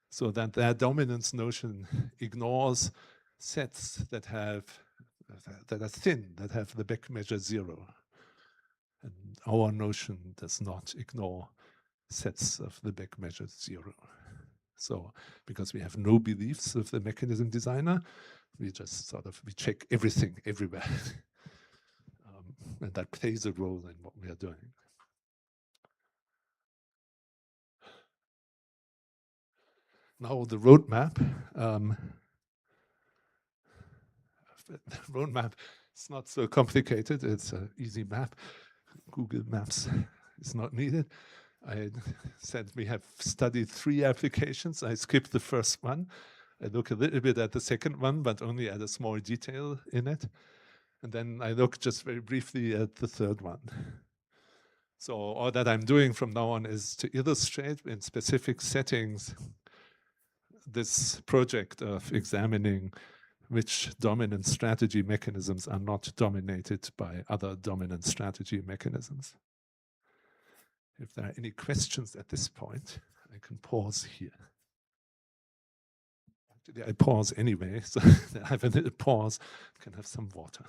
so that their dominance notion ignores sets that are thin, that have the back measure 0. And our notion does not ignore sets of the back measure 0. So because we have no beliefs of the mechanism designer, we just sort of, we check everything everywhere. And that plays a role in what we are doing. Now the roadmap. The roadmap is not so complicated. It's an easy map. Google Maps is not needed. I said we have studied 3 applications. I skipped the first one. I look a little bit at the second one, but only at a small detail in it. And then I look just very briefly at the third one. So all that I'm doing from now on is to illustrate in specific settings this project of examining which dominant strategy mechanisms are not dominated by other dominant strategy mechanisms. If there are any questions at this point, I can pause here. Actually, I pause anyway, so I have a little pause, can have some water.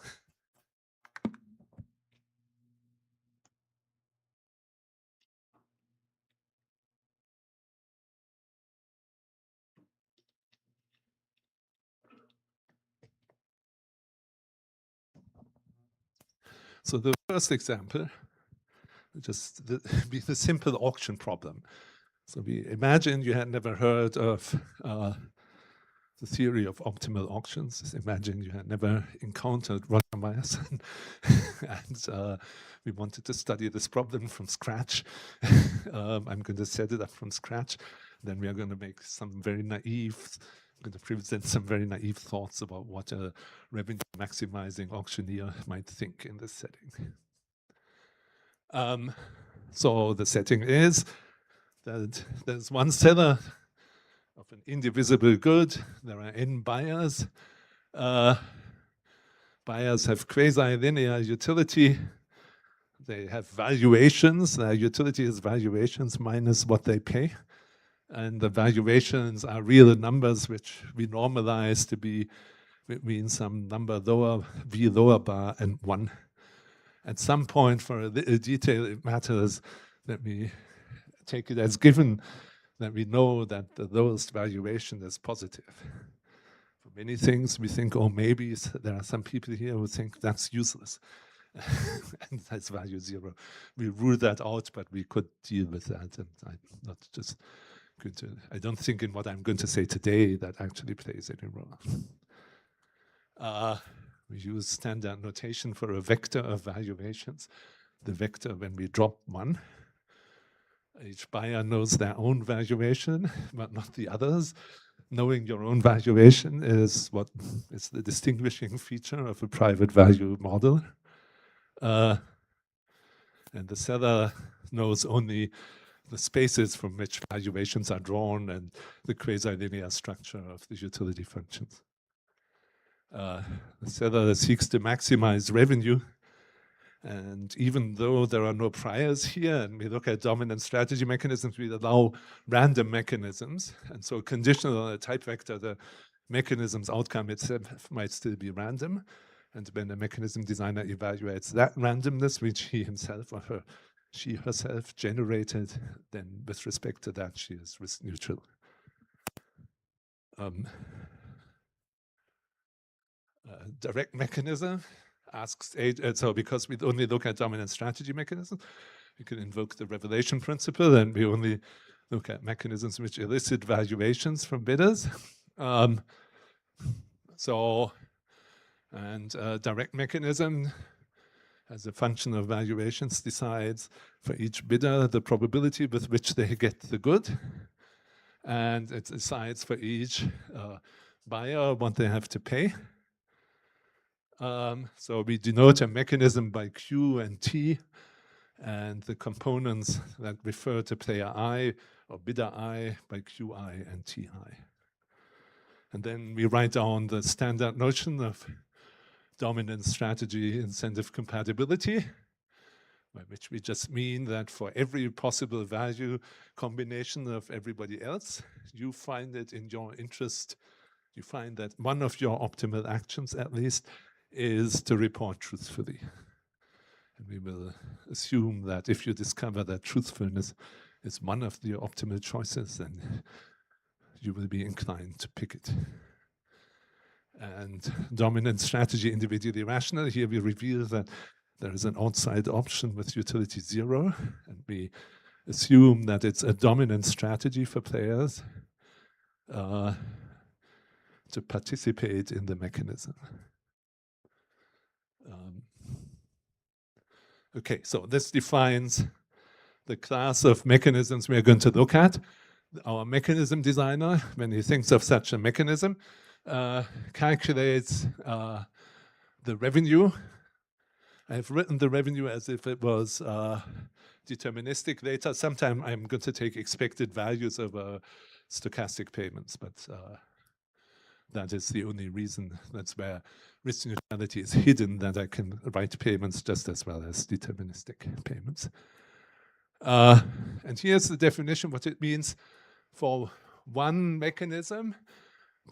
So the first example would just be the simple auction problem. So we imagine you had never heard of the theory of optimal auctions. Just imagine you had never encountered Roger Myerson. And we wanted to study this problem from scratch. I'm going to set it up from scratch. Then we are going to make some very naive, I'm going to present some very naive thoughts about what a revenue maximizing auctioneer might think in this setting. So the setting is that there's one seller of an indivisible good. There are n buyers. Buyers have quasi-linear utility. They have valuations. Their utility is valuations minus what they pay. And the valuations are real numbers, which we normalize to be between some number lower, v lower bar, and 1. At some point, for a little detail, it matters that we take it as given that we know that the lowest valuation is positive. For many things, we think, oh, maybe there are some people here who think that's useless. and that's value 0. We rule that out, but we could deal with that. And I'm not just going to, I don't think in what I'm going to say today that actually plays any role. We use standard notation for a vector of valuations. The vector, when we drop 1, each buyer knows their own valuation, but not the others. Knowing your own valuation is what is the distinguishing feature of a private value model. And the seller knows only the spaces from which valuations are drawn and the quasi-linear structure of the utility functions. The seller seeks to maximize revenue. And even though there are no priors here, and we look at dominant strategy mechanisms, we allow random mechanisms. And so conditional on a type vector, the mechanism's outcome itself might still be random. And when the mechanism designer evaluates that randomness, which he himself or she herself generated, then with respect to that, she is risk neutral. Direct mechanism asks, so because we only look at dominant strategy mechanisms, we can invoke the revelation principle, and we only look at mechanisms which elicit valuations from bidders. Direct mechanism, as a function of valuations, decides for each bidder the probability with which they get the good, and it decides for each buyer what they have to pay. So we denote a mechanism by Q and T, and the components that refer to player I or bidder I by QI and TI. And then we write down the standard notion of dominant strategy incentive compatibility, by which we just mean that for every possible value combination of everybody else, you find it in your interest, you find that one of your optimal actions at least is to report truthfully. And we will assume that if you discover that truthfulness is one of the optimal choices, then you will be inclined to pick it. And dominant strategy individually rational, here we reveal that there is an outside option with utility 0, and we assume that it's a dominant strategy for players to participate in the mechanism. Okay, so this defines the class of mechanisms we are going to look at. Our mechanism designer, when he thinks of such a mechanism, calculates the revenue. I've written the revenue as if it was deterministic data. Sometime I'm going to take expected values over stochastic payments, but that is the only reason. That's where risk neutrality is hidden, that I can write payments just as well as deterministic payments. And here's the definition, what it means for one mechanism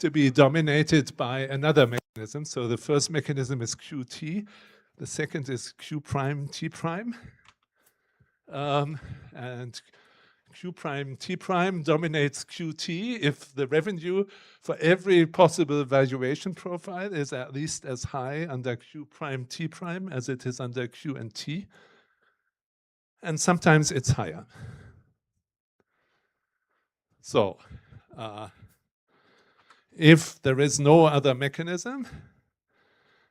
to be dominated by another mechanism. So the first mechanism is QT, the second is Q prime T prime. And Q prime T prime dominates QT if the revenue for every possible valuation profile is at least as high under Q prime T prime as it is under Q and T. And sometimes it's higher. So if there is no other mechanism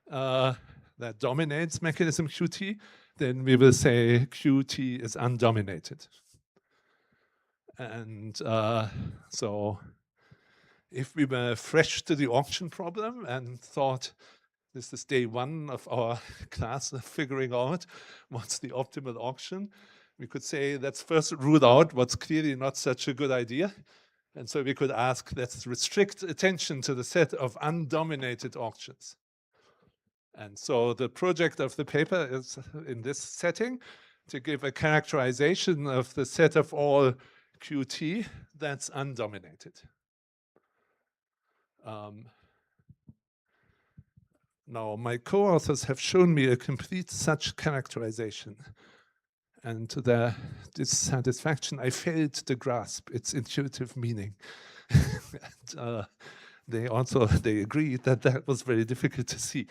that dominates mechanism QT, then we will say QT is undominated. And so if we were fresh to the auction problem and thought this is day one of our class of figuring out what's the optimal auction, we could say let's first rule out what's clearly not such a good idea. And so we could ask, let's restrict attention to the set of undominated auctions. And so the project of the paper is, in this setting, to give a characterization of the set of all QT that's undominated. Now, my co-authors have shown me a complete such characterization. And to their dissatisfaction, I failed to grasp its intuitive meaning. And, they agreed that that was very difficult to see.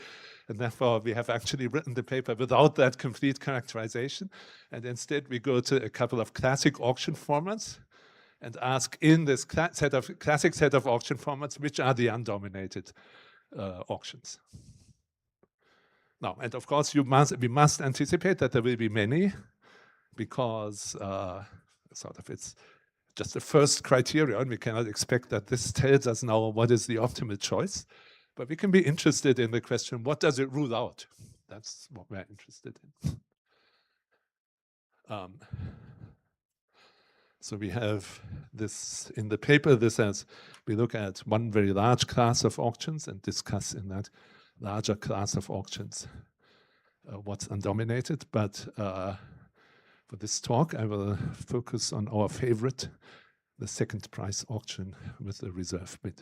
And therefore, we have actually written the paper without that complete characterization. And instead, we go to a couple of classic auction formats and ask in this classic set of auction formats, which are the undominated auctions. Now, and of course, we must anticipate that there will be many, because it's just the first criterion. We cannot expect that this tells us now what is the optimal choice. But we can be interested in the question, what does it rule out? That's what we're interested in. So we have this in the paper. We look at one very large class of auctions and discuss in that larger class of auctions what's undominated. But for this talk, I will focus on our favorite, the second price auction with the reserve bid.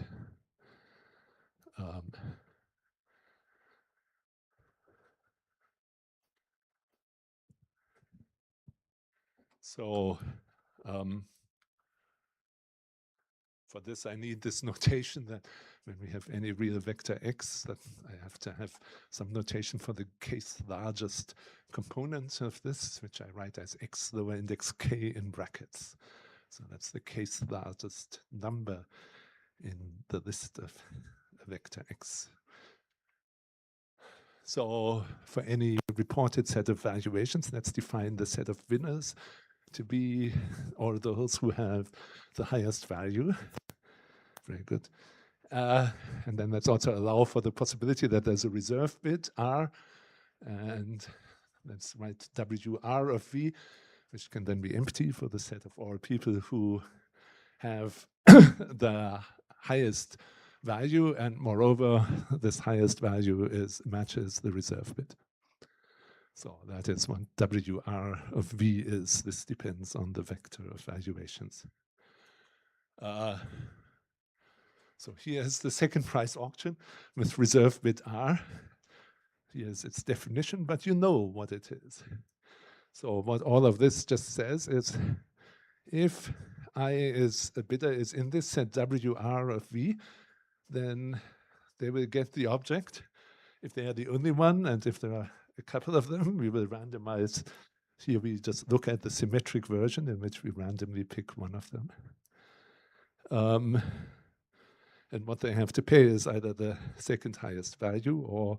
For this, I need this notation that when we have any real vector x, that I have to have some notation for the case largest component of this, which I write as x lower index k in brackets. So that's the case largest number in the list of vector x. So for any reported set of valuations, let's define the set of winners to be all those who have the highest value. Very good. And then let's also allow for the possibility that there's a reserve bid, R, and let's write WR of V, which can then be empty for the set of all people who have the highest value, and moreover, this highest value matches the reserve bid. So that is what WR of V is. This depends on the vector of valuations. So here's the second price auction with reserve bid R. Here's its definition, but you know what it is. So what all of this just says is, if a bidder is in this set WR of V, then they will get the object. If they are the only one, and if there are a couple of them, we will randomize. Here we just look at the symmetric version in which we randomly pick one of them. And what they have to pay is either the second highest value or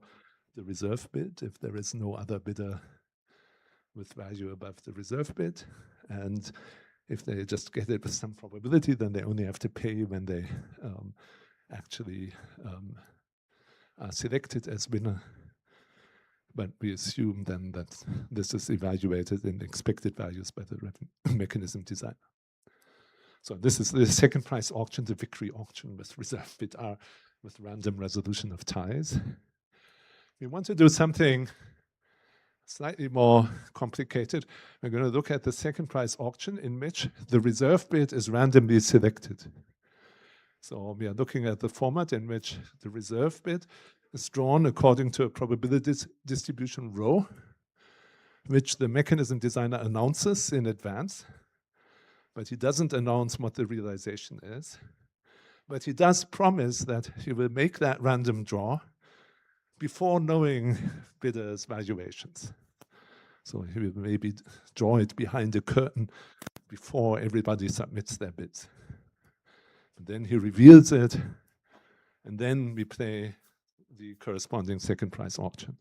the reserve bid, if there is no other bidder with value above the reserve bid. And if they just get it with some probability, then they only have to pay when they actually are selected as winner. But we assume then that this is evaluated in expected values by the mechanism designer. So this is the second price auction, the victory auction with reserve bid R with random resolution of ties. We want to do something slightly more complicated. We're going to look at the second price auction in which the reserve bid is randomly selected. So we are looking at the format in which the reserve bid is drawn according to a probability distribution rho, which the mechanism designer announces in advance, but he doesn't announce what the realization is. But he does promise that he will make that random draw before knowing bidders' valuations. So he will maybe draw it behind a curtain before everybody submits their bids. And then he reveals it, and then we play the corresponding second price auction.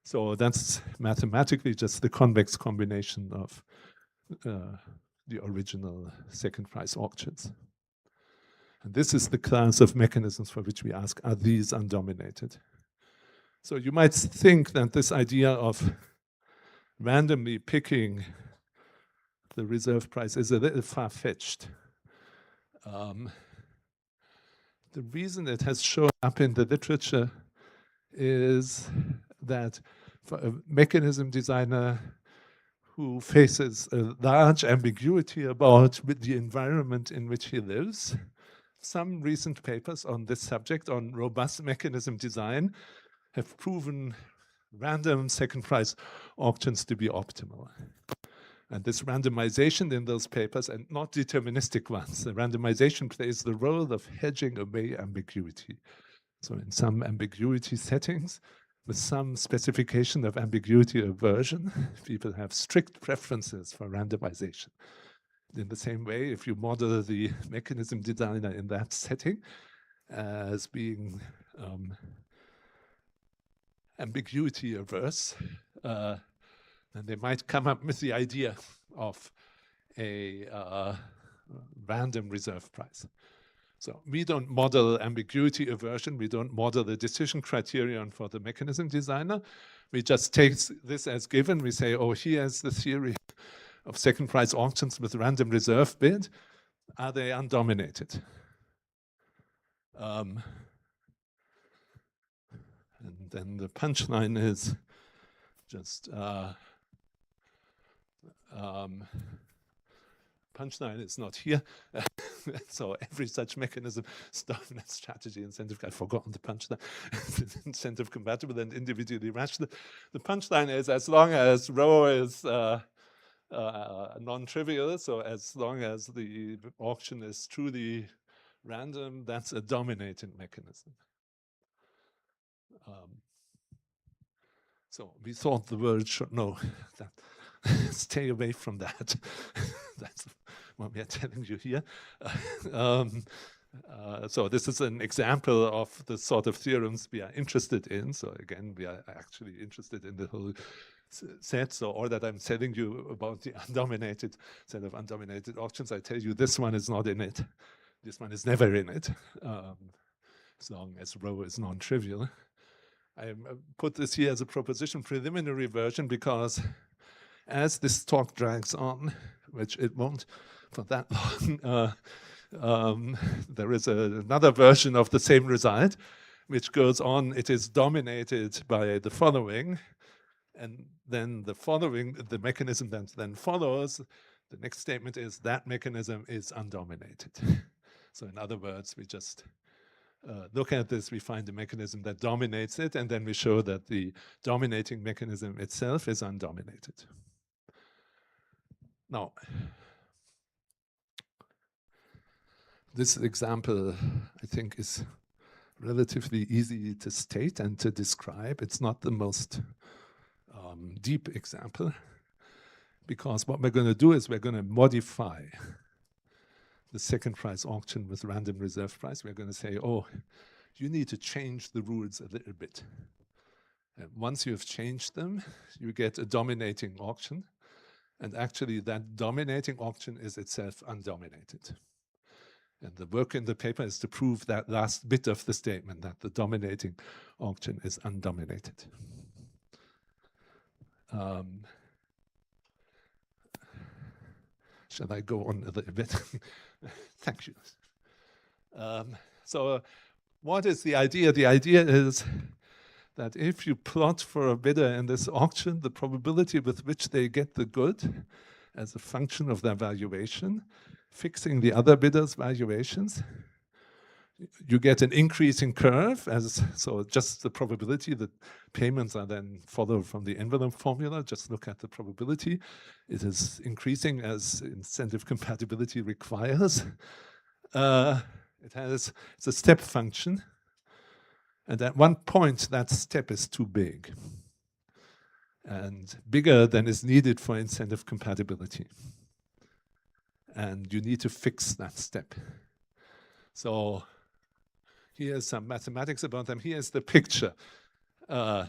So that's mathematically just the convex combination of the original second price auctions. And this is the class of mechanisms for which we ask, are these undominated? So you might think that this idea of randomly picking the reserve price is a little far-fetched. The reason it has shown up in the literature is that for a mechanism designer who faces a large ambiguity about the environment in which he lives, some recent papers on this subject, on robust mechanism design, have proven random second price auctions to be optimal. And this randomization in those papers, and not deterministic ones, the randomization plays the role of hedging away ambiguity. So in some ambiguity settings, with some specification of ambiguity aversion, people have strict preferences for randomization. In the same way, if you model the mechanism designer in that setting as being ambiguity averse, and they might come up with the idea of a random reserve price. So we don't model ambiguity aversion. We don't model the decision criterion for the mechanism designer. We just take this as given. We say, oh, here's the theory of second price auctions with random reserve bid. Are they undominated? And then the punchline is just punchline is not here. So every such mechanism, dominant strategy, incentive, I've forgotten the punchline, incentive compatible and individually rational. The punchline is as long as rho is non-trivial, so as long as the auction is truly random, that's a dominating mechanism. So we thought the world should know that. Stay away from that. That's what we are telling you here. So this is an example of the sort of theorems we are interested in. So again, we are actually interested in the whole set. So all that I'm telling you about the undominated set of undominated auctions, I tell you this one is not in it. This one is never in it, as long as rho is non-trivial. I put this here as a proposition preliminary version because as this talk drags on, which it won't for that long, there is another version of the same result, which goes on, it is dominated by the following, and then the mechanism that then follows, the next statement is that mechanism is undominated. So in other words, we just look at this, we find a mechanism that dominates it, and then we show that the dominating mechanism itself is undominated. Now, this example, I think, is relatively easy to state and to describe. It's not the most deep example, because what we're going to do is we're going to modify the second price auction with random reserve price. We're going to say, oh, you need to change the rules a little bit. And once you've changed them, you get a dominating auction. And actually, that dominating auction is itself undominated. And the work in the paper is to prove that last bit of the statement, that the dominating auction is undominated. Shall I go on a little bit? Thank you. So what is the idea? The idea is that if you plot for a bidder in this auction the probability with which they get the good as a function of their valuation, fixing the other bidders' valuations, you get an increasing curve, so just the probability that payments are then followed from the envelope formula. Just look at the probability. It is increasing as incentive compatibility requires. It's a step function. And at one point, that step is too big and bigger than is needed for incentive compatibility. And you need to fix that step. So here's some mathematics about them. Here's the picture. So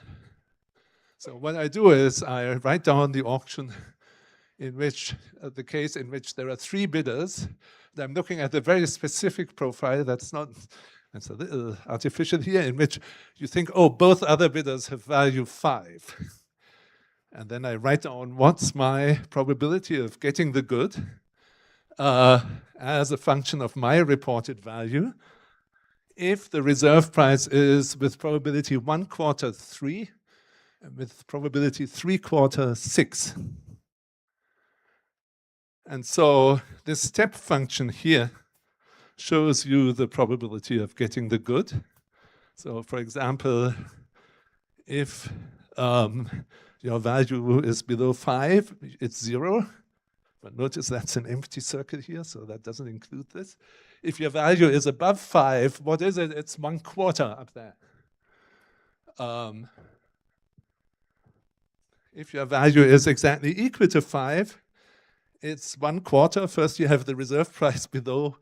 what I do is I write down the auction in which, the case in which there are 3 bidders. And I'm looking at a very specific profile that's not, it's a little artificial here, in which you think, oh, both other bidders have value 5. And then I write down what's my probability of getting the good as a function of my reported value if the reserve price is with probability 1/4 3 and with probability 3/4 6. And so this step function here shows you the probability of getting the good. So for example, if your value is below 5, it's 0. But notice that's an empty circle here, so that doesn't include this. If your value is above 5, what is it? It's 1/4 up there. If your value is exactly equal to 5, it's 1/4. First, you have the reserve price below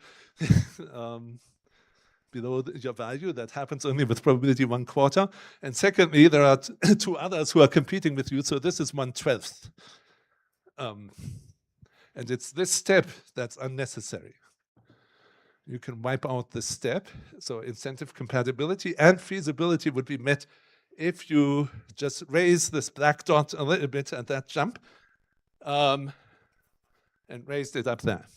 your value. That happens only with probability 1/4. And secondly, there are two others who are competing with you, so this is 1/12. And it's this step that's unnecessary. You can wipe out this step. So incentive compatibility and feasibility would be met if you just raise this black dot a little bit at that jump and raised it up there.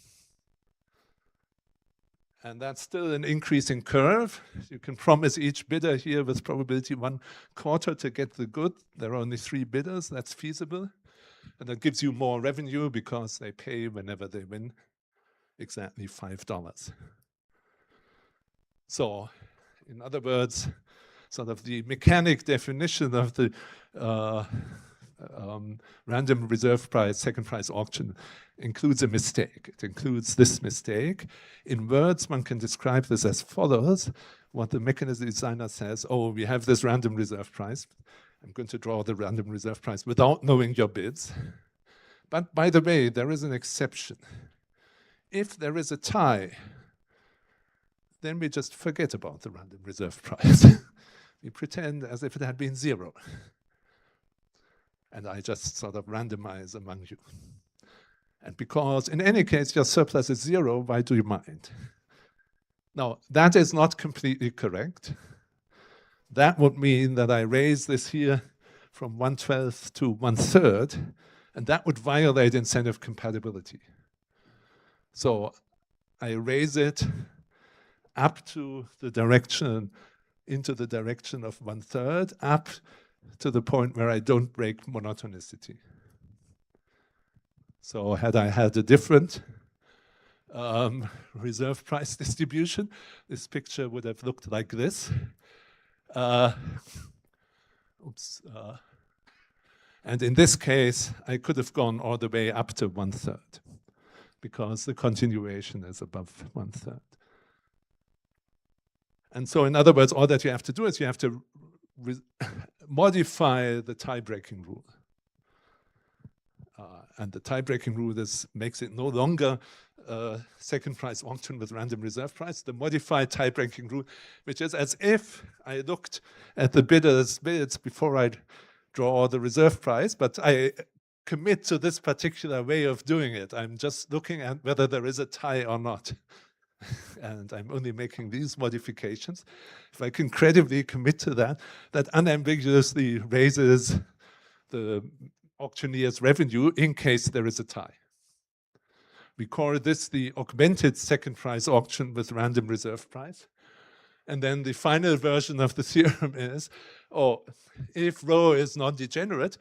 And that's still an increasing curve. You can promise each bidder here with probability 1/4 to get the good. There are only 3 bidders. That's feasible. And that gives you more revenue because they pay whenever they win exactly $5. So, in other words, sort of the mechanic definition of the random reserve price, second price auction includes a mistake. It includes this mistake. In words, one can describe this as follows. What the mechanism designer says, oh, we have this random reserve price. I'm going to draw the random reserve price without knowing your bids. But by the way, there is an exception. If there is a tie, then we just forget about the random reserve price. We pretend as if it had been 0. And I just sort of randomize among you. And because in any case your surplus is 0, why do you mind? Now, that is not completely correct. That would mean that I raise this here from 1/12 to 1/3, and that would violate incentive compatibility. So I raise it up to the direction, into the direction of 1/3, up to the point where I don't break monotonicity. So had I had a different reserve price distribution, this picture would have looked like this. And in this case, I could have gone all the way up to 1/3 because the continuation is above 1/3. And so in other words, all that you have to do is you have to modify the tie-breaking rule. And the tie-breaking rule makes it no longer second price auction with random reserve price. The modified tie-breaking rule, which is as if I looked at the bidders' bids before I draw the reserve price, but I commit to this particular way of doing it. I'm just looking at whether there is a tie or not. And I'm only making these modifications. If I can credibly commit to that, that unambiguously raises the auctioneer's revenue in case there is a tie. We call this the augmented second price auction with random reserve price. And then the final version of the theorem is, if rho is non-degenerate,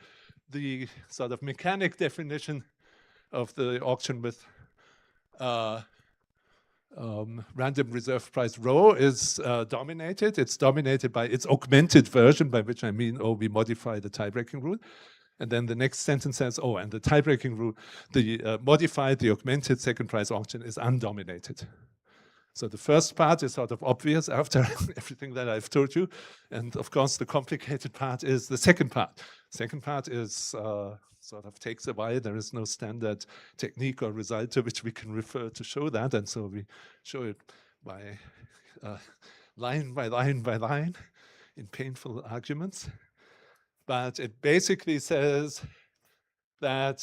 the sort of mechanic definition of the auction with random reserve price rho is dominated. It's dominated by its augmented version, by which I mean, we modify the tie-breaking rule. And then the next sentence says, and the tie-breaking rule, the modified, the augmented second price auction is undominated. So the first part is sort of obvious after everything that I've told you. And of course, the complicated part is the second part. Second part is sort of takes a while. There is no standard technique or result to which we can refer to show that. And so we show it by line by line by line in painful arguments. But it basically says that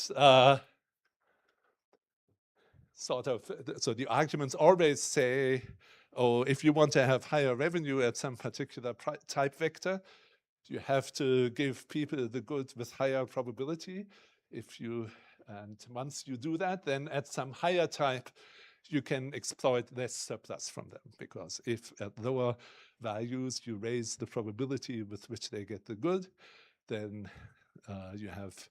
so the arguments always say, if you want to have higher revenue at some particular type vector, you have to give people the good with higher probability. And once you do that, then at some higher type, you can exploit less surplus from them. Because if at lower values you raise the probability with which they get the good, then you have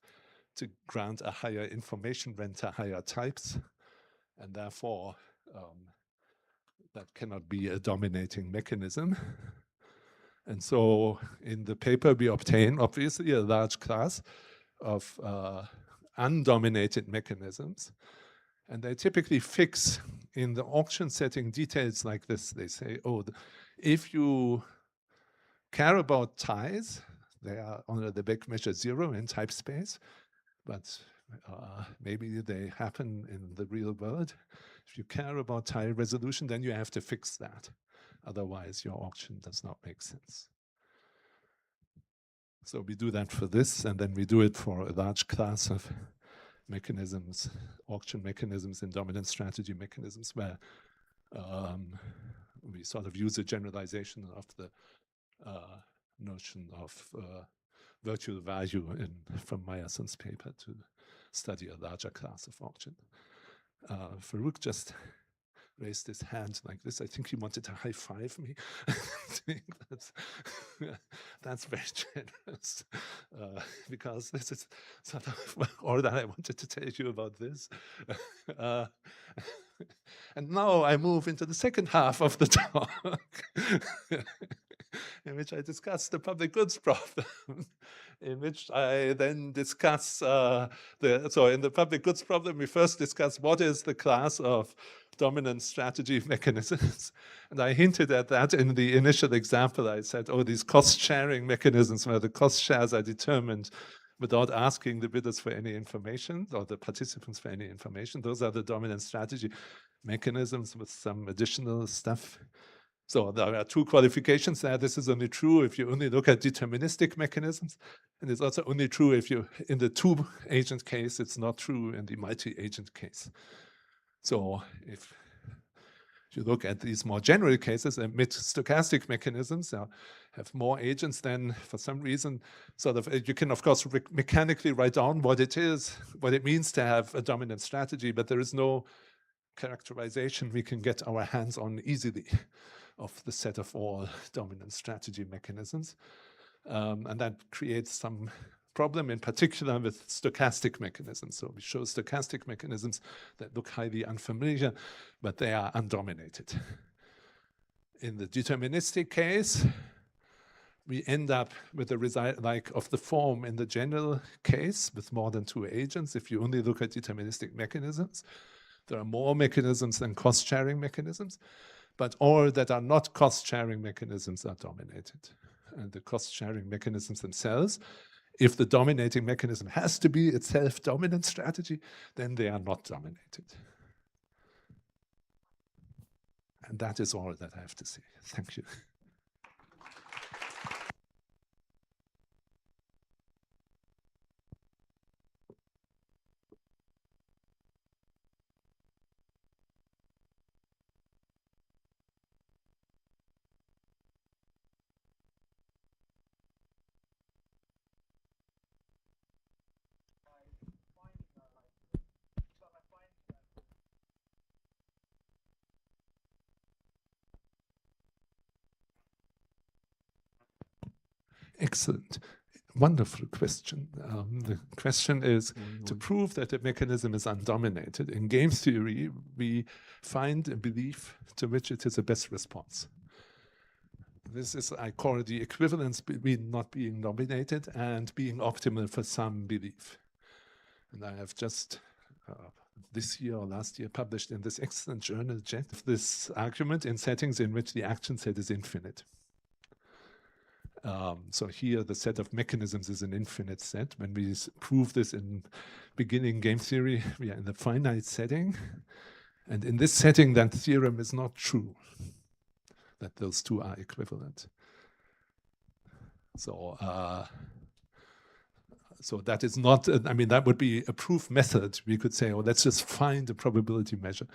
to grant a higher information rent to higher types. And therefore, that cannot be a dominating mechanism. And so in the paper, we obtain, obviously, a large class of undominated mechanisms. And they typically fix in the auction setting details like this. They say, oh, if you care about ties, they are under the big measure 0 in type space, but maybe they happen in the real world. If you care about tie resolution, then you have to fix that. Otherwise, your auction does not make sense. So we do that for this, and then we do it for a large class of mechanisms, auction mechanisms and dominant strategy mechanisms, where we sort of use a generalization of the notion of virtual value from Meyerson's paper to study a larger class of auction. Faruk just raised his hand like this. I think he wanted to high five me. that's very generous, because this is sort of all that I wanted to tell you about this. And now I move into the second half of the talk, in which I discuss the public goods problem, in which I then discuss so in the public goods problem, we first discuss what is the class of dominant strategy mechanisms. And I hinted at that in the initial example. I said, oh, these cost-sharing mechanisms where the cost shares are determined without asking the bidders for any information or the participants for any information. Those are the dominant strategy mechanisms with some additional stuff. So there are two qualifications there. This is only true if you only look at deterministic mechanisms. And it's also only true if you, in the two-agent case, it's not true in the multi-agent case. So if you look at these more general cases, emit stochastic mechanisms have more agents, then for some reason, sort of, you can of course mechanically write down what it is, what it means to have a dominant strategy, but there is no characterization we can get our hands on easily of the set of all dominant strategy mechanisms. And that creates some problem in particular with stochastic mechanisms. So we show stochastic mechanisms that look highly unfamiliar, but they are undominated. In the deterministic case, we end up with a result like of the form in the general case with more than two agents. If you only look at deterministic mechanisms, there are more mechanisms than cost-sharing mechanisms, but all that are not cost-sharing mechanisms are dominated. And the cost-sharing mechanisms themselves, if the dominating mechanism has to be itself dominant strategy, then they are not dominated. And that is all that I have to say. Thank you. Excellent. Wonderful question. The question is to prove that a mechanism is undominated. In game theory, we find a belief to which it is the best response. This is, I call it the equivalence between not being dominated and being optimal for some belief. And I have just this year or last year published in this excellent journal, Jet, this argument in settings in which the action set is infinite. So here the set of mechanisms is an infinite set. When we prove this in beginning game theory, we are in the finite setting. And in this setting, that theorem is not true, that those two are equivalent. So, so that is not, I mean, that would be a proof method. We could say, oh, let's just find a probability measure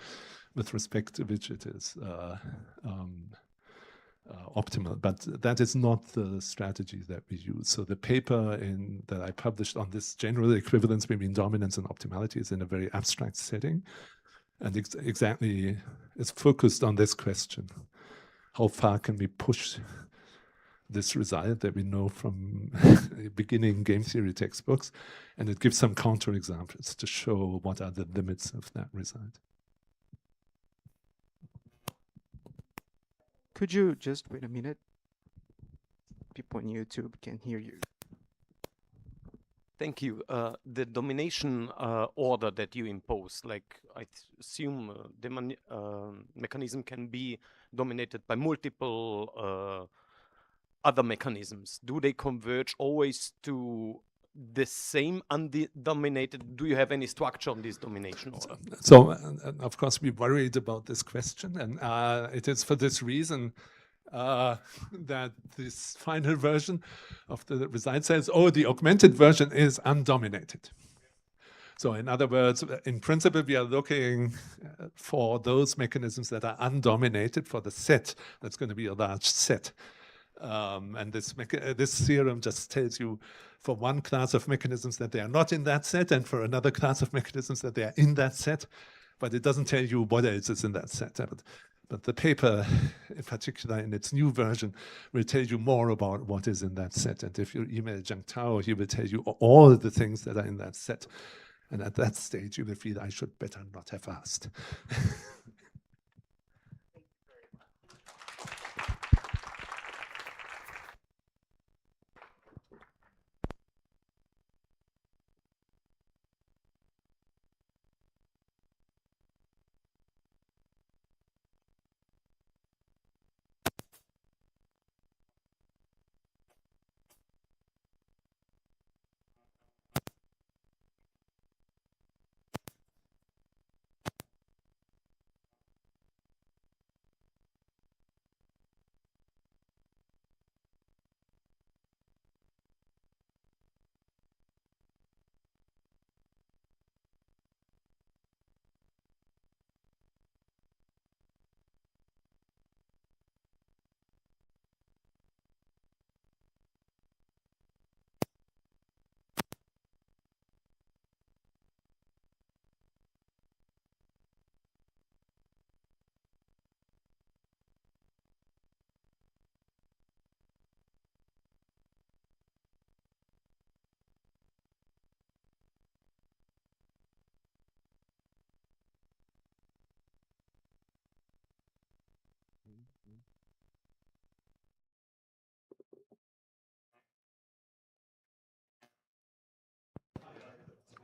with respect to which it is optimal, but that is not the strategy that we use. So the paper that I published on this general equivalence between dominance and optimality is in a very abstract setting, and exactly it's focused on this question: how far can we push this result that we know from beginning game theory textbooks, and it gives some counterexamples to show what are the limits of that result. Could you just wait a minute? People on YouTube can hear you. Thank you. The domination order that you impose, like I assume the mechanism can be dominated by multiple other mechanisms. Do they converge always to the same undominated? Do you have any structure on this domination order? So, of course, we worried about this question, and it is for this reason that this final version of the result says, oh, the augmented version is undominated. So in other words, in principle, we are looking for those mechanisms that are undominated for the set. That's going to be a large set. And this theorem just tells you for one class of mechanisms that they are not in that set, and for another class of mechanisms that they are in that set. But it doesn't tell you what else is in that set. But the paper, in particular in its new version, will tell you more about what is in that set. And if you email Zhang Tao, he will tell you all the things that are in that set. And at that stage, you will feel I should better not have asked.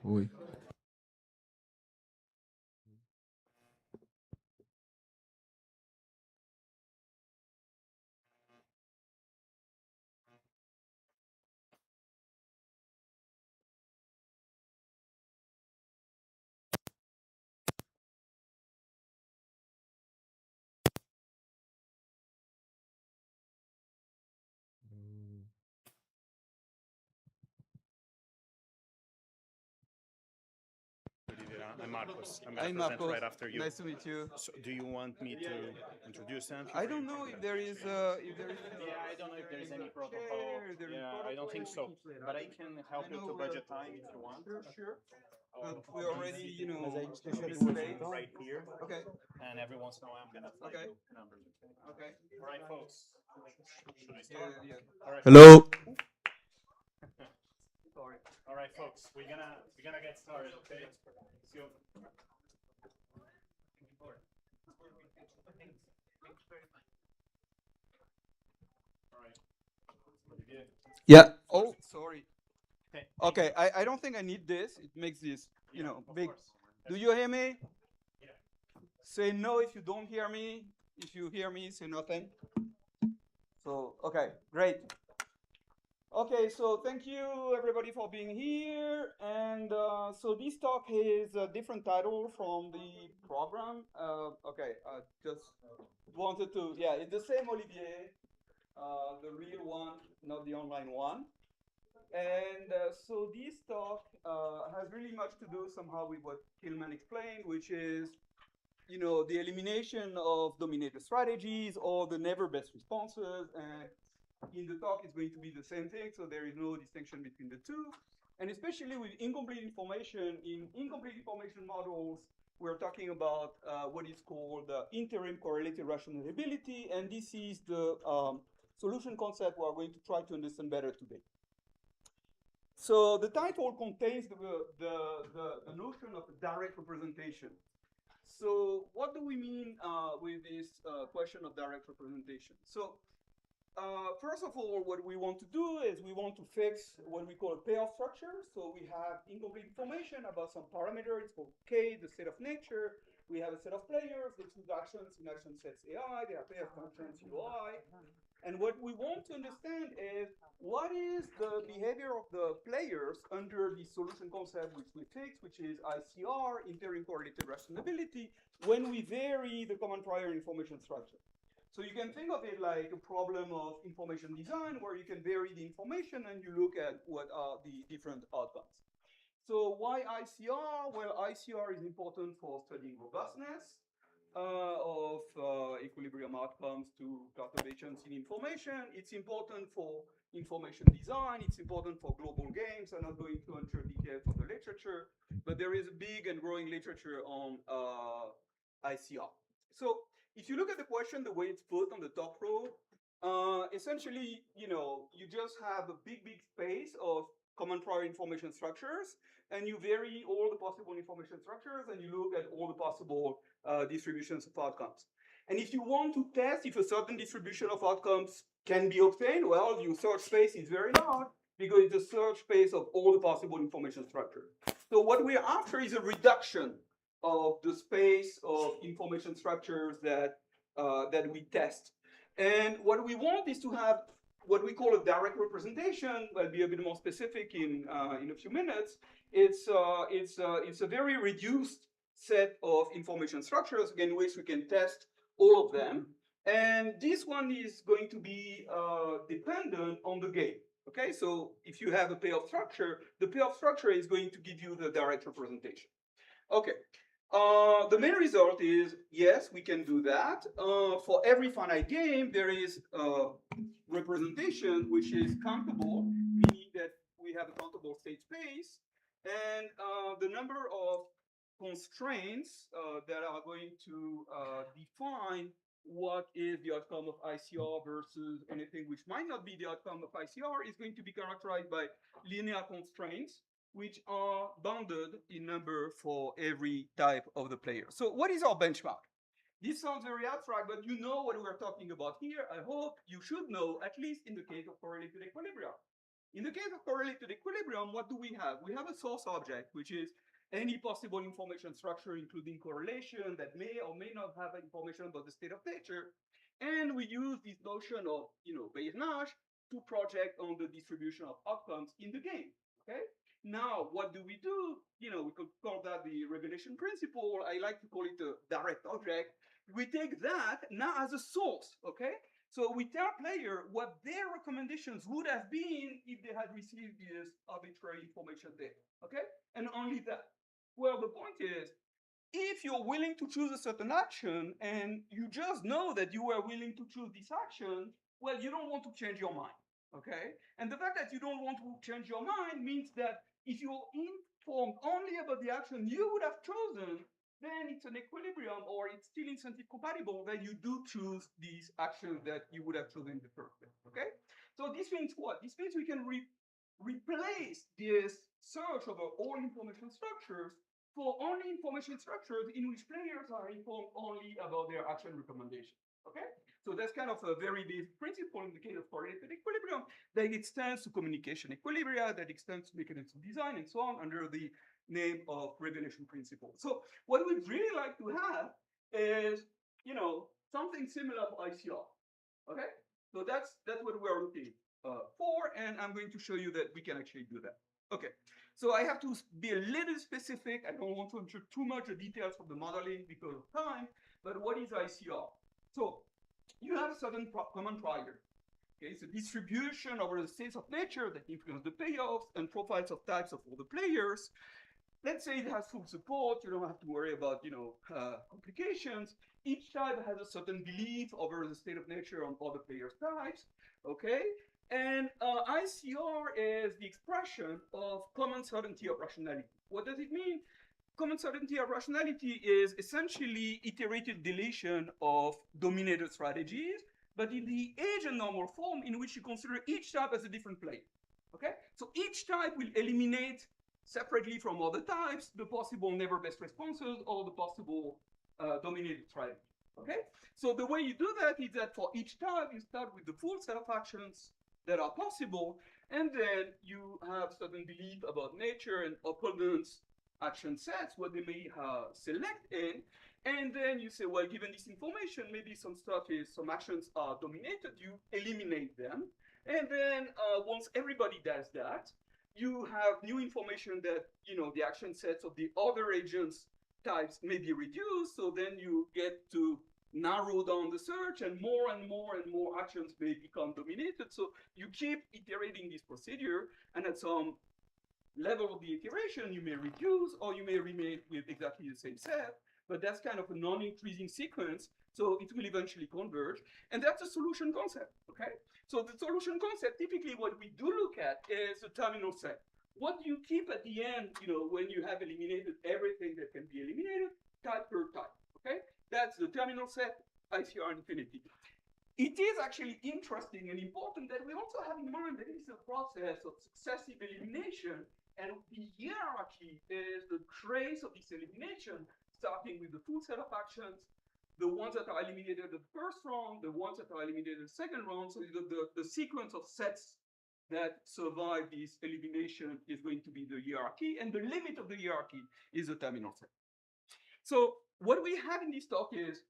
Oi. I'm Marcos. I'm Hi, going to present Marcos. right after you. Nice to meet you. So do you want me to introduce them? I don't know if there is Yeah, I don't know if there's any protocol. Yeah, I don't think so. But I can help you to budget time if you want. Sure. But we already, Space right here. Okay. And every once in a while, I'm going to flag Okay. you numbers. Okay. All right, folks. Should I start? Yeah. All right. Hello. Sorry. All right, folks. We're gonna get started. Okay. See you. All right. Olivier. Yeah. Oh, sorry. Okay. Okay. I don't think I need this. It makes this, big. Do you hear me? Yeah. Say no if you don't hear me. If you hear me, say nothing. So, okay, great. Okay, so thank you everybody for being here. And so this talk is a different title from the program. Okay, I just wanted to, yeah, it's the same Olivier, the real one, not the online one. And so this talk has really much to do somehow with what Tilman explained, which is, the elimination of dominated strategies or the never best responses. And in the talk, it's going to be the same thing, so there is no distinction between the two. And especially with incomplete information, in incomplete information models, we're talking about what is called interim correlated rational ability, and this is the solution concept we are going to try to understand better today. So the title contains the notion of direct representation. So what do we mean with this question of direct representation? So first of all, what we want to do is we want to fix what we call a payoff structure. So we have incomplete information about some parameter. It's called K, the state of nature. We have a set of players. They choose actions in action sets AI. They have payoff functions UI. And what we want to understand is what is the behavior of the players under the solution concept which we fix, which is ICR, intercorrelated rationality, when we vary the common prior information structure. So you can think of it like a problem of information design where you can vary the information and you look at what are the different outcomes. So why ICR? Well, ICR is important for studying robustness of equilibrium outcomes to perturbations in information. It's important for information design. It's important for global games. I'm not going to enter details of the literature, but there is a big and growing literature on ICR. So if you look at the question, the way it's put on the top row, essentially, you just have a big space of common prior information structures, and you vary all the possible information structures, and you look at all the possible distributions of outcomes. And if you want to test if a certain distribution of outcomes can be obtained, well, your search space is very large because it's a search space of all the possible information structures. So what we're after is a reduction of the space of information structures that we test. And what we want is to have what we call a direct representation. I'll be a bit more specific in a few minutes. It's a very reduced set of information structures, again, in which we can test all of them. And this one is going to be dependent on the game. Okay, so if you have a payoff structure, the payoff structure is going to give you the direct representation. Okay. The main result is, yes, we can do that. For every finite game, there is a representation which is countable, meaning that we have a countable state space, and the number of constraints that are going to define what is the outcome of ICR versus anything which might not be the outcome of ICR is going to be characterized by linear constraints, which are bounded in number for every type of the player. So what is our benchmark? This sounds very abstract, but you know what we're talking about here. I hope you should know, at least in the case of correlated equilibrium. In the case of correlated equilibrium, what do we have? We have a source object, which is any possible information structure, including correlation that may or may not have information about the state of nature. And we use this notion of, Bayes-Nash to project on the distribution of outcomes in the game, okay? Now, what do? We could call that the revelation principle. I like to call it a direct object. We take that now as a source, okay? So we tell player what their recommendations would have been if they had received this arbitrary information there, okay? And only that. Well, the point is, if you're willing to choose a certain action and you just know that you were willing to choose this action, well, you don't want to change your mind, okay? And the fact that you don't want to change your mind means that if you're informed only about the action you would have chosen, then it's an equilibrium or it's still incentive compatible that you do choose these actions that you would have chosen in the first place, okay? So this means what? This means we can replace this search over all information structures for only information structures in which players are informed only about their action recommendation, okay? So that's kind of a very basic principle in the case of correlated equilibrium that extends to communication equilibria, that extends to mechanism design, and so on under the name of revelation principle. So what we'd really like to have is, something similar for ICR, okay? So that's what we're looking for, and I'm going to show you that we can actually do that. Okay, so I have to be a little specific. I don't want to enter too much the details of the modeling because of time, but what is ICR? So you have a certain common prior. Okay, it's a distribution over the states of nature that influence the payoffs and profiles of types of all the players. Let's say it has full support. You don't have to worry about, complications. Each type has a certain belief over the state of nature on all the players' types. Okay, and ICR is the expression of common certainty of rationality. What does it mean? Common certainty of rationality is essentially iterated deletion of dominated strategies, but in the age and normal form in which you consider each type as a different player. Okay? So each type will eliminate separately from other types the possible never best responses or the possible dominated strategy. Okay? So the way you do that is that for each type, you start with the full set of actions that are possible, and then you have certain belief about nature and opponents' action sets, what they may select in, and then you say, well, given this information, maybe some actions are dominated, you eliminate them, and then once everybody does that, you have new information that, the action sets of the other agents types may be reduced, so then you get to narrow down the search, and more actions may become dominated. So you keep iterating this procedure, and at some level of the iteration, you may reduce, or you may remain with exactly the same set, but that's kind of a non-increasing sequence, so it will eventually converge, and that's a solution concept, okay? So the solution concept, typically what we do look at is a terminal set. What do you keep at the end, when you have eliminated everything that can be eliminated, type per type, okay? That's the terminal set, ICR infinity. It is actually interesting and important that we also have in mind that it is a process of successive elimination, and the hierarchy is the trace of this elimination, starting with the full set of actions, the ones that are eliminated in the first round, the ones that are eliminated in the second round. So the sequence of sets that survive this elimination is going to be the hierarchy, and the limit of the hierarchy is the terminal set. So what we have in this talk is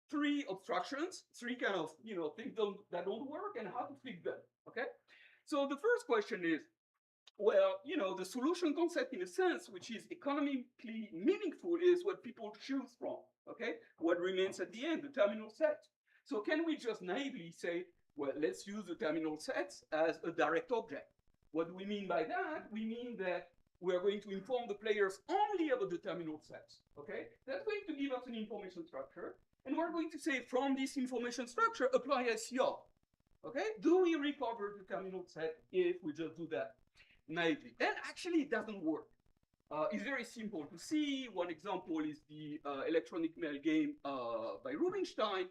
three obstructions, three kind of things that don't work, and how to fix them. Okay. So the first question is, well, the solution concept, in a sense, which is economically meaningful, is what people choose from. Okay. What remains at the end, the terminal set. So can we just naively say, well, let's use the terminal sets as a direct object? What do we mean by that? We mean that we're going to inform the players only about the terminal sets. Okay. That's going to give us an information structure. And we're going to say, from this information structure, apply ICR. Okay? Do we recover the terminal set if we just do that naively? And actually, it doesn't work. It's very simple to see. One example is the electronic mail game by Rubinstein.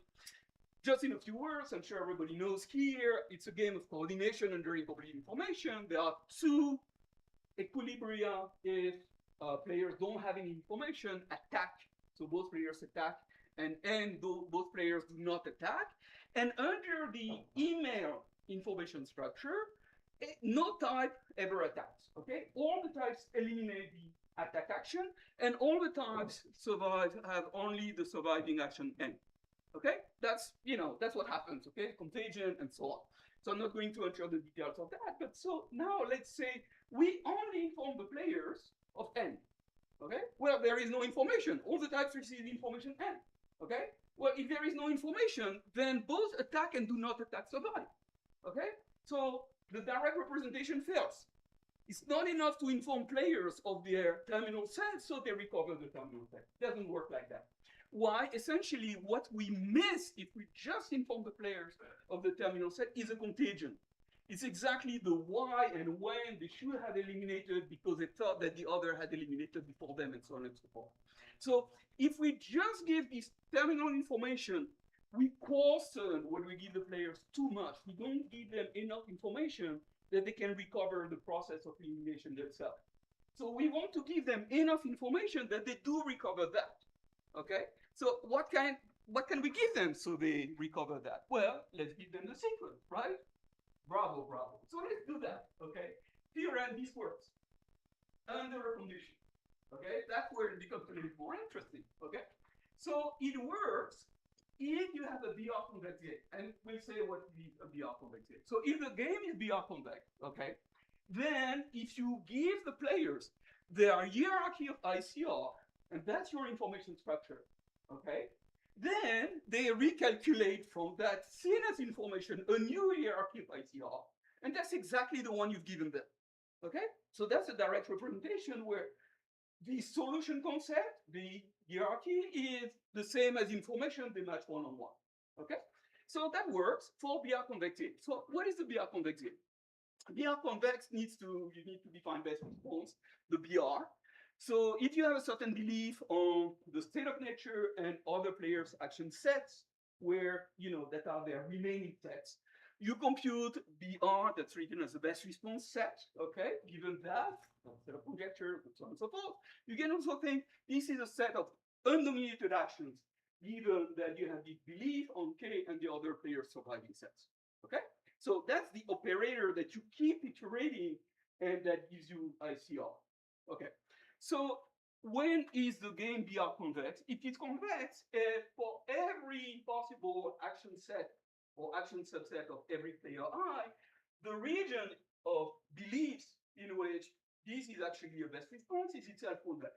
Just in a few words, I'm sure everybody knows here, it's a game of coordination under incomplete information. There are two equilibria if players don't have any information, attack. So both players attack, and both players do not attack. And under the email information structure, no type ever attacks. Okay, all the types eliminate the attack action, and all the types have only the surviving action N. Okay, that's what happens. Okay, contagion and so on. So I'm not going to enter the details of that. But so now let's say we only inform the players of N. Okay, well, there is no information. All the types receive information N. Okay, well, if there is no information, then both attack and do not attack survive. Okay, so the direct representation fails. It's not enough to inform players of their terminal set, so they recover the terminal set. It doesn't work like that. Why? Essentially, what we miss if we just inform the players of the terminal set is a contagion. It's exactly the why and when they should have eliminated because they thought that the other had eliminated before them, and so on and so forth. So if we just give this terminal information, we coarsen when we give the players too much. We don't give them enough information that they can recover the process of elimination themselves. So we want to give them enough information that they do recover that. Okay? So what can we give them so they recover that? Well, let's give them the sequence, right? Bravo, bravo. So let's do that, okay? Theorem, this works. Under a condition, okay? That's where it becomes a little more interesting, okay? So it works if you have a BR convex game, and we'll say what is a BR convex game. So if the game is BR convex, okay, then if you give the players their hierarchy of ICR, and that's your information structure, okay, then they recalculate from that seen as information a new hierarchy of ICR, and that's exactly the one you've given them, okay? So that's a direct representation where the solution concept, the hierarchy, is the same as information, they match one-on-one, okay? So that works for BR convex game. So what is the BR convex game? BR convex you need to define best response, the BR. So if you have a certain belief on the state of nature and other players' action sets, where, that are their remaining sets, you compute BR that's written as the best response set, okay? Given that, set of conjecture, and so on and so forth, you can also think this is a set of undominated actions given that you have the belief on K and the other player's surviving sets. Okay? So that's the operator that you keep iterating and that gives you ICR. Okay. So when is the game BR convex? It is convex for every possible action set or action subset of every player I, the region of beliefs in which this is actually a best response is itself convex.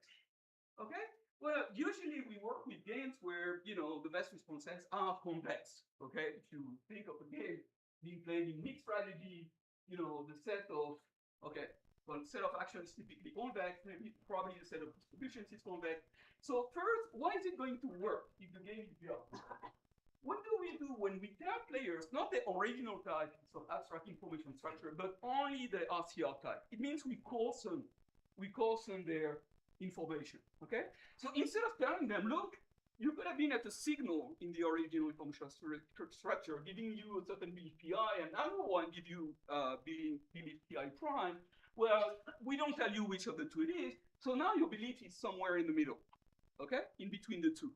Okay? Well, usually we work with games where, you know, the best response sets are convex. Okay? If you think of a game being played in mixed strategy, you know, the set of, okay, well, the set of actions typically convex, maybe probably the set of distributions is convex. So first, why is it going to work if the game is BR? What do we do when we tell players, not the original type, so abstract information structure, but only the RCR type? It means we coarsen their information, okay? So instead of telling them, look, you could have been at a signal in the original information structure, giving you a certain belief PI, and another one give you belief PI prime. Well, we don't tell you which of the two it is, so now your belief is somewhere in the middle, okay? In between the two.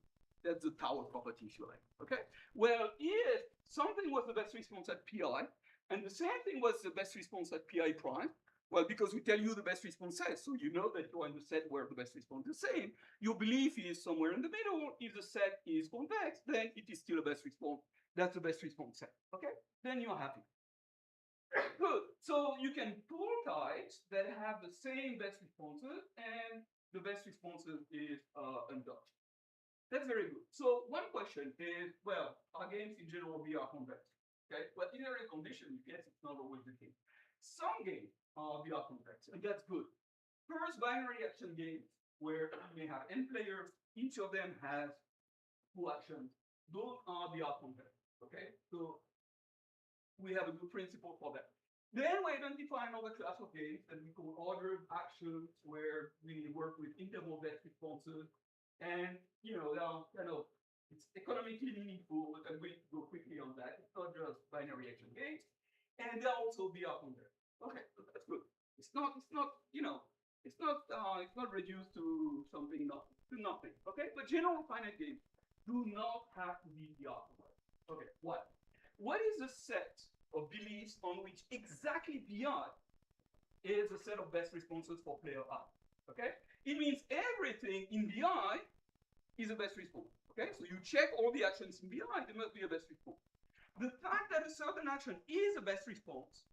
That's the tower property, if you like, okay? Well, if something was the best response at PI, and the same thing was the best response at PI prime, well, because we tell you the best response set, so you know that you're in the set where the best response is the same, your belief is somewhere in the middle. If the set is convex, then it is still a best response. That's the best response set, okay? Then you're happy. Good, so you can pull types that have the same best responses, and the best responses is undodged. That's very good. So one question is, well, are games in general VR convex? Okay, but in every condition, yes, it's not always the case. Some games are VR convex, and that's good. First, binary action games, where you may have n players, each of them has 2 actions. Those are VR convex, okay? So we have a good principle for that. Then we identify another class of games that we call ordered actions, where we work with interval best responses. And, you know, they are kind of, it's economically meaningful, but I'm going to go quickly on that. It's not just binary action games. And they're also VR convex. Okay, so that's good. It's not, you know, it's not reduced to something to nothing. Okay, but general finite games do not have to be VR convex. Okay, what? What is the set of beliefs on which exactly BI is a set of best responses for player I? Okay, it means everything in BI is a best response. Okay, so you check all the actions in BI, there must be a best response. The fact that a certain action is a best response,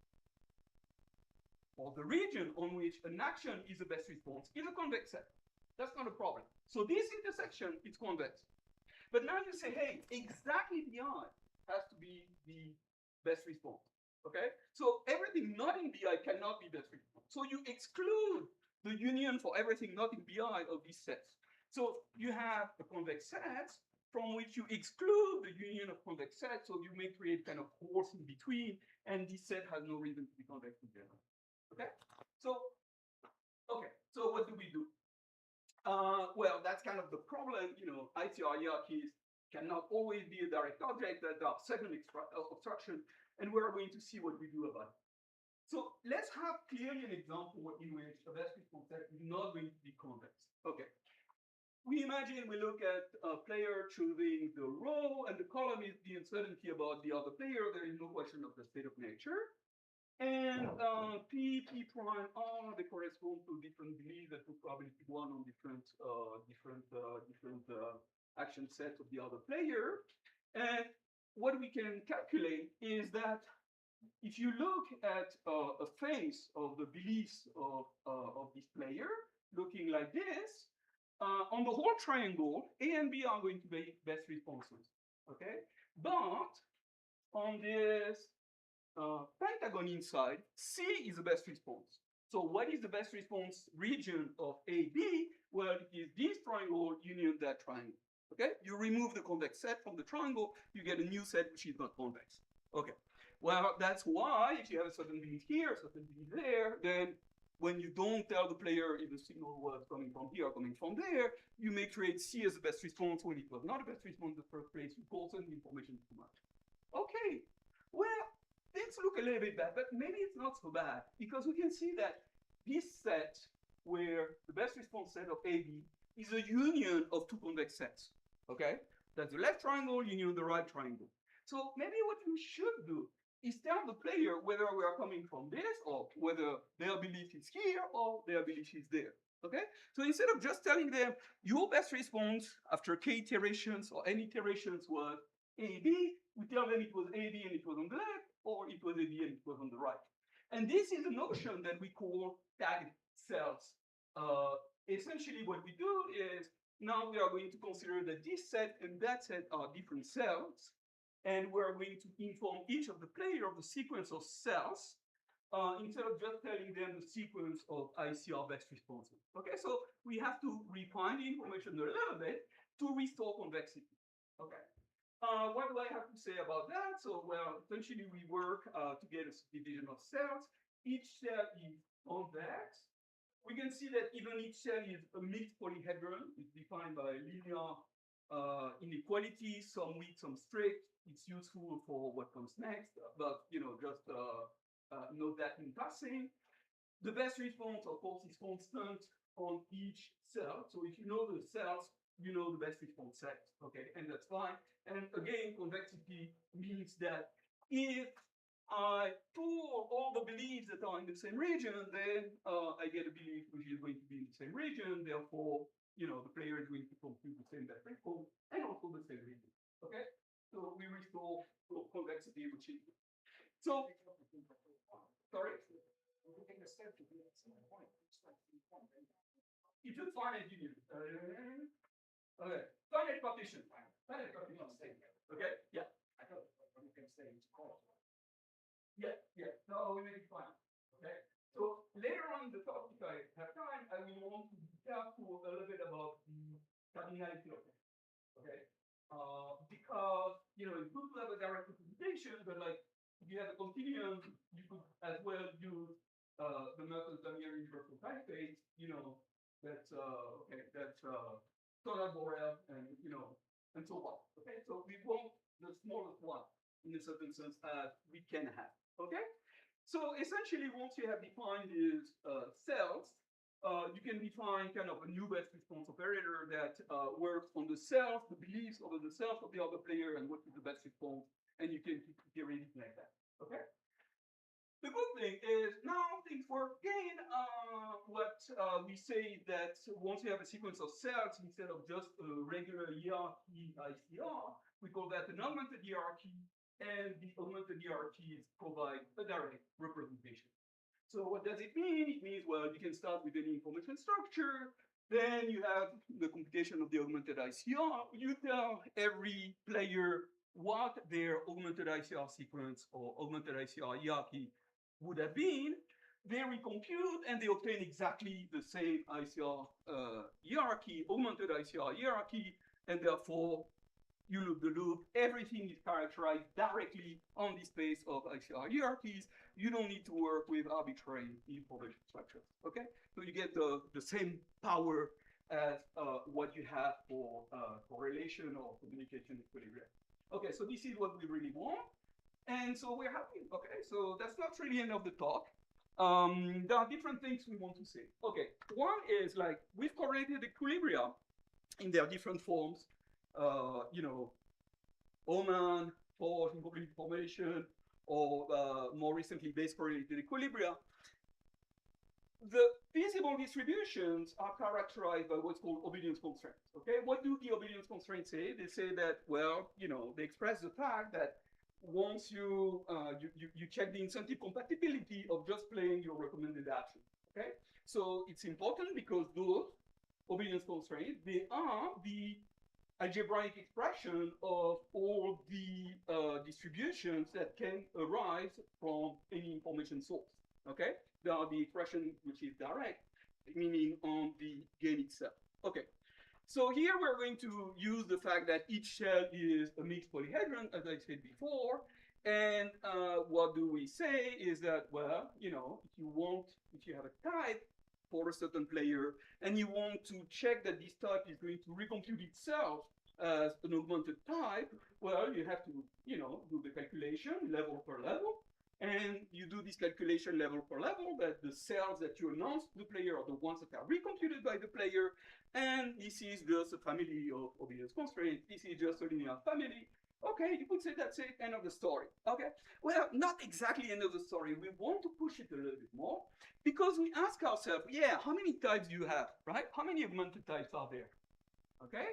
or the region on which an action is a best response, is a convex set. That's not a problem. So this intersection is convex. But now you say, hey, exactly BI has to be the best response. Okay, so everything not in BI cannot be best response. So you exclude the union for everything not in BI of these sets. So you have a convex set from which you exclude the union of convex sets, so you may create kind of holes in between, and this set has no reason to be convex in general. Okay? So what do we do? Well, that's kind of the problem. You know, ICR hierarchies cannot always be a direct object, that there are segment obstruction, and we're going to see what we do about it. So let's have clearly an example in which a best response set is not going to be convex. Okay. We imagine we look at a player choosing the row, and the column is the uncertainty about the other player. There is no question of the state of nature. And P prime R, they correspond to different beliefs that put probability 1 on different action sets of the other player. And what we can calculate is that if you look at a face of the beliefs of this player, looking like this, on the whole triangle, A and B are going to be best responses, okay? But on this pentagon inside, C is the best response. So what is the best response region of AB? Well, it is this triangle union that triangle, okay? You remove the convex set from the triangle, you get a new set which is not convex, okay? Well, that's why if you have a certain belief here, a certain belief there, then when you don't tell the player if the signal was coming from here or coming from there, you may create C as the best response when it was not a best response in the first place. You coarsen the information too much. Okay, well, things look a little bit bad, but maybe it's not so bad, because we can see that this set, where the best response set of AB is a union of 2 convex sets, okay? that's the left triangle, you know the right triangle. So maybe what you should do is tell the player whether we are coming from this or whether their belief is here or their belief is there. Okay? So instead of just telling them your best response after k iterations or n iterations was AB, we tell them it was AB and it was on the left, or it was AB and it was on the right. And this is a notion that we call tagged cells. Essentially what we do is now we are going to consider that this set and that set are different cells, and we're going to inform each of the player of the sequence of cells instead of just telling them the sequence of ICR best responses. Okay, so we have to refine the information a little bit to restore convexity. Okay. What do I have to say about that? So, well, essentially we work to get a subdivision of cells. Each cell is convex. We can see that even each cell is a mixed polyhedron. It's defined by linear inequality, some weak, some strict. It's useful for what comes next, but just note that in passing. The best response, of course, is constant on each cell. So if you know the cells, you know the best response set. Okay, and that's fine. And again, convexity means that if I pour all the beliefs that are in the same region, then I get a belief which is going to be in the same region. Therefore, the player is going to compute the same best response and also the same region. Okay, so we restore convexity, which is so. Sorry. It's a finite union. Okay, finite partition. Finite partition. Okay, yeah. I thought you can say it's called. Yeah. No, we make it fine. Okay. So later on in the talk, if I have time, I will want to be careful a little bit about the cardinality of it. Okay. Because it's good to have a direct representation, but like if you have a continuum, you could as well use the Merkel-Damier universal typeface. That's Standard Borel and and so on. Okay, so we want the smallest one in a certain sense as we can have. Okay, so essentially once you have defined these cells, you can define kind of a new best response operator that works on the cells, the beliefs over the cells of the other player, and what is the best response, and you can iterate it like that. Okay. The good thing is now things work again. What we say that once you have a sequence of cells instead of just a regular hierarchy ICR, we call that an augmented hierarchy, and the augmented hierarchies provide a direct representation. So what does it mean? It means, well, you can start with any information structure, then you have the computation of the augmented ICR. You tell every player what their augmented ICR sequence or augmented ICR hierarchy would have been. They recompute and they obtain exactly the same ICR hierarchy, augmented ICR hierarchy, and therefore you loop the loop. Everything is characterized directly on the space of ICR hierarchies. You don't need to work with arbitrary information structures. Okay, so you get the same power as what you have for correlation or communication equilibrium. Okay, so this is what we really want. And so we're happy. Okay, so that's not really the end of the talk. There are different things we want to say. Okay, one is like we've correlated equilibria in their different forms. Oman, force, incomplete formation, or more recently base correlated equilibria. The feasible distributions are characterized by what's called obedience constraints. Okay, what do the obedience constraints say? They say that, well, they express the fact that once you check the incentive compatibility of just playing your recommended action. Okay, so it's important because those obedience constraints, they are the algebraic expression of all the distributions that can arise from any information source. Okay, they are the expression which is direct, meaning on the gain itself. Okay. So here we're going to use the fact that each cell is a mixed polyhedron, as I said before. And what do we say is that, well, if you have a type for a certain player, and you want to check that this type is going to recompute itself as an augmented type, well, you have to, do the calculation level per level. And you do this calculation level per level, that the cells that you announce to the player are the ones that are recomputed by the player. And this is just a family of obedience constraints. This is just a linear family. Okay, you could say that's it, end of the story. Okay, well, not exactly end of the story. We want to push it a little bit more because we ask ourselves, yeah, how many types do you have, right? How many augmented types are there? Okay,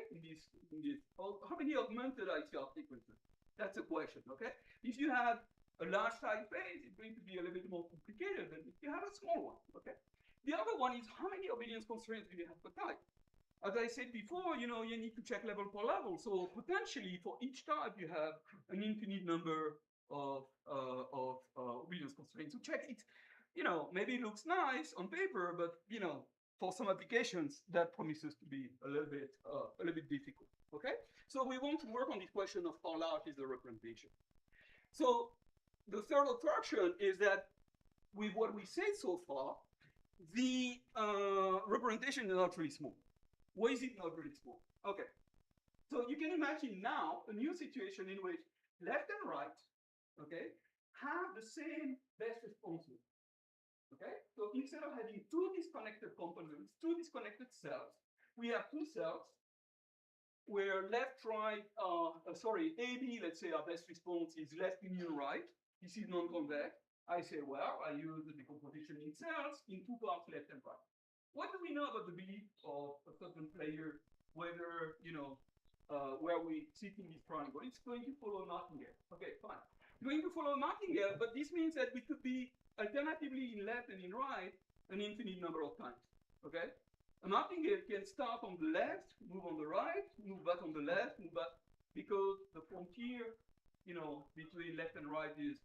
how many augmented ICR sequences? That's a question, okay? If you have a large type space, it's going to be a little bit more complicated than if you have a small one, okay? The other one is how many obedience constraints do you have per type? As I said before, you need to check level per level. So potentially for each type, you have an infinite number of obedience constraints to check it. Maybe it looks nice on paper, but for some applications, that promises to be a little bit difficult. Okay, so we want to work on this question of how large is the representation. So the third attraction is that with what we said so far, the representation is not really small. Why is it not really small? Okay, so you can imagine now a new situation in which left and right, okay, have the same best responses. Okay, so instead of having two disconnected components, two disconnected cells, we have two cells where left, right, AB, let's say our best response is left union right. This is non-convex. I say, well, I use the decomposition in cells in two parts, left and right. What do we know about the belief of a certain player, whether, where we sit in this triangle? It's going to follow a martingale. Okay, fine. It's going to follow a martingale, but this means that we could be alternatively in left and in right an infinite number of times. Okay? A martingale can start on the left, move on the right, move back on the left, move back, because the frontier, between left and right is,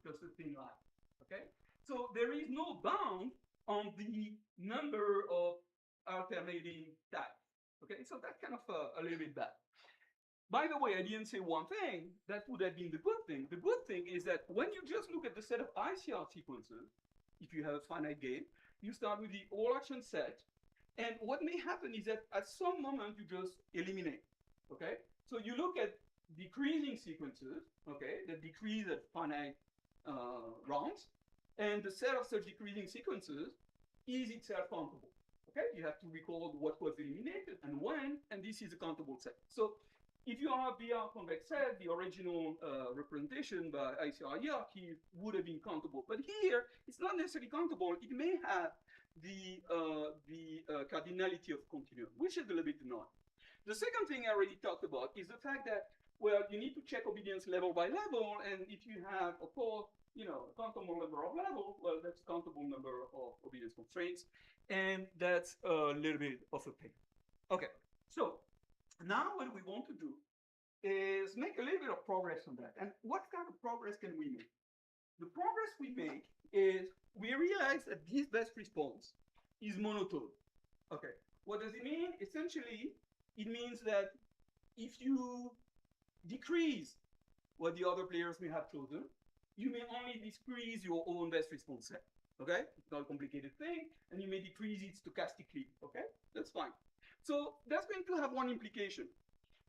just a thin line. Okay? So there is no bound on the number of alternating types. Okay, so that's kind of a little bit bad. By the way, I didn't say one thing that would have been the good thing. The good thing is that when you just look at the set of ICR sequences, if you have a finite game, you start with the all action set, and what may happen is that at some moment you just eliminate. Okay, so you look at decreasing sequences, okay, that decrease at finite rounds, and the set of such decreasing sequences is itself countable. Okay, you have to record what was eliminated and when, and this is a countable set. So if you are a BR convex set, the original representation by ICR hierarchy would have been countable. But here, it's not necessarily countable. It may have the cardinality of continuum, which is a little bit annoying. The second thing I already talked about is the fact that, well, you need to check obedience level by level, and if you have, of course, a countable number of levels, well, that's a countable number of obedience constraints, and that's a little bit of a pain. Okay, so now what we want to do is make a little bit of progress on that. And what kind of progress can we make? The progress we make is we realize that this best response is monotone. Okay, what does it mean? Essentially, it means that if you decrease what the other players may have chosen, you may only decrease your own best response set. Okay, it's not a complicated thing, and you may decrease it stochastically. Okay, that's fine. So that's going to have one implication.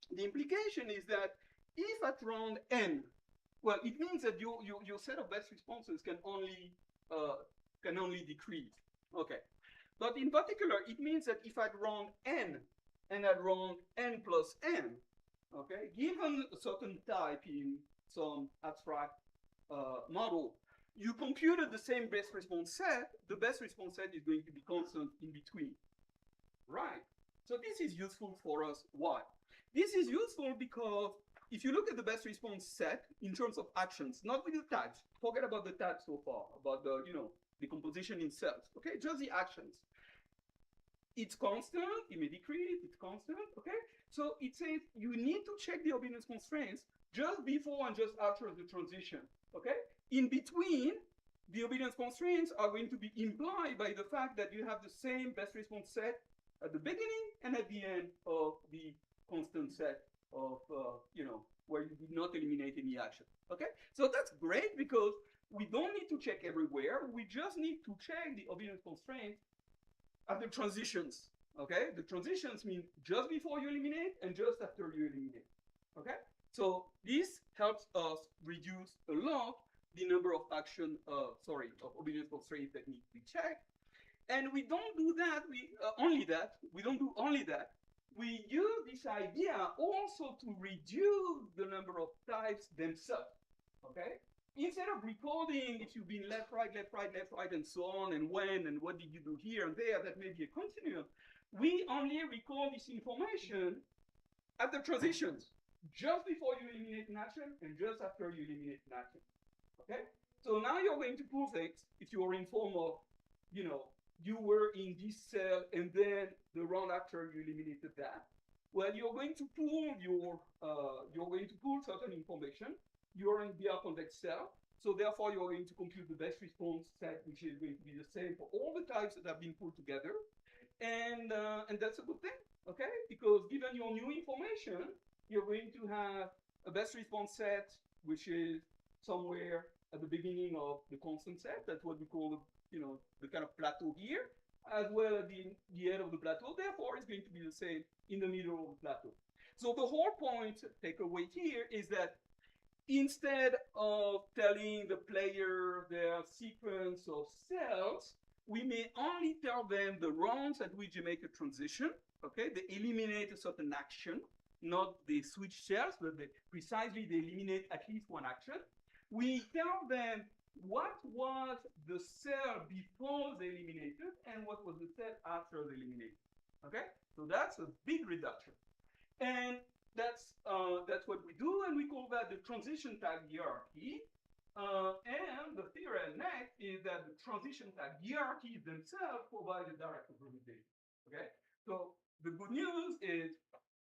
The implication is that if at round n, well, it means that your set of best responses can only decrease. Okay, but in particular, it means that if at round n and at round n plus n, okay, given a certain type in some abstract model, you computed the same best response set, the best response set is going to be constant in between. Right. So this is useful for us. Why? This is useful because if you look at the best response set in terms of actions, not with the types, forget about the types so far, about the, decomposition in cells, okay, just the actions. It's constant, it may decrease, it's constant, okay? So it says you need to check the obedience constraints just before and just after the transition, okay? In between, the obedience constraints are going to be implied by the fact that you have the same best response set at the beginning and at the end of the constant set of, where you did not eliminate any action, okay? So that's great because we don't need to check everywhere. We just need to check the obedience constraints at the transitions, okay? The transitions mean just before you eliminate and just after you eliminate, okay? So this helps us reduce a lot the number of action, of obedience constraints that need to be checked. And we don't do that, we don't do only that. We use this idea also to reduce the number of types themselves, okay? Instead of recording if you've been left, right, and so on, and when, and what did you do here and there, that may be a continuum. We only record this information at the transitions, just before you eliminate an action and just after you eliminate an action, okay? So now you're going to pull things if you are informed of, you were in this cell and then the round after you eliminated that. Well, you're going to pull certain information. You're in BR convex cell, so therefore you're going to compute the best response set, which is going to be the same for all the types that have been pulled together, and that's a good thing, okay? Because given your new information, you're going to have a best response set, which is somewhere at the beginning of the constant set. That's what we call the kind of plateau here, as well as the end of the plateau. Therefore, it's going to be the same in the middle of the plateau. So the whole point, takeaway here, is that instead of telling the player their sequence of cells, we may only tell them the rounds at which they make a transition, okay? They eliminate a certain action, not they switch cells, but precisely they eliminate at least one action. We tell them what was the cell before they eliminated and what was the cell after they eliminated, okay? So that's a big reduction. And that's what we do, and we call that the transition tag hierarchy. And the theorem next is that the transition tag hierarchies themselves provide a direct representation. Okay, so the good news is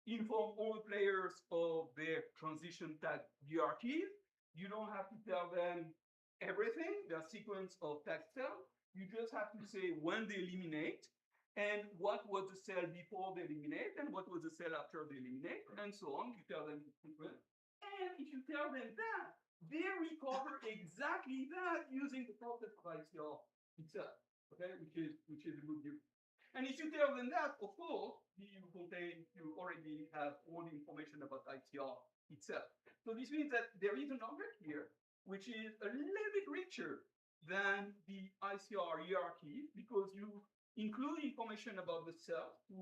inform all the players of their transition tag hierarchies. You don't have to tell them everything, their sequence of tag cells. You just have to say when they eliminate, and what was the cell before they eliminate, and what was the cell after they eliminate, and so on. You tell them the sequence. And if you tell them that, they recover exactly that using the process of ICR itself, okay, which is a good news. And if you tell them that, of course, you already have all the information about ICR itself. So this means that there is an object here, which is a little bit richer than the ICR hierarchy, because you include information about the cell to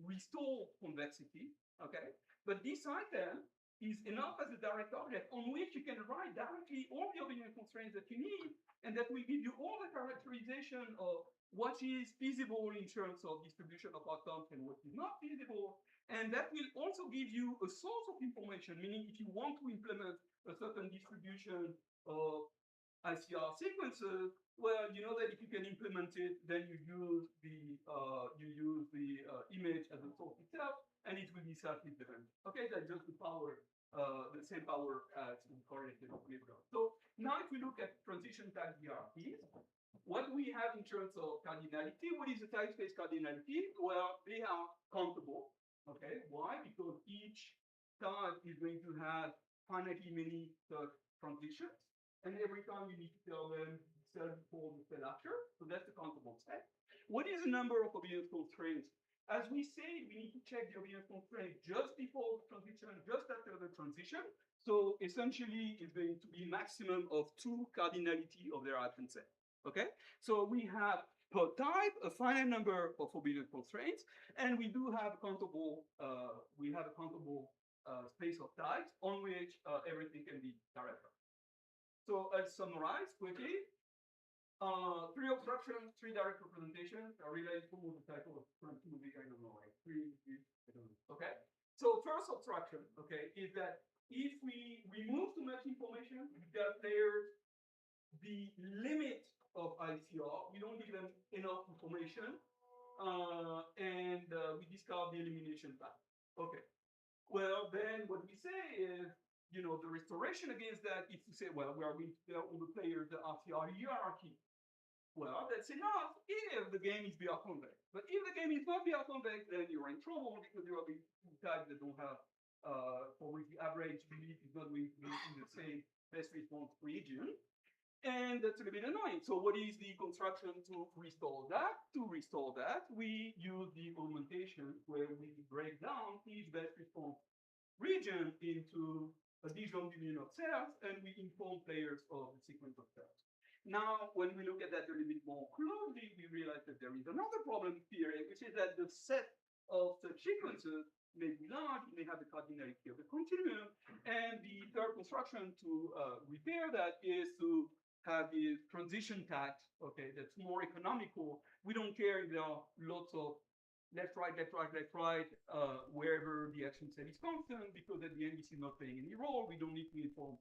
restore convexity, okay? But this item is enough as a direct object on which you can write directly all the obedience constraints that you need, and that will give you all the characterization of what is feasible in terms of distribution of outcomes and what is not feasible. And that will also give you a source of information, meaning if you want to implement a certain distribution of ICR sequences, well, you know that if you can implement it, then you use the image as a source itself, and it will be self-independent. Okay, that's just the power, the same power as in correlated equilibrium. So now if we look at transition tag hierarchies, what we have in terms of cardinality, what is the type space cardinality? Well, they are countable. Okay, why? Because each type is going to have finitely many transitions. And every time you need to tell them cell before the cell after, so that's the countable set. What is the number of obedience constraints? As we say, we need to check the obedience constraint just before the transition, just after the transition. So essentially, it's going to be maximum of 2 cardinality of their action set. Okay, so we have per type a finite number of obedience constraints, and we do have a countable space of types on which everything can be directed. So I'll summarize quickly. 3 obstructions, 3 direct representations are related to the type of I don't know, like 3, I don't know. Okay. So first obstruction, okay, is that if we remove too much information, we tell players the limit of ICR, we don't give them enough information, and we discard the elimination path. Okay. Well, then what we say is, the restoration against that is to say, well, we are going to tell all the players the RCR hierarchy. Well, that's enough if the game is BR convex. But if the game is not BR convex, then you're in trouble because you are going to types that don't have, for which the average belief is not going to be in the same best response region. And that's a little bit annoying. So what is the construction to restore that? To restore that, we use the augmentation where we break down each best response region into a disjoint union of cells, and we inform players of the sequence of cells. Now, when we look at that a little bit more closely, we realize that there is another problem here, which is that the set of such sequences may be large, may have the cardinality of the continuum, and the third construction to repair that is to have the transition tact, okay, that's more economical. We don't care if there are lots of left, right, left, right, left, right, wherever the action set is constant, because at the end, this is not playing any role. We don't need to inform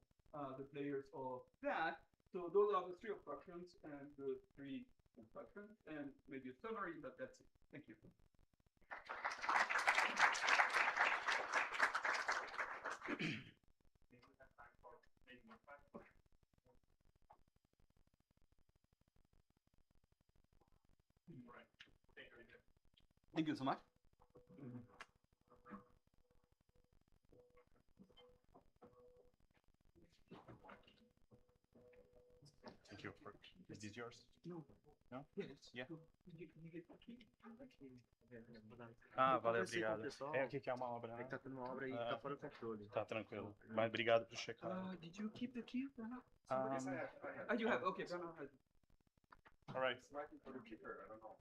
the players of that. So those are the three obstructions and the three instructions, and maybe a summary, but that's it. Thank you. Thank you so much. Thank you. Is this yours? No. No? Yes. Yeah. Ah, valeu, obrigado. É, o que é uma obra, né? Tá tendo uma obra aí, tá fora do controle. Tá tranquilo. Mas obrigado por checar. Did you keep the key, Bernard? Um, you have. Okay, Bernard has it. All right. Writing for the keeper, I don't know.